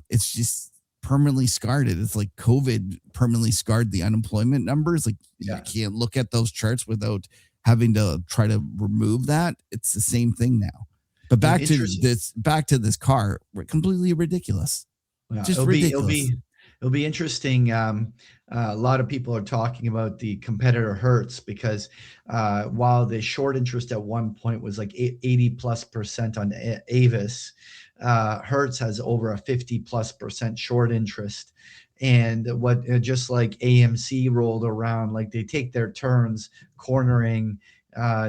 it's just permanently scarred it. It's like COVID permanently scarred the unemployment numbers. Like you can't look at those charts without having to try to remove that. It's the same thing now. But And back to this car, completely ridiculous. yeah, Just ridiculous. it'll be interesting. A lot of people are talking about the competitor Hertz because while the short interest at one point was like 80+% on Avis, Hertz has over a 50+% short interest. And what just like AMC rolled around, like they take their turns cornering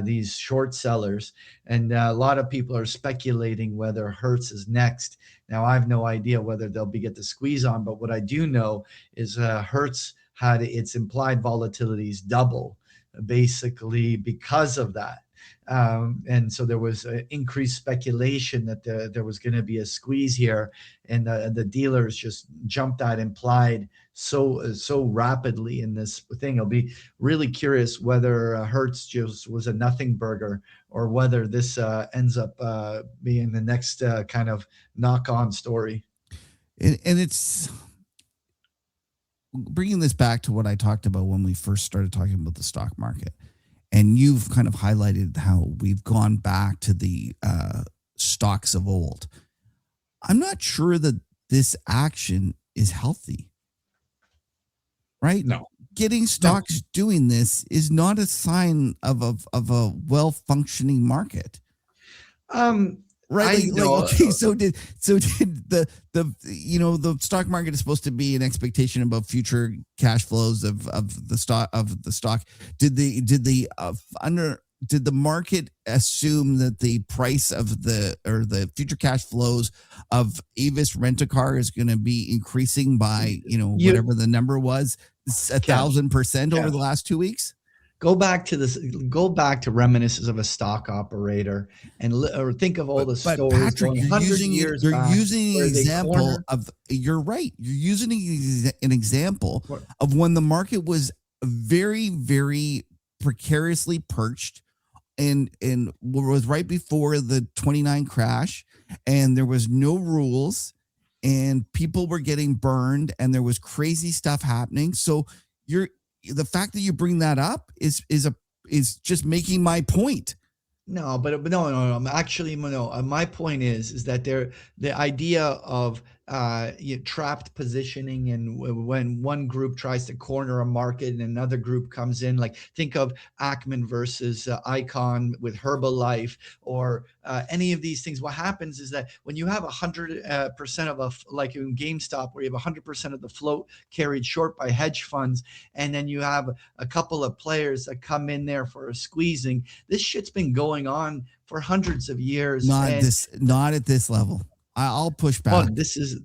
these short sellers, and a lot of people are speculating whether Hertz is next. Now, I have no idea whether they'll get the squeeze on, but what I do know is Hertz had its implied volatilities double, basically because of that. And so there was increased speculation that there was going to be a squeeze here, and the dealers just jumped that implied so rapidly in this thing. I'll be really curious whether Hertz just was a nothing burger, or whether this ends up being the next kind of knock-on story. And it's bringing this back to what I talked about when we first started talking about the stock market. And you've kind of highlighted how we've gone back to the stocks of old. I'm not sure that this action is healthy, right? No. Getting stocks doing this is not a sign of a well-functioning market. Right. Okay. So did the the stock market is supposed to be an expectation about future cash flows of the stock. Did the market assume that the price of the future cash flows of Avis Rent-A-Car is going to be increasing by whatever the number was, 1,000% over the last 2 weeks? Go back to reminiscences of a stock operator or think of all the stories. Patrick, going 100 years you're back using an example of, you're right. You're using an example of when the market was very, very precariously perched and was right before the 29 crash, and there was no rules and people were getting burned and there was crazy stuff happening. So the fact that you bring that up is just making my point. No, but no. Actually, no. My point is that the idea of trapped positioning, and when one group tries to corner a market and another group comes in, like think of Ackman versus Icon with Herbalife, or any of these things. What happens is that when you have 100% of like in GameStop, where you have 100% of the float carried short by hedge funds, and then you have a couple of players that come in there for a squeezing. This shit's been going on for hundreds of years. Not at this level. I'll push back. Oh, this is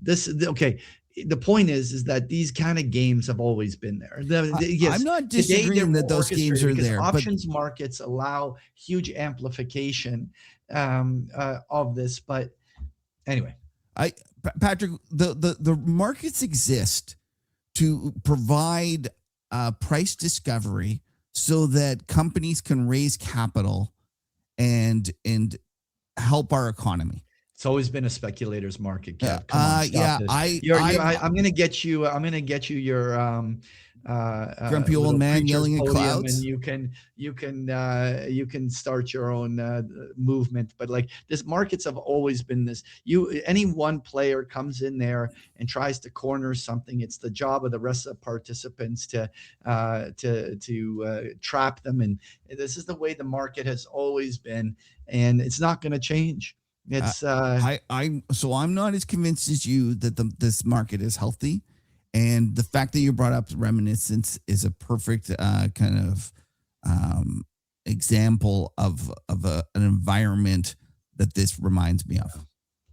okay. The point is that these kind of games have always been there. Yes, I'm not disagreeing that those games are there. Options markets allow huge amplification of this. But anyway, Patrick, the markets exist to provide price discovery so that companies can raise capital and help our economy. It's always been a speculator's market, Kev. Come on, yeah. I'm gonna get you. I'm gonna get you your grumpy old man yelling at clouds, and you can start your own movement. But like this, markets have always been this. Any one player comes in there and tries to corner something. It's the job of the rest of the participants to trap them. And this is the way the market has always been, and it's not going to change. It's I'm not as convinced as you that this market is healthy, and the fact that you brought up reminiscence is a perfect kind of example of an environment that this reminds me of,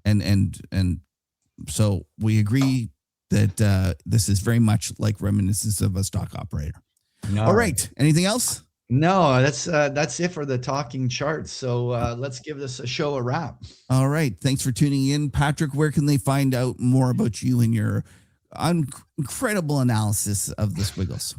and so we agree that this is very much like reminiscence of a stock operator. All right, anything else? No, that's it for the talking charts. So let's give this a show a wrap. All right. Thanks for tuning in. Patrick, where can they find out more about you and your incredible analysis of the squiggles?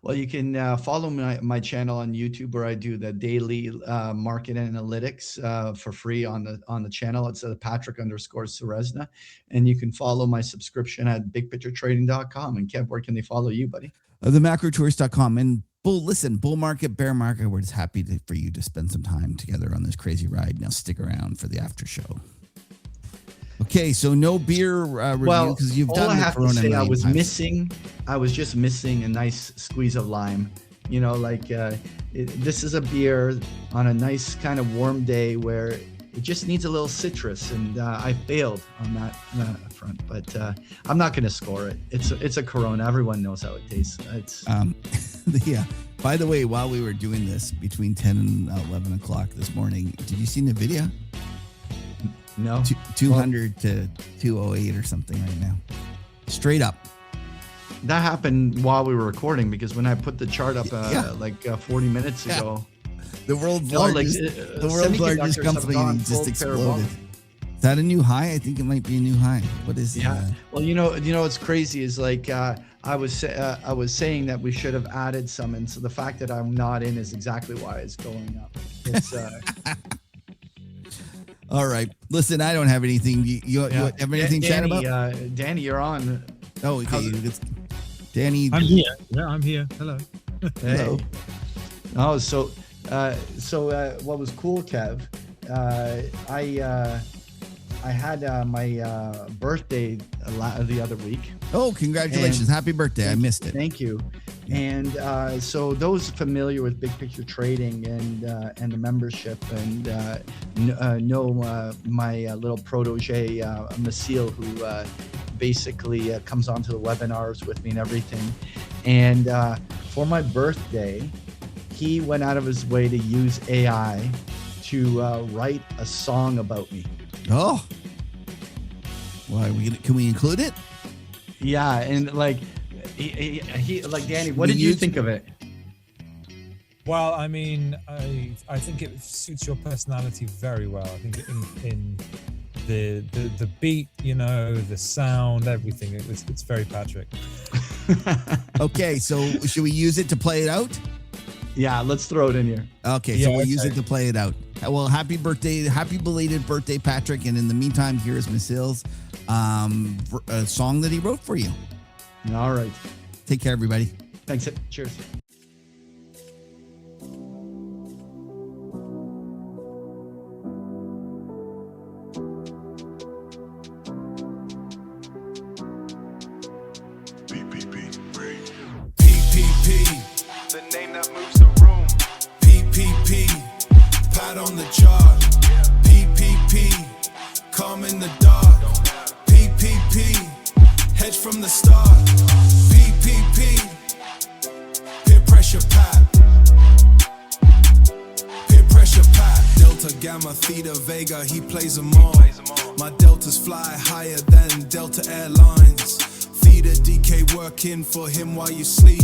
Well, you can follow my channel on YouTube, where I do the daily market analytics for free on the channel. It's Patrick_Ceresna. And you can follow my subscription at bigpicturetrading.com. And Kev, where can they follow you, buddy? TheMacroTourist.com. And bull market, bear market. We're just happy for you to spend some time together on this crazy ride. Now stick around for the after show. Okay, so no beer review because you've all done I the have to Corona say, I was just missing a nice squeeze of lime. You know, like this is a beer on a nice kind of warm day where it just needs a little citrus, and I failed on that front. But I'm not going to score it. It's a Corona. Everyone knows how it tastes. It's yeah. By the way, while we were doing this between 10 and 11 o'clock this morning, did you see the video? No. 200 to 208 or something right now. Straight up. That happened while we were recording because when I put the chart up 40 minutes ago, the world's largest company just exploded. Is that a new high? I think it might be a new high. What is? Well, you know what's crazy is like I was saying that we should have added some, and so the fact that I'm not in is exactly why it's going up. It's all right. Listen, I don't have anything. You have anything to chat about? Danny, you're on. Oh, okay. Danny. I'm here. Yeah, I'm here. Hello. Hello. Oh, so what was cool, Kev? I had my birthday the other week. Oh, congratulations. Happy birthday. I missed it. Thank you. And so those familiar with big picture trading and the membership and know my little protege, Masil, who basically comes onto the webinars with me and everything. And for my birthday, he went out of his way to use AI to write a song about me. Oh, why? Can we include it? Yeah, and like he like Danny, what did you think of it? Well, I mean, I think it suits your personality very well. I think in the beat, you know, the sound, everything. It's very Patrick. Okay, so should we use it to play it out? Yeah, let's throw it in here. Okay, so we'll use it to play it out. Well, happy belated birthday, Patrick. And in the meantime, here's Masil's a song that he wrote for you. All right. Take care, everybody. Thanks. Cheers. The name that moves the room. PPP, pat on the chart. PPP, calm in the dark. PPP, hedge from the start. PPP, peer pressure pat. Peer pressure pat. Delta, Gamma, Theta, Vega, he plays them all. My deltas fly higher than Delta Airlines. Theta, DK working for him while you sleep.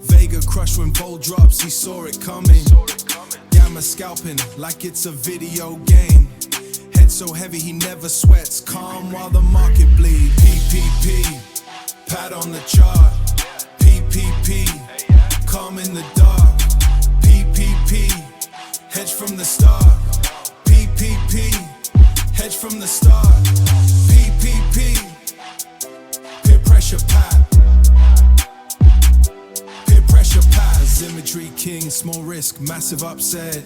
Vega crush when vol drops, he saw it coming. Gamma scalping like it's a video game. Head so heavy he never sweats, calm while the market bleed. PPP, pat on the chart. PPP, calm in the dark. PPP, hedge from the start. PPP, hedge from the start. PPP, peer pressure pat. Symmetry king, small risk, massive upset.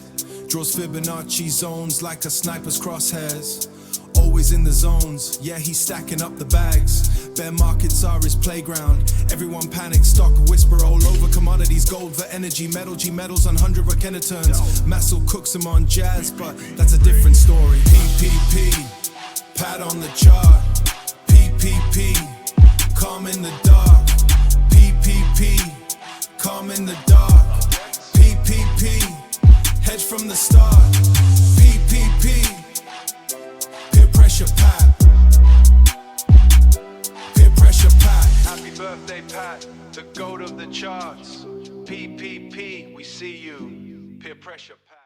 Draws Fibonacci zones like a sniper's crosshairs. Always in the zones, yeah, he's stacking up the bags. Bear markets are his playground. Everyone panics, stock whisper all over commodities. Gold for energy, metal, G metals on 100 Rakena turns. Massel cooks him on jazz, but that's a different story. PPP, pat on the chart. PPP, calm in the dark. PPP, calm in the dark. PPP, hedge from the start. PPP, peer pressure pat. Peer pressure pat. Happy birthday, Pat, the goat of the charts. PPP, we see you. Peer pressure pat.